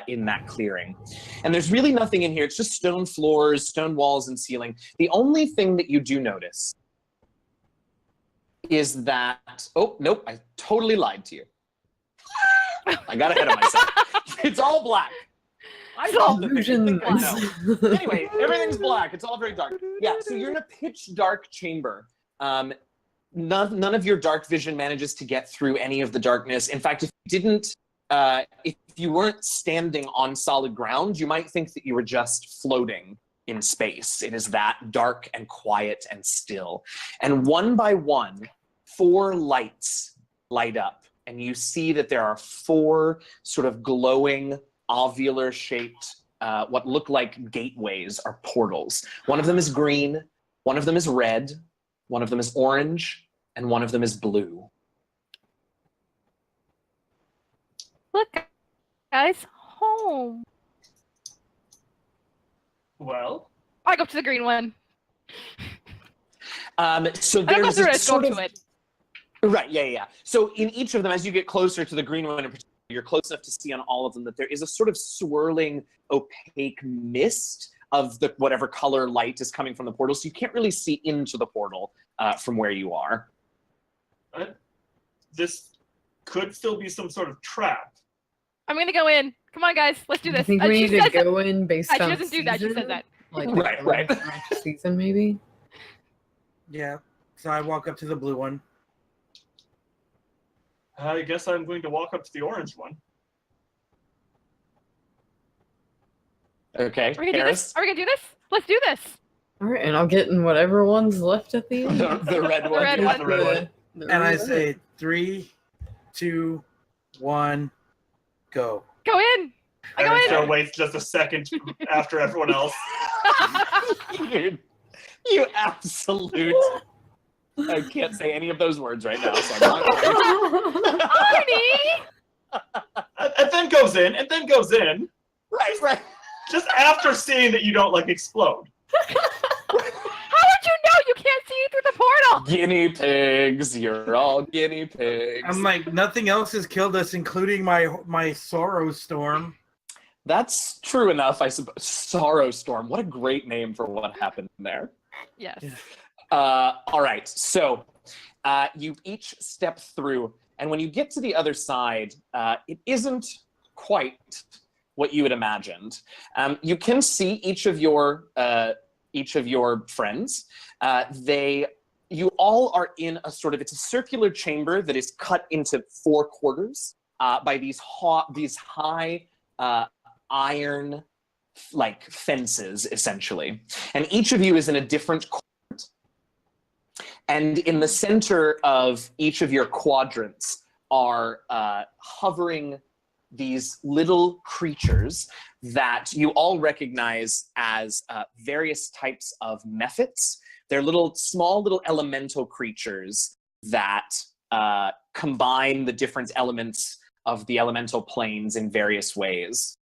in that clearing. And there's really nothing in here. It's just stone floors, stone walls, and ceiling. The only thing that you do notice is that, oh, nope, I totally lied to you. I got ahead of myself. It's all black. I thought that they could think I know. Anyway, everything's black. It's all very dark. Yeah, so you're in a pitch dark chamber. None of your dark vision manages to get through any of the darkness. In fact, if you weren't standing on solid ground, you might think that you were just floating in space. It is that dark and quiet and still. And one by one, 4 lights light up. And you see that there are 4 sort of glowing, ovular-shaped, what look like gateways or portals. One of them is green, one of them is red, one of them is orange, and one of them is blue. Look, guys, home. Well, I go to the green one. So I don't go there's through a it, I sort go of to it. right, yeah. So in each of them, as you get closer to the green one in particular, you're close enough to see on all of them that there is a sort of swirling, opaque mist of the whatever color light is coming from the portal. So you can't really see into the portal from where you are. This could still be some sort of trap. I'm gonna go in. Come on, guys, let's do I this. think we She need to says that- go in based She on doesn't do that. She says that. Like Right. Season, maybe. Yeah. So I walk up to the blue one. I guess I'm going to walk up to the orange one. Okay, Are we gonna do this? Are we gonna do this? Let's do this. All right, and I'll get in whatever one's left at the end. the red one. red yeah. one. The red one. And I say 3, 2, 1, go. Go in. I go And in. so wait just a second after everyone else. You absolute. I can't say any of those words right now, so I'm not going. Arnie! And then goes in, and then goes in. Right. Just after seeing that you don't like explode. How would you know? You can't see through the portal. Guinea pigs. You're all guinea pigs. I'm like, nothing else has killed us, including my sorrow storm. That's true enough, I suppose. Sorrow Storm. What a great name for what happened there. Yes. All right, so you each step through, and when you get to the other side, it isn't quite what you had imagined. You can see each of your friends. You all are in a sort of, it's a circular chamber that is cut into 4 quarters by these high iron like fences, essentially. And each of you is in a different court. And in the center of each of your quadrants are hovering these little creatures that you all recognize as various types of mephits. They're small little elemental creatures that combine the different elements of the elemental planes in various ways.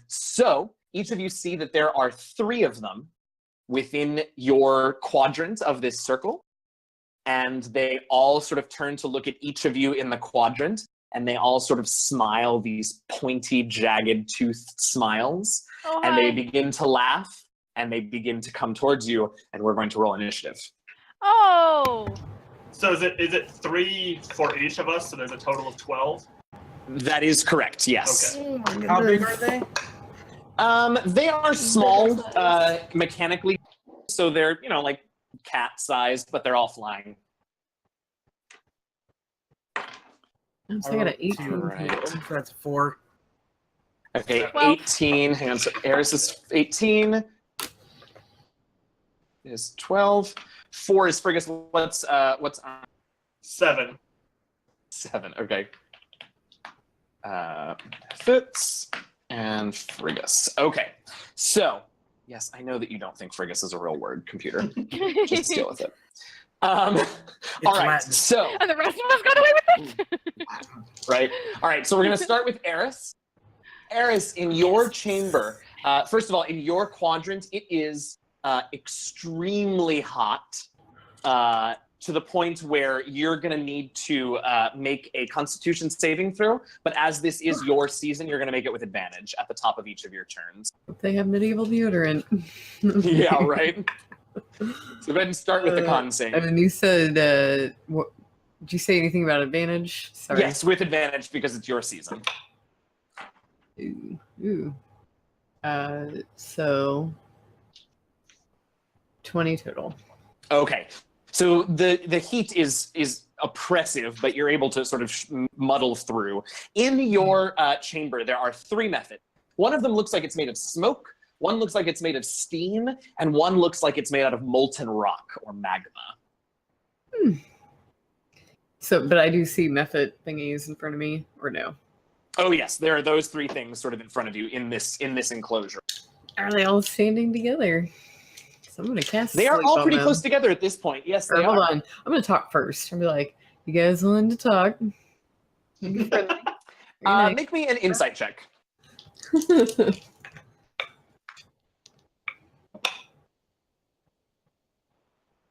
So each of you see that there are 3 of them within your quadrant of this circle, and they all sort of turn to look at each of you in the quadrant, and they all sort of smile these pointy, jagged, toothed smiles, Oh, and they hi. begin to laugh, and they begin to come towards you, and we're going to roll initiative. Oh. So is it 3 for each of us? So there's a total of 12. That is correct, yes. Okay. Oh my How big goodness. are they? They are small, mechanically, so they're, like cat sized, but they're all flying. So I got an 18. Alright. total. That's 4. Okay, 12. 18. Hang on, so Eris is 18. Is 12. 4 is Frigus. What's 7. 7? Okay. Fitz and Frigus. Okay, so yes, I know that you don't think Frigus is a real word, computer. Just deal with it. All right, Latin. so And the rest of us got away with it. right. All right, so we're gonna start with Eris. Eris, in your chamber, first of all, in your quadrant, it is extremely hot, to the point where you're going to need to make a Constitution saving throw. But as this is your season, you're going to make it with advantage at the top of each of your turns. They have medieval deodorant. Yeah, right. So go ahead and start with the con save. And you said, what, did you say anything about advantage? Sorry. Yes, with advantage because it's your season. Ooh. So 20 total. Okay. So the heat is oppressive, but you're able to sort of muddle through. In your chamber, there are 3 methods. One of them looks like it's made of smoke, one looks like it's made of steam, and one looks like it's made out of molten rock or magma. So, but I do see method thingies in front of me, or no? Oh yes, there are those 3 things sort of in front of you in this enclosure. Are they all standing together? So I'm gonna cast. They are sleep all on pretty them. close together at this point. Yes, Or they hold are. on, I'm gonna talk first. I'm be like, "You guys willing to talk?" Be friendly. Very nice. Make me an insight check.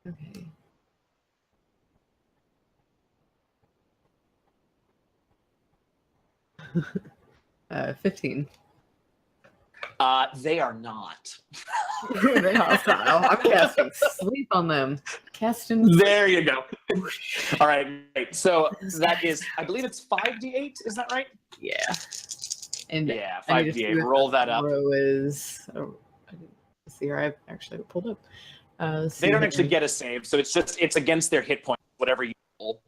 Okay. 15. They are not. They hostile. I'm casting sleep on them. Casting. There you go. All right, great. So that is, I believe it's 5d8. Is that right? Yeah. And Yeah, I need to 5d8. see what Roll the that up. row is. Oh, I didn't see her. I actually pulled up. They don't actually get a save, so it's against their hit point, whatever you roll.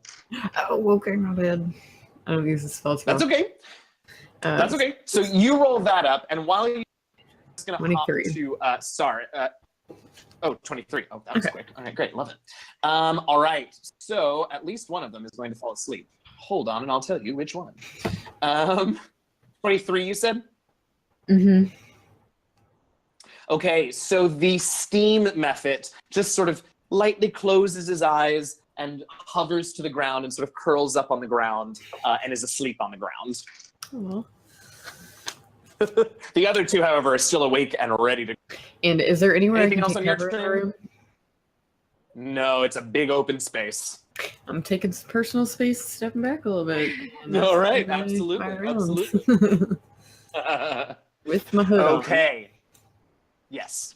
Oh, okay, my bad. I don't use the spell too That's okay. That's okay. So you roll that up, and while you're just going to hop 23. to 23. Oh, that was Okay. quick. All right, great. Love it. All right. So at least one of them is going to fall asleep. Hold on, and I'll tell you which one. 23, you said? Mm-hmm. Okay, so the steam method just sort of lightly closes his eyes and hovers to the ground and sort of curls up on the ground and is asleep on the ground. Oh, well. The other 2, however, are still awake and ready to. And is there anywhere Anything I else can on take your cover in the turn? room? No, it's a big open space. I'm taking some personal space, stepping back a little bit. And All right, that's absolutely, my rounds. absolutely. With my hood on. Okay. Yes.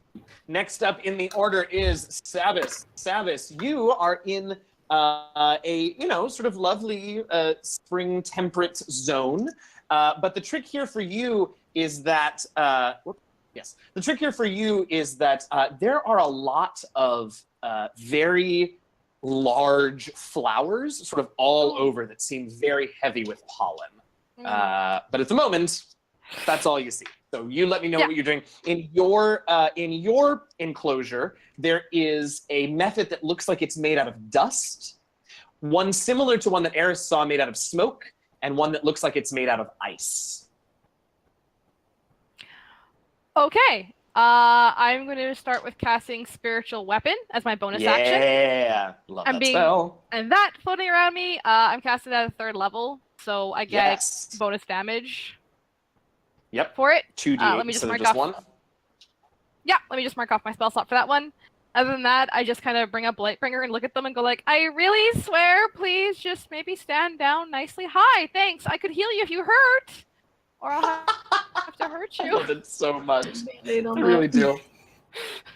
Next up in the order is Sabis. Sabis, you are in a sort of lovely spring temperate zone. But the trick here for you is that the trick here for you is that there are a lot of very large flowers sort of all over that seem very heavy with pollen. But at the moment, that's all you see. So you let me know what you're doing. In your enclosure, there is a method that looks like it's made out of dust, one similar to one that Eris saw made out of smoke, and one that looks like it's made out of ice. Okay. I'm going to start with casting Spiritual Weapon as my bonus action. Yeah, love I'm that being- spell. And that floating around me, I'm casting at a 3rd level, so I get Yes. bonus damage Yep. for it. 2d8 let me just instead of mark just off- 1. Yeah, let me just mark off my spell slot for that one. Other than that, I just kind of bring up Lightbringer and look at them and go like, I really swear, please just maybe stand down nicely. Hi, thanks. I could heal you if you hurt. Or I'll have to hurt I you. love it so much. They don't I really do.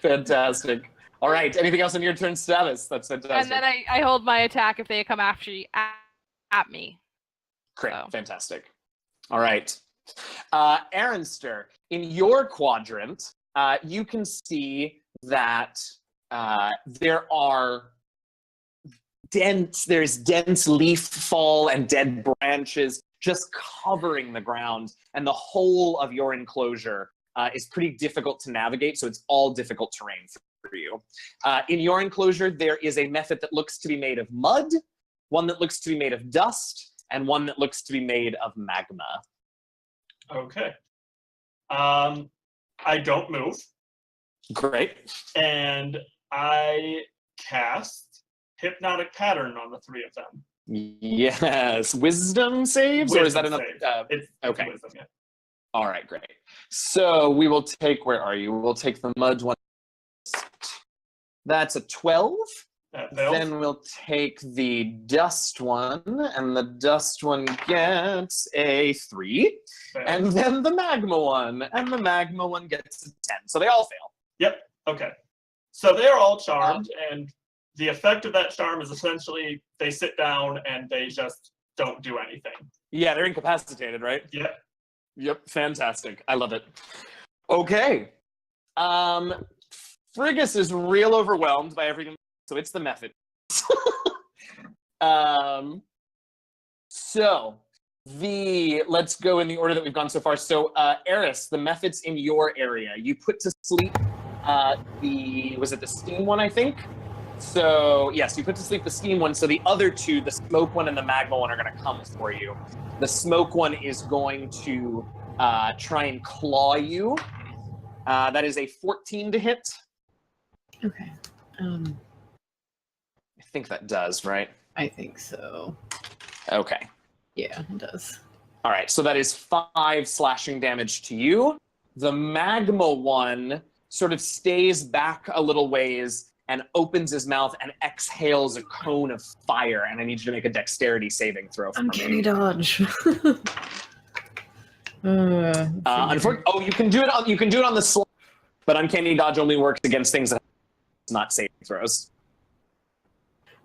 Fantastic. All right. Anything else on your turn, Savis? That's fantastic. And then I hold my attack if they come after you, at me. Great. So. Fantastic. All right. Aronster, in your quadrant, you can see that there's dense leaf fall and dead branches just covering the ground, and the whole of your enclosure is pretty difficult to navigate, so it's all difficult terrain for you. In your enclosure, there is a method that looks to be made of mud, one that looks to be made of dust, and one that looks to be made of magma. Okay. I don't move. Great. And I cast Hypnotic Pattern on the three of them. Yes. Wisdom saves? Or is that another? It's okay. Wisdom, yeah. All right, great. So we will take, where are you? We'll take the mud one. That's a 12. Then we'll take the dust one, and the dust one gets a 3. Fails. And then the magma one, and the magma one gets a 10. So they all fail. Yep. Okay. So they're all charmed, and the effect of that charm is essentially they sit down and they just don't do anything. Yeah, they're incapacitated, right? Yep. Yep, fantastic. I love it. Okay. Frigus is real overwhelmed by everything, so it's the method. Let's go in the order that we've gone so far. So, Eris, the methods in your area. You put to sleep was it the steam one, I think? So, yes, you put to sleep the steam one, so the other two, the smoke one and the magma one, are going to come for you. The smoke one is going to try and claw you. That is a 14 to hit. Okay. I think that does, right? I think so. Okay. Yeah, it does. All right, so that is 5 slashing damage to you. The magma one sort of stays back a little ways and opens his mouth and exhales a cone of fire, and I need you to make a dexterity saving throw for me. Uncanny dodge. You can do it on the slide, but uncanny dodge only works against things that not saving throws.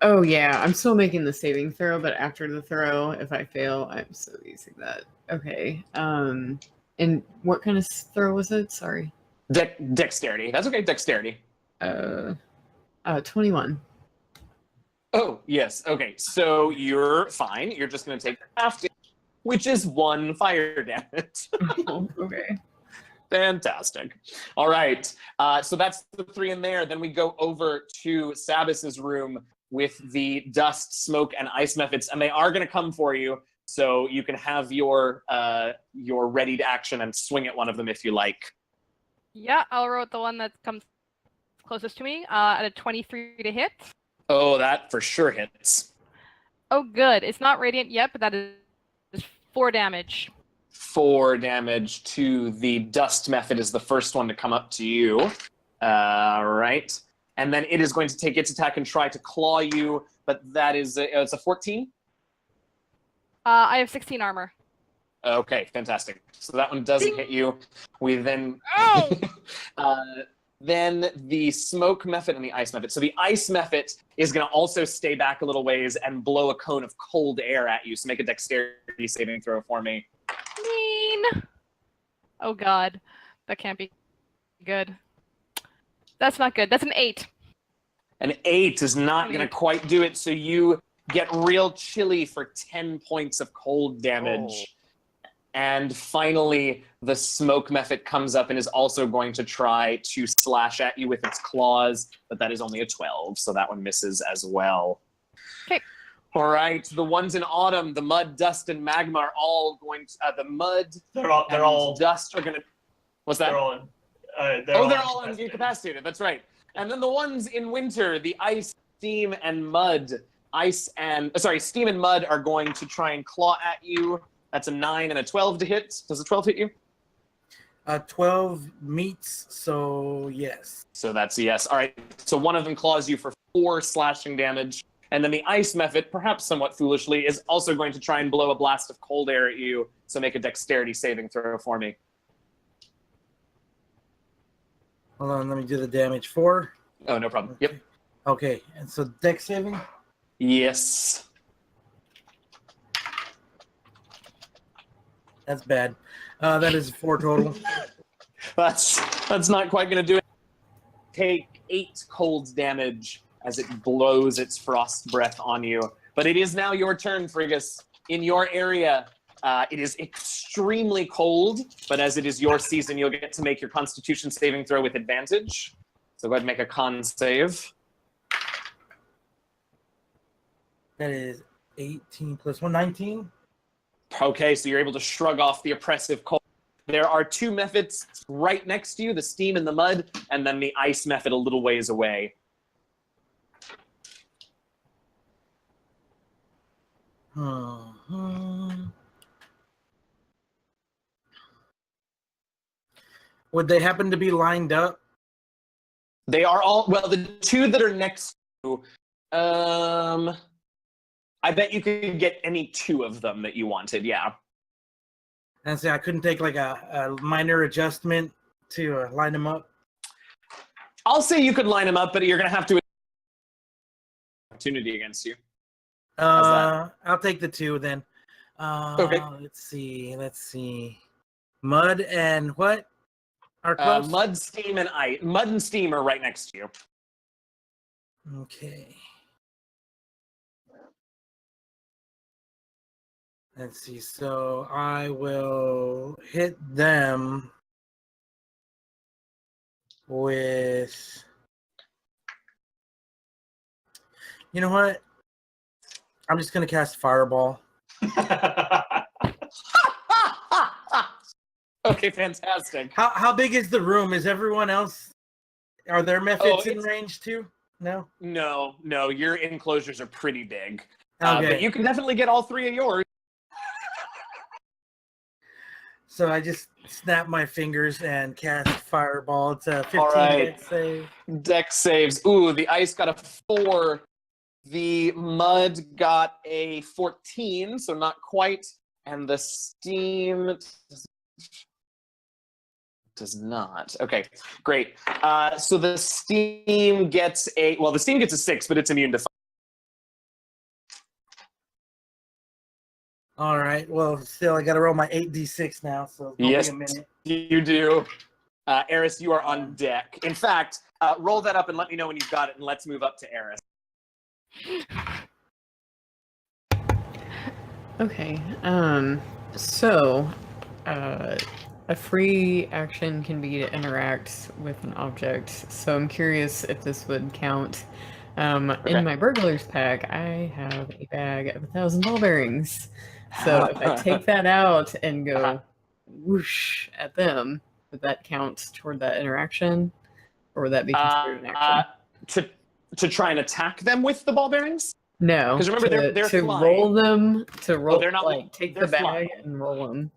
Oh yeah, I'm still making the saving throw, but after the throw, if I fail, I'm still using that. Okay. And what kind of throw was it? Sorry. Dexterity. That's okay. Dexterity. 21. Oh yes. Okay. So you're fine. You're just going to take half damage, which is 1 fire damage. Oh, okay. Fantastic. All right. So that's the 3 in there. Then we go over to Sabis's room with the dust, smoke, and ice methods, and they are going to come for you. So you can have your readied action and swing at one of them if you like. Yeah, I'll roll with the one that comes closest to me at a 23 to hit. Oh, that for sure hits. Oh, good. It's not radiant yet, but that is 4 damage. 4 damage to the dust method is the first one to come up to you. Right. And then it is going to take its attack and try to claw you, but that is it's a 14? I have 16 armor. Okay, fantastic. So that one doesn't hit you. We then... Oh! Then the smoke method and the ice method. So the ice method is going to also stay back a little ways and blow a cone of cold air at you. So make a dexterity saving throw for me. Mean. Oh god, that can't be good. That's not good. That's an 8. An 8 is not going to quite do it. So you get real chilly for 10 points of cold damage. Oh. And finally, the smoke method comes up and is also going to try to slash at you with its claws, but that is only a 12, so that one misses as well. Okay. All right, the ones in autumn, the mud, dust, and magma are all going to, the mud they're all dust are going to, what's that? They're all they're all incapacitated, that's right. And then the ones in winter, the ice, steam, and mud, steam and mud are going to try and claw at you. That's a 9 and a 12 to hit. Does a 12 hit you? 12 meets, so yes. So that's a yes. All right. So one of them claws you for 4 slashing damage. And then the ice method, perhaps somewhat foolishly, is also going to try and blow a blast of cold air at you. So make a dexterity saving throw for me. Hold on, let me do the damage. 4. Oh, no problem. Yep. Okay, and so dex saving? Yes. That's bad. That is 4 total. That's not quite going to do it. Take 8 cold damage as it blows its frost breath on you. But it is now your turn, Frigus. In your area, it is extremely cold, but as it is your season, you'll get to make your Constitution saving throw with advantage. So go ahead and make a con save. That is 18 plus 1, 19. Okay, so you're able to shrug off the oppressive cold. There are 2 methods right next to you, the steam and the mud, and then the ice method a little ways away. Would they happen to be lined up? They are all, well, the 2 that are next to, I bet you could get any 2 of them that you wanted, yeah. And say I couldn't take like a minor adjustment to line them up. I'll say you could line them up, but you're going to have to opportunity against you. I'll take the 2 then. Okay. Let's see. Mud and what? Are close? Mud, steam, and ice. Mud and steam are right next to you. Okay. Let's see. So I will hit them with. You know what? I'm just gonna cast Fireball. Okay, fantastic. How big is the room? Is everyone else? Are there methods in range too? No. No. Your enclosures are pretty big, Okay. but you can definitely get all 3 of yours. So I just snap my fingers and cast Fireball. It's a 15 All right. dex save. Dex saves. Ooh, the ice got a 4. The mud got a 14, so not quite. And the steam does not. Okay, great. So the steam gets the steam gets a 6, but it's immune to fire. All right. Well, still, I got to roll my 8d6 now, so it'll Yes, be a minute. you do. Eris, you are on deck. In fact, roll that up and let me know when you've got it, and let's move up to Eris. Okay. So, a free action can be to interact with an object. So I'm curious if this would count. In my burglar's pack, I have a bag of 1,000 ball bearings. So if I take that out and go whoosh at them, would that count toward that interaction, or would that be considered an action? To try and attack them with the ball bearings? No, Because remember, they're to flying. roll them, to roll, they're not, like take they're the bag flying. and roll them.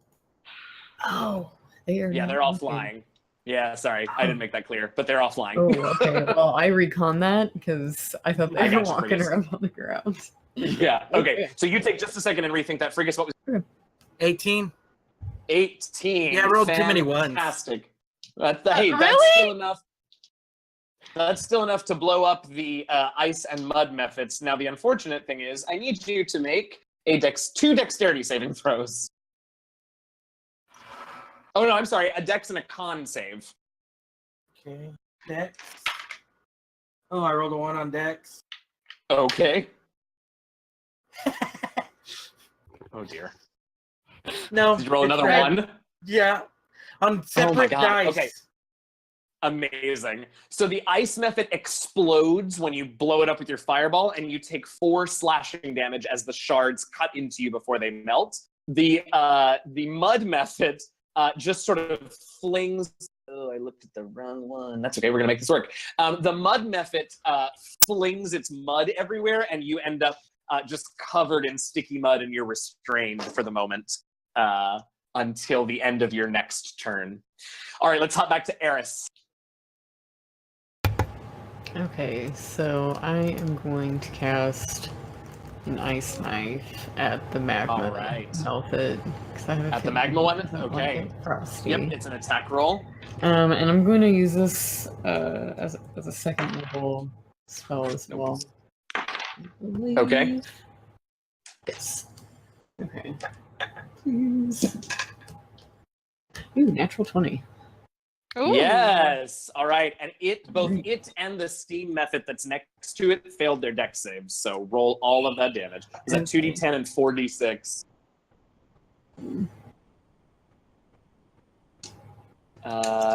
Oh, they are. Yeah, not they're all moving. flying. Yeah, sorry, I didn't make that clear, but they're all flying. Oh, okay. Well, I recon that because I thought I they were got you, walking Frigus. around on the ground. Yeah, okay. Okay. So you take just a second and rethink that. Frigus, what was 18. 18? Yeah, I rolled too many ones. Fantastic. Hey, that's Really? still enough. That's still enough to blow up the ice and mud methods. Now, the unfortunate thing is, I need you to make two dexterity saving throws. Oh no, I'm sorry, a dex and a con save. Okay. Dex. Oh, I rolled a 1 on Dex. Okay. Oh dear. No. Did you roll it's another red. 1? Yeah. On separate God, dice. okay. Amazing. So the ice method explodes when you blow it up with your fireball, and you take 4 slashing damage as the shards cut into you before they melt. The mud method just sort of flings. Oh, I looked at the wrong one. That's okay. We're gonna make this work. The mud method flings its mud everywhere, and you end up just covered in sticky mud, and you're restrained for the moment. until the end of your next turn. All right, let's hop back to Eris. Okay, so I am going to cast an ice knife at the magma. All right. Melt it. 'Cause I have a At the feeling magma it one? doesn't like Okay. it frosty. Yep, it's an attack roll. And I'm going to use this as a second level spell as well. I believe. Okay. Yes. Okay. Please. Ooh, natural 20. Ooh. Yes. All right. And both it and the steam method that's next to it failed their dex saves. So roll all of that damage. Is that 2d10 and 4d6?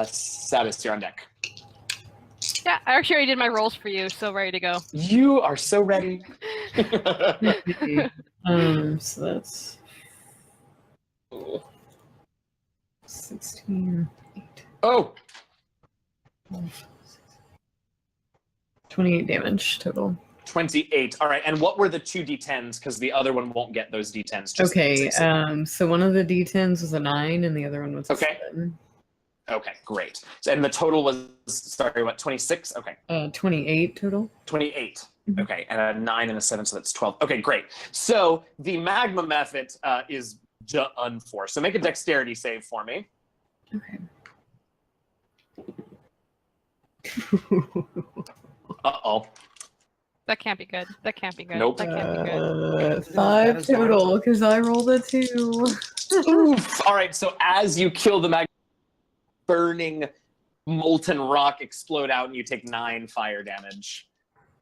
Satis, you're on deck. Yeah, I actually already did my rolls for you, so ready to go. You are so ready. So that's 16, 8, Oh, 28 damage total. 28. All right. And what were the 2d10s? Because the other one won't get those d10s. Just Okay, six. so one of the d10s was a 9 and the other one was a Okay. 7. Okay, great. So, and the total was, sorry, what, 26? Okay. 28 total. 28. Mhm. Okay, and a 9 and a 7, so that's 12. Okay, great. So the magma method is done for. So make a dexterity save for me. Okay. Uh-oh. That can't be good. That can't be good. Nope. That can't be good. 5 total, because I rolled a 2. Oof. All right, so as you kill the magma, burning molten rock explode out and you take 9 fire damage.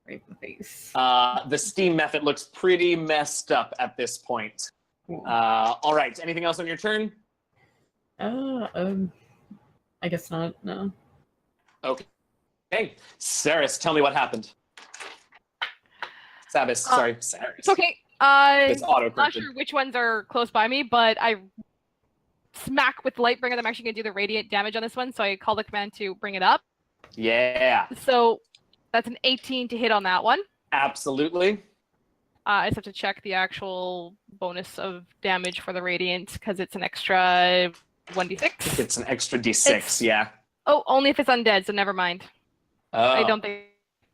Right in the face. The steam method looks pretty messed up at this point. Cool. All right, anything else on your turn? I guess not, no. Okay. Hey, Saris, tell me what happened. Sabis, sorry, Saris. It's okay. It's auto Not sure which ones are close by me, but I smack with Lightbringer. I'm actually going to do the radiant damage on this one, so I call the command to bring it up. Yeah, So that's an 18 to hit on that one. absolutely. I just have to check the actual bonus of damage for the radiant because it's an extra 1d6. It's an extra d6, It's- yeah. Oh, only if it's undead, so never mind. I don't think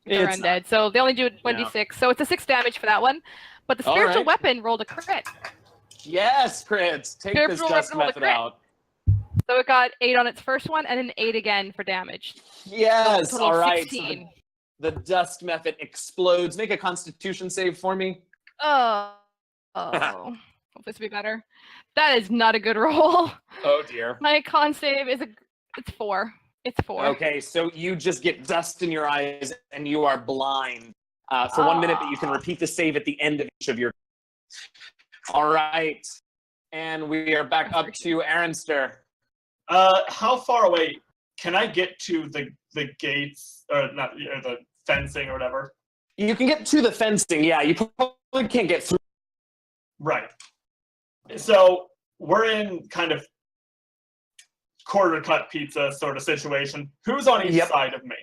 they're It's undead, so they only do it 1d6. So it's a 6 damage for that one. But the All spiritual right. weapon rolled a crit. Yes, crits. Take this Spiritual dust weapon rolled a method crit. out. So it got 8 on its first one and an 8 again for damage. Yes, Total all of right. So 16. the dust method explodes. Make a constitution save for me. Oh. Hope this will be better. That is not a good roll. Oh, dear. My con save is it's 4. It's 4. Okay, so you just get dust in your eyes and you are blind for 1 minute, but you can repeat the save at the end of each of your. All right, and we are back up to Aronster. How far away can I get to the gates or not or the fencing or whatever? You can get to the fencing, yeah. You probably can't get through. Right. So we're in kind of quarter cut pizza sort of situation. Who's on each Yep. side of me?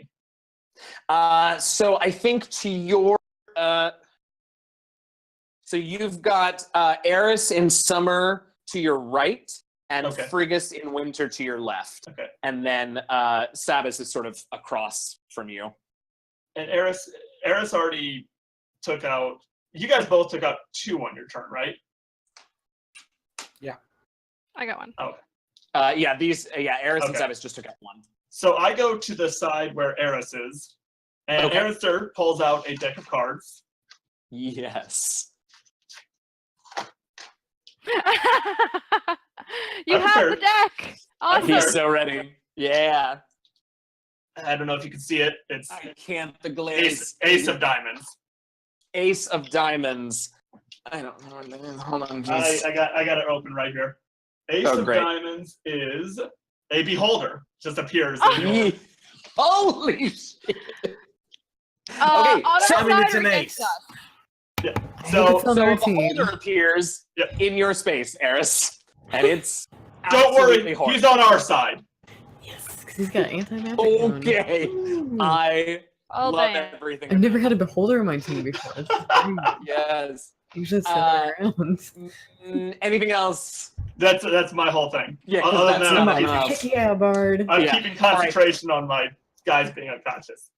So I think to your. So you've got Eris in summer to your right, and Okay. Frigus in winter to your left. Okay. And then Sabis is sort of across from you. And Eris already took out. You guys both took out 2 on your turn, right? I got one. Eris and Okay. Sabis just took out 1. So I go to the side where Eris is, and Okay. Aronster pulls out a deck of cards. Yes. You I'm have prepared. the deck. Awesome. He's so ready. Yeah. I don't know if you can see it. It's I can't. The glaze. Ace of Diamonds. Ace of Diamonds. I don't know. Hold on. I got it open right here. Ace Oh, of great. Diamonds is a beholder. Just appears. Ye- Holy shit. Okay, Okay, on so our I mean, side it's or an against ace. us? So It's on So our a team. beholder appears Yep. in your space, Eris, and it's don't worry, absolutely horrible. he's on our side. Yes, because he's got anti-magic on. Okay. Ooh. I Oh, love dang. everything. I've never had a beholder on my team before. This is great. Yes. Usually it's the other way around. Anything else? That's my whole thing. Yeah, 'cause Other than that's that, not I'm enough. keeping, Yeah, Bard. I'm Yeah. keeping concentration on my guys being unconscious.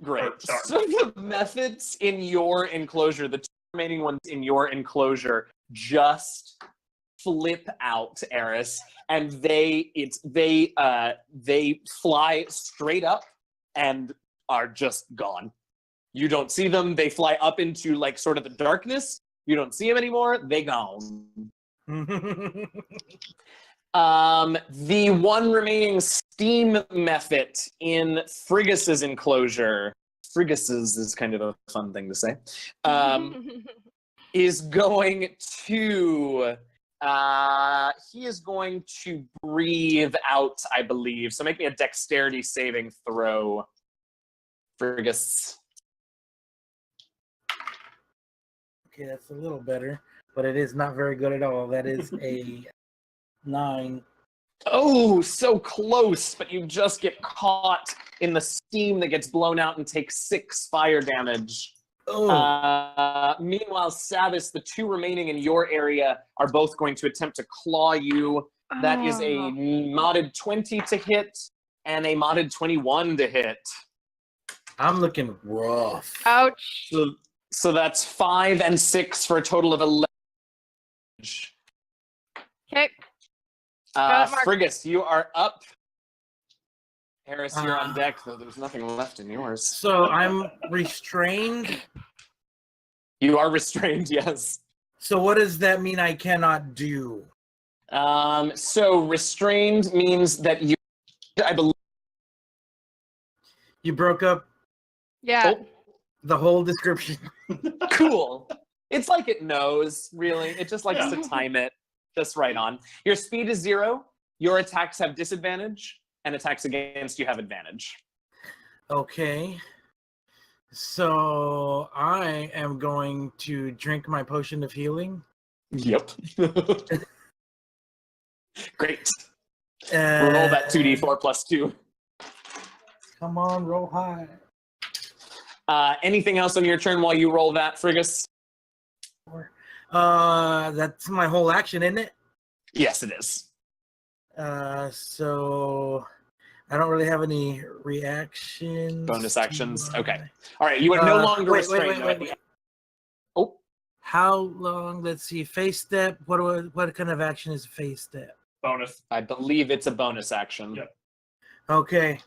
Great. Oh, sorry. So the methods in your enclosure, the two remaining ones in your enclosure, just flip out, Eris, and they fly straight up and are just gone. You don't see them. They fly up into like sort of the darkness. You don't see them anymore. They gone. The one remaining steam method in Frigus's enclosure, Frigus's is kind of a fun thing to say, is going to, he is going to breathe out, I believe. So make me a dexterity saving throw, Frigus. Okay, that's a little better, but it is not very good at all. That is a 9. Oh, so close, but you just get caught in the steam that gets blown out and take 6 fire damage. Oh, Meanwhile, Savis, the two remaining in your area are both going to attempt to claw you. That is a modded 20 to hit and a modded 21 to hit. I'm looking rough. Ouch. So that's 5 and 6 for a total of 11. Okay. Mark. Frigus, you are up. Harris, you're on deck, though there's nothing left in yours. So I'm restrained. You are restrained, yes. So what does that mean I cannot do? So restrained means that you, I believe. You broke up Yeah. the whole description. Cool. It's like it knows, really. It just likes to time it just right on. Your speed is 0. Your attacks have disadvantage, and attacks against you have advantage. Okay. So I am going to drink my potion of healing. Yep. Great. Uh, Roll that 2d4 plus 2. Come on, roll high. Anything else on your turn while you roll that, Frigus? That's my whole action, isn't it? Yes, it is. So I don't really have any reactions. Bonus actions. Okay. All right. You are no longer restrained. Wait. Oh. How long? Let's see. Phase step. What kind of action is a phase step? Bonus. I believe it's a bonus action. Yep. Okay.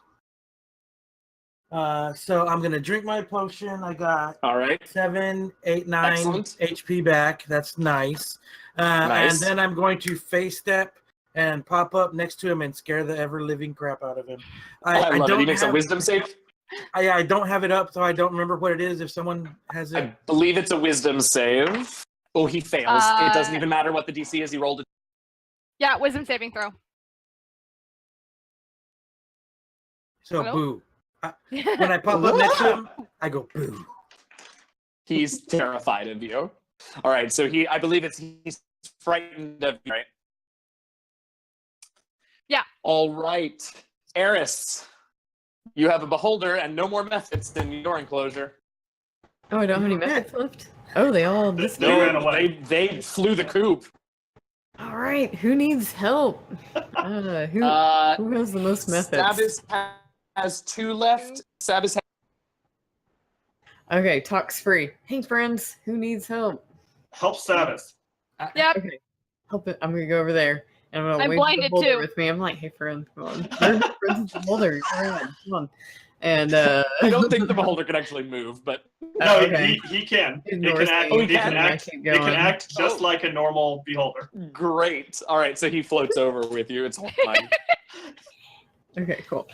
So I'm gonna drink my potion. I got All right. 7, 8, 9 Excellent. HP back. That's nice. Nice. And then I'm going to phase step and pop up next to him and scare the ever-living crap out of him. I love it. don't He makes a have- wisdom save. I don't have it up, so I don't remember what it is. If someone has it, I believe it's a wisdom save. Oh, he fails. It doesn't even matter what the DC is. He rolled it. Yeah, wisdom saving throw. so Hello? boo. When I pop up next to him, I go boo. He's terrified of you. All right. So I believe he's frightened of you, right? Yeah. All right. Eris, you have a beholder and no more methods in your enclosure. Oh, I don't have any methods left? Oh, they all They disappeared. ran away. They flew the coop. All right, who needs help? Who has the most methods? Sabis has 2 left. Sabis has Okay, talks free. Hey, friends, who needs help? Help Savis. Yep. Okay, help it. I'm gonna go over there, and I'm gonna I'm wave blinded the boulder too. with me. I'm like, hey, friend, come on. Friends with the boulder. Come on. And I don't think the beholder can actually move, but No, okay. he can. He Ignores can act. me. he He can can? act. Keep He can going. act just Oh. like a normal beholder. great. All right, so he floats over with you. It's all fine. Okay, cool.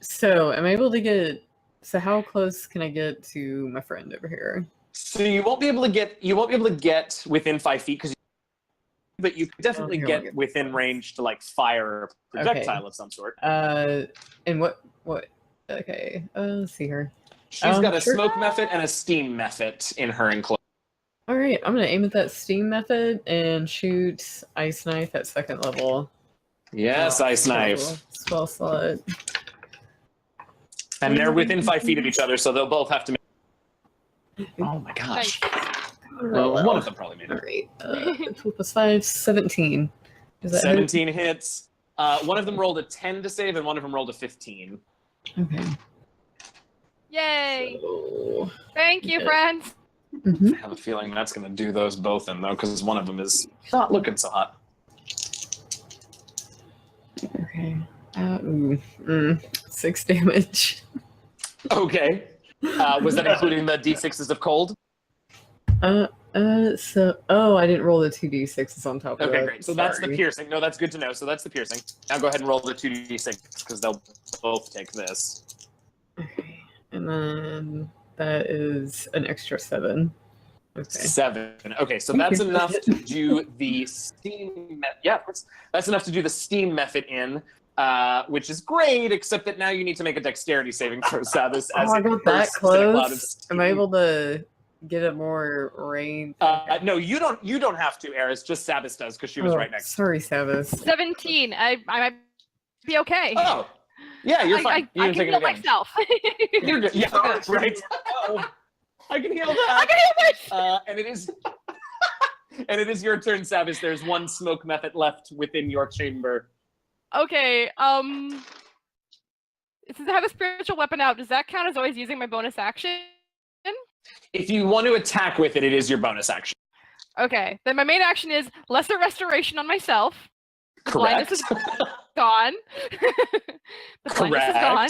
So I'm able to get. So how close can I get to my friend over here? So you won't be able to get within 5 feet but you can definitely Okay, get okay. within range to like fire a projectile of some sort. And what? Okay, let's see here. She's got a sure. smoke method and a steam method in her enclosure. All right, I'm gonna aim at that steam method and shoot ice knife at 2nd level. Yes, ice knife. Spell slot. And they're within 5 feet of each other, so they'll both have to make. Oh my Nice. gosh. Well, one of them probably made All it. right. 2 plus 5, 17. Does that hit? 17 hits. One of them rolled a 10 to save, and one of them rolled a 15. Okay. Yay! So, Thank you, friends. mhm. I have a feeling that's going to do those both in, though, because one of them is not looking so hot. Okay. 6 damage. Okay. Was that including the d6s of cold? I didn't roll the 2d6s on top of that. Okay, great. So that's the Sorry. piercing. No, that's good to know. So that's the piercing. Now go ahead and roll the 2d6 because they'll both take this. Okay. And then that is an extra 7. Okay. 7. Okay, so Thank that's you. enough to do the steam. Yeah, of course. That's enough to do the steam method in, which is great. Except that now you need to make a dexterity saving throw, Sabis. Oh, I got that close. Am I able to get a more range? No, you don't have to, Eris. Just Sabis does because she was right next. Sorry, Sabis. 17. I might be okay. Oh, yeah, you're fine. I can heal myself. You're good. Yeah, right. I can heal that. I can heal this. And it is your turn, Sabis. There's one smoke method left within your chamber. Okay. Since I have a spiritual weapon out, does that count as always using my bonus action? If you want to attack with it, it is your bonus action. Okay. Then my main action is lesser restoration on myself. Correct. Blindness is gone. The blindness is gone.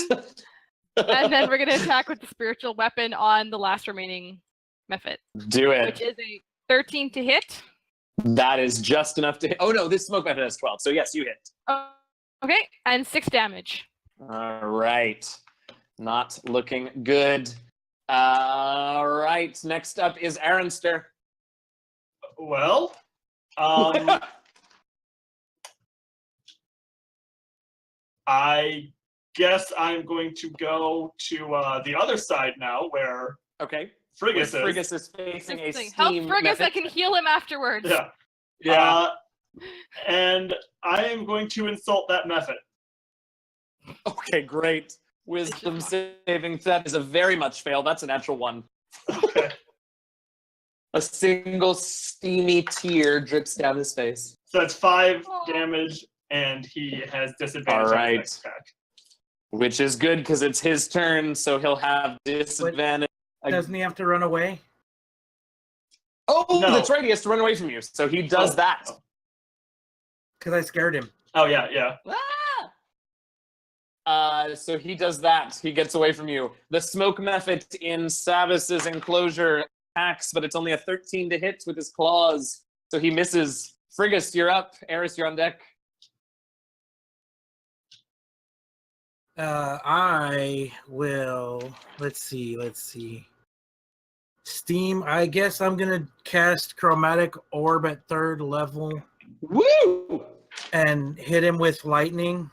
And then we're gonna attack with the spiritual weapon on the last remaining method. Do it. Which is a 13 to hit. That is just enough to hit. Oh no, this smoke method has 12. So yes, you hit. Okay, and 6 damage. All right. Not looking good. All right. Next up is Aronster. Well, I guess I'm going to go to the other side now, where Okay. Frigus is. Frigus is facing a Interesting. Help steam Frigus, method. I can heal him afterwards. Yeah. Yeah. And I am going to insult that method. Okay, great. Wisdom saving. That is a very much fail. That's a natural 1. Okay. A single steamy tear drips down his face. So that's 5 damage, and he has disadvantage All on right. his next attack. Which is good because it's his turn, so he'll have disadvantage. Doesn't he have to run away? Oh, No. that's right. He has to run away from you. So he does Oh. that. Because I scared him. Oh, yeah. So he does that. He gets away from you. The smoke method in Sabis's enclosure attacks, but it's only a 13 to hit with his claws. So he misses. Frigus, you're up. Eris, you're on deck. I will. Let's see. Steam. I guess I'm gonna cast Chromatic Orb at 3rd level Woo! and hit him with lightning.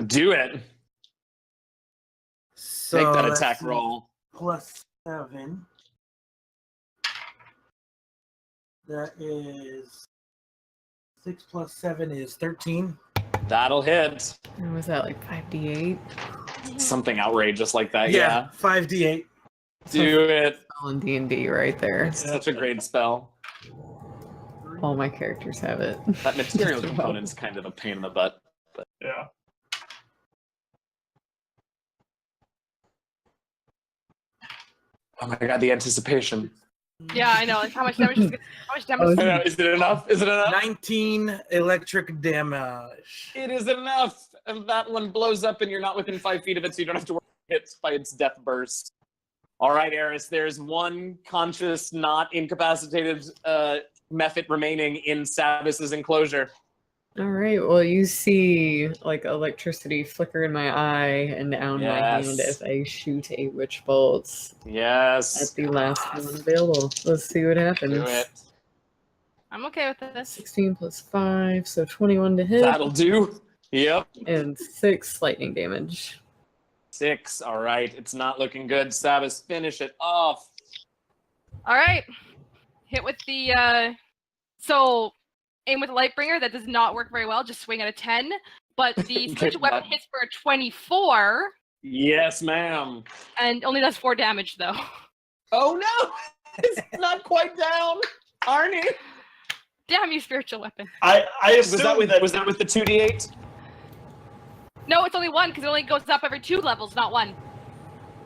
Do it. So Make that let's attack see. roll. Plus 7. That is 6 plus 7 is 13. That'll hit. And was that like 5d8? Something outrageous like that. Yeah. 5d8. Do it. All in D&D right there. It's such a great spell. All my characters have it. That material component's kind of a pain in the butt. Yeah. Oh my god, the anticipation. Yeah, I know. Like how much damage? Oh, I know, is it enough? Is it enough? 19 electric damage. It is enough. And that one blows up and you're not within 5 feet of it, so you don't have to worry hit by its death burst. All right, Eris, there's one conscious, not incapacitated method remaining in Sabis's enclosure. All right. Well, you see like electricity flicker in my eye and down my hand Yes. as I shoot a witch bolt at Yes. the last one available. Let's see what happens. Do it. I'm okay with this. 16 plus 5, so 21 to hit, That'll do. Yep. and 6 lightning damage. 6. All right. It's not looking good. Sabis, finish it off. All right. Hit with the so aim with Lightbringer. That does not work very well. Just swing at a 10. But the spiritual weapon hits for a 24 Yes, ma'am. and only does 4 damage though. Oh no! It's not quite down. Arnie. Damn you, spiritual weapon. I assume Was that with the 2d8? No, it's only one because it only goes up every 2 levels, not 1.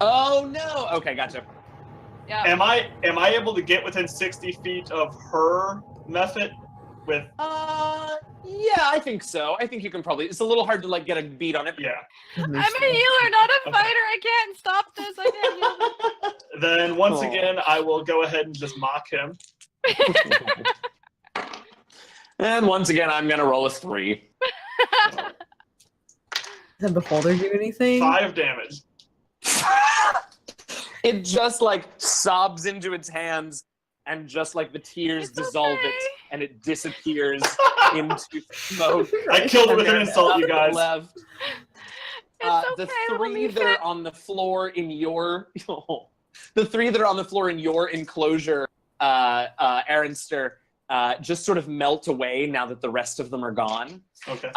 Oh no. Okay, gotcha. Yeah. Am I able to get within 60 feet of her method with? Yeah, I think so. I think you can probably. It's a little hard to like get a beat on it. Yeah. I'm a healer, not a Okay. fighter. I can't stop this. I can't heal. Then once Oh. again, I will go ahead and just mock him. And once again, I'm gonna roll a 3. Does the folder do anything? 5 damage. It just like sobs into its hands, and just like the tears It's dissolve okay. it, and it disappears into smoke. I killed it with an And insult, you nothing guys. Left. It's The okay, little 3 meat that fit. are on the floor in your the 3 that are on the floor in your enclosure, Aronster, just sort of melt away now that the rest of them are gone. Okay.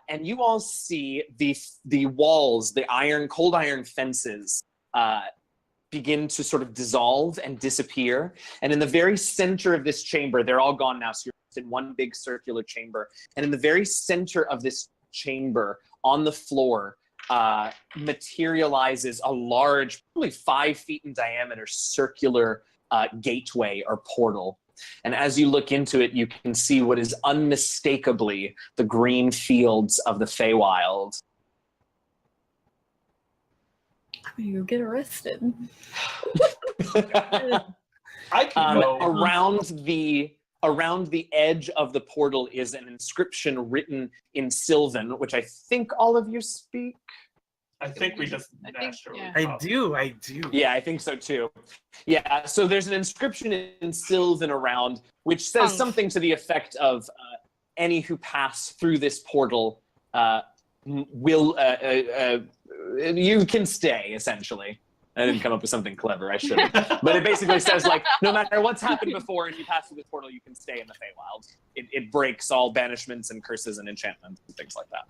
And you all see the walls, the cold iron fences, begin to sort of dissolve and disappear. And in the very center of this chamber, they're all gone now, so you're in one big circular chamber. And in the very center of this chamber, on the floor, materializes a large, probably 5 feet in diameter, circular gateway or portal. And as you look into it, you can see what is unmistakably the green fields of the Feywild. I'm gonna go get arrested. I can go. Around the edge of the portal is an inscription written in Sylvan, which I think all of you speak. I think we just I think, naturally. yeah. I do. Yeah, I think so too. Yeah, so there's an inscription in Sylvan around which says Tongues. something to the effect of any who pass through this portal will you can stay, essentially. I didn't come up with something clever, I should have. But it basically says, like, no matter what's happened before, if you pass through this portal, you can stay in the Feywild. It breaks all banishments and curses and enchantments and things like that.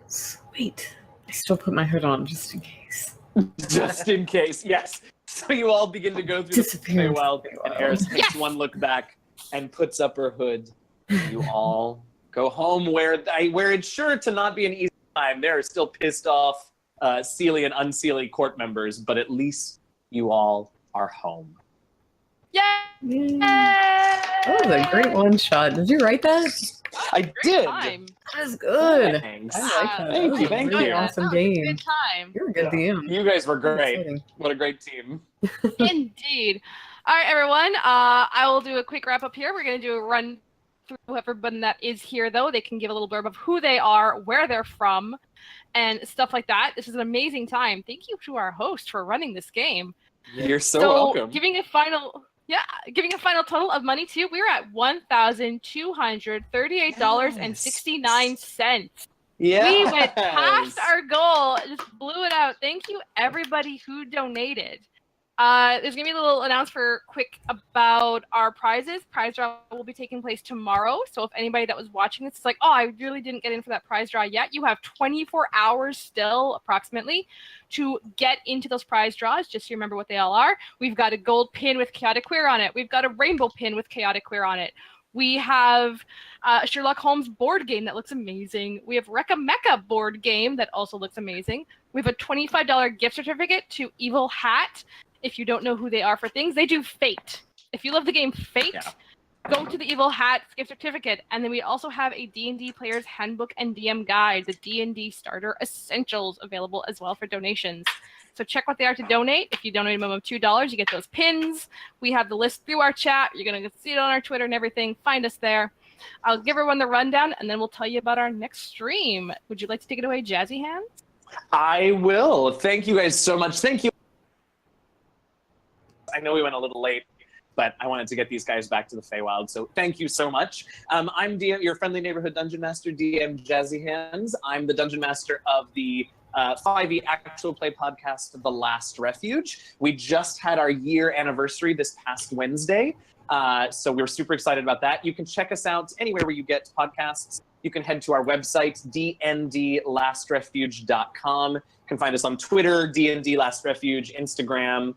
Sweet. I still put my hood on just in case. Just in case, yes. So you all begin to go through the Disappear into Feywild, the and Feywild. Eris takes Yes! one look back and puts up her hood. You all go home where it's sure to not be an easy time. There are still pissed off Seelie and unseelie court members, but at least you all are home. Yay! That was a great one shot. Did you write that? I Great did. time. That was good. Thanks. I like that. Thank That was you, a thank really you. awesome That was a game. good time. You're a good Yeah. DM. You guys were great. Exciting. What a great team. Indeed. All right, everyone. I will do a quick wrap up here. We're going to do a run through everyone that is here, though. They can give a little blurb of who they are, where they're from, and stuff like that. This is an amazing time. Thank you to our host for running this game. You're so welcome. Giving a final total of money too. We're at $1,238.69. Yeah. We went past our goal, just blew it out. Thank you, everybody who donated. There's gonna be a little announcement quick about our prizes. Prize draw will be taking place tomorrow. So if anybody that was watching this is like, oh, I really didn't get in for that prize draw yet, you have 24 hours still, approximately, to get into those prize draws. Just so you remember what they all are. We've got a gold pin with Chaotic Queer on it. We've got a rainbow pin with Chaotic Queer on it. We have a Sherlock Holmes board game that looks amazing. We have Recca Mecca board game that also looks amazing. We have a $25 gift certificate to Evil Hat. If you don't know who they are for things, they do Fate. If you love the game Fate, go to the Evil Hat gift certificate. And then we also have a D&D Player's Handbook and DM Guide, the D&D Starter Essentials, available as well for donations. So check what they are to donate. If you donate a minimum of $2, you get those pins. We have the list through our chat. You're going to see it on our Twitter and everything. Find us there. I'll give everyone the rundown, and then we'll tell you about our next stream. Would you like to take it away, Jazzy Hands? I will. Thank you guys so much. Thank you. I know we went a little late, but I wanted to get these guys back to the Feywild, so thank you so much. I'm DM, your friendly neighborhood Dungeon Master, DM Jazzy Hands. I'm the Dungeon Master of the 5e actual play podcast, The Last Refuge. We just had our year anniversary this past Wednesday, so we're super excited about that. You can check us out anywhere where you get podcasts. You can head to our website, dndlastrefuge.com. You can find us on Twitter, DND Last Refuge, Instagram.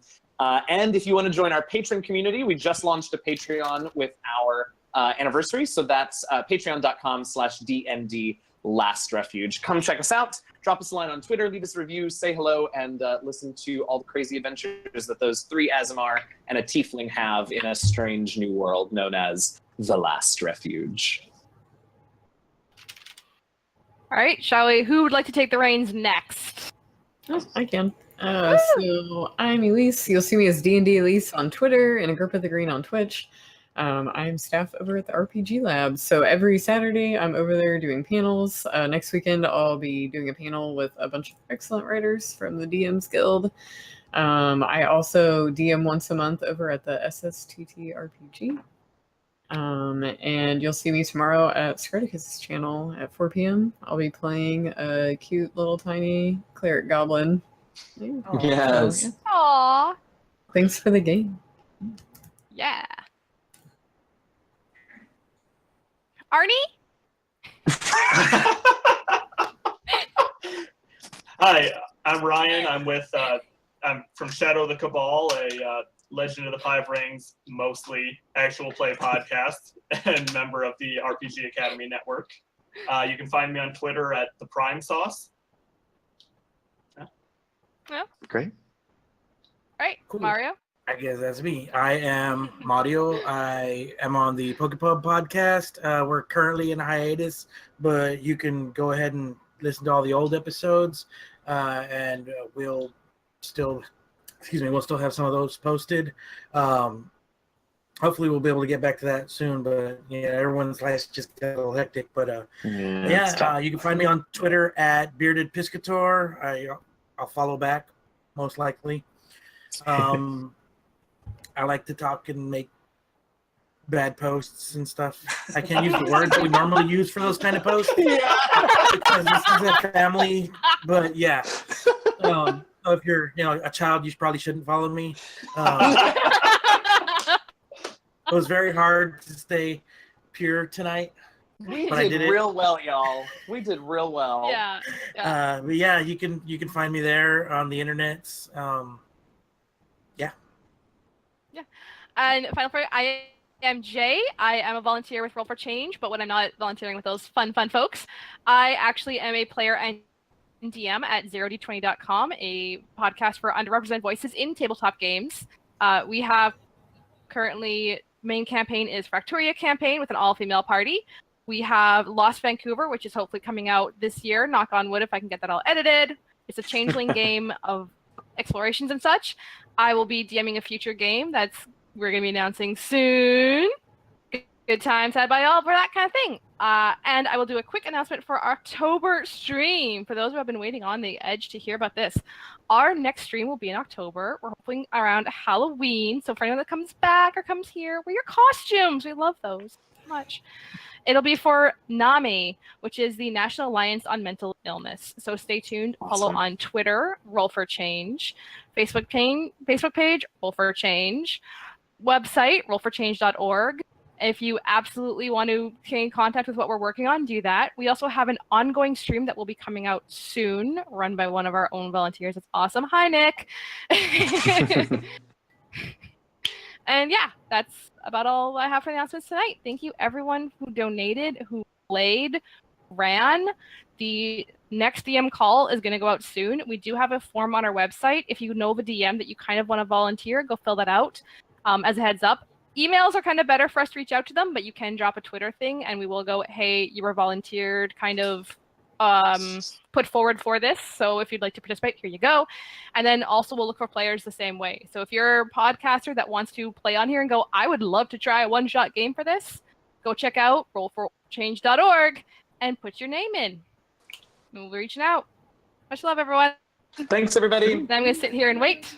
And if you want to join our patron community, we just launched a Patreon with our anniversary. So that's patreon.com/DND Last Refuge. Come check us out. Drop us a line on Twitter, leave us a review, say hello, and listen to all the crazy adventures that those 3 Aasimar and a tiefling have in a strange new world known as the Last Refuge. All right, shall we? Who would like to take the reins next? Oh, I can. So I'm Elise. You'll see me as D&D Elise on Twitter and a Grip of the Green on Twitch. I'm staff over at the RPG Lab. So every Saturday, I'm over there doing panels. Next weekend, I'll be doing a panel with a bunch of excellent writers from the DMs Guild. I also DM once a month over at the SSTT RPG. And you'll see me tomorrow at Scriticus' channel at 4 p.m. I'll be playing a cute little tiny cleric goblin. Yes. So, Aww. thanks for the game. Yeah. Arnie? Hi, I'm Ryan. I'm from Shadow of the Cabal, a Legend of the Five Rings, mostly actual play podcast, and member of the RPG Academy Network. You can find me on Twitter at the Prime Sauce. Great. All right, Cool. Mario? I guess that's me. I am Mario. I am on the Pokepub podcast. We're currently in hiatus, but you can go ahead and listen to all the old episodes, and we'll still have some of those posted. Hopefully we'll be able to get back to that soon, but yeah, everyone's life just got a little hectic. But you can find me on Twitter at Bearded Piscator. I'll follow back, most likely. I like to talk and make bad posts and stuff. I can't use the words we normally use for those kind of posts. Yeah. Because this is a family, but yeah. If you're a child, you probably shouldn't follow me. It was very hard to stay pure tonight. We But I did did it. real well, y'all. We did real well. Yeah. But yeah, you can find me there on the internets. And final for I am Jay. I am a volunteer with Roll4Change, but when I'm not volunteering with those fun folks, I actually am a player and DM at 0d20.com, a podcast for underrepresented voices in tabletop games. We have currently main campaign is Fractoria campaign with an all-female party. We have Lost Vancouver, which is hopefully coming out this year. Knock on wood if I can get that all edited. It's a changeling game of explorations and such. I will be DMing a future game we're going to be announcing soon. Good times had by all for that kind of thing. And I will do a quick announcement for our October stream. For those who have been waiting on the edge to hear about this, our next stream will be in October. We're hoping around Halloween. So for anyone that comes back or comes here, wear your costumes. We love those so much. It'll be for NAMI, which is the National Alliance on Mental Illness. So stay tuned. Awesome. Follow on Twitter, Roll4Change, Facebook page, Roll4Change, website, roll4change.org. If you absolutely want to get in contact with what we're working on, do that. We also have an ongoing stream that will be coming out soon, run by one of our own volunteers. It's awesome. Hi, Nick. And yeah, that's about all I have for the announcements tonight. Thank you, everyone who donated, who played, ran. The next DM call is going to go out soon. We do have a form on our website. If you know the DM that you kind of want to volunteer, go fill that out. As a heads up, emails are kind of better for us to reach out to them, but you can drop a Twitter thing and we will go, hey, you were volunteered, kind of put forward for this. So if you'd like to participate, here you go. And then also we'll look for players the same way. So if you're a podcaster that wants to play on here and go, I would love to try a one-shot game for this, go check out roll4change.org and put your name in. And we'll be reaching out. Much love, everyone. Thanks, everybody. Then I'm going to sit here and wait.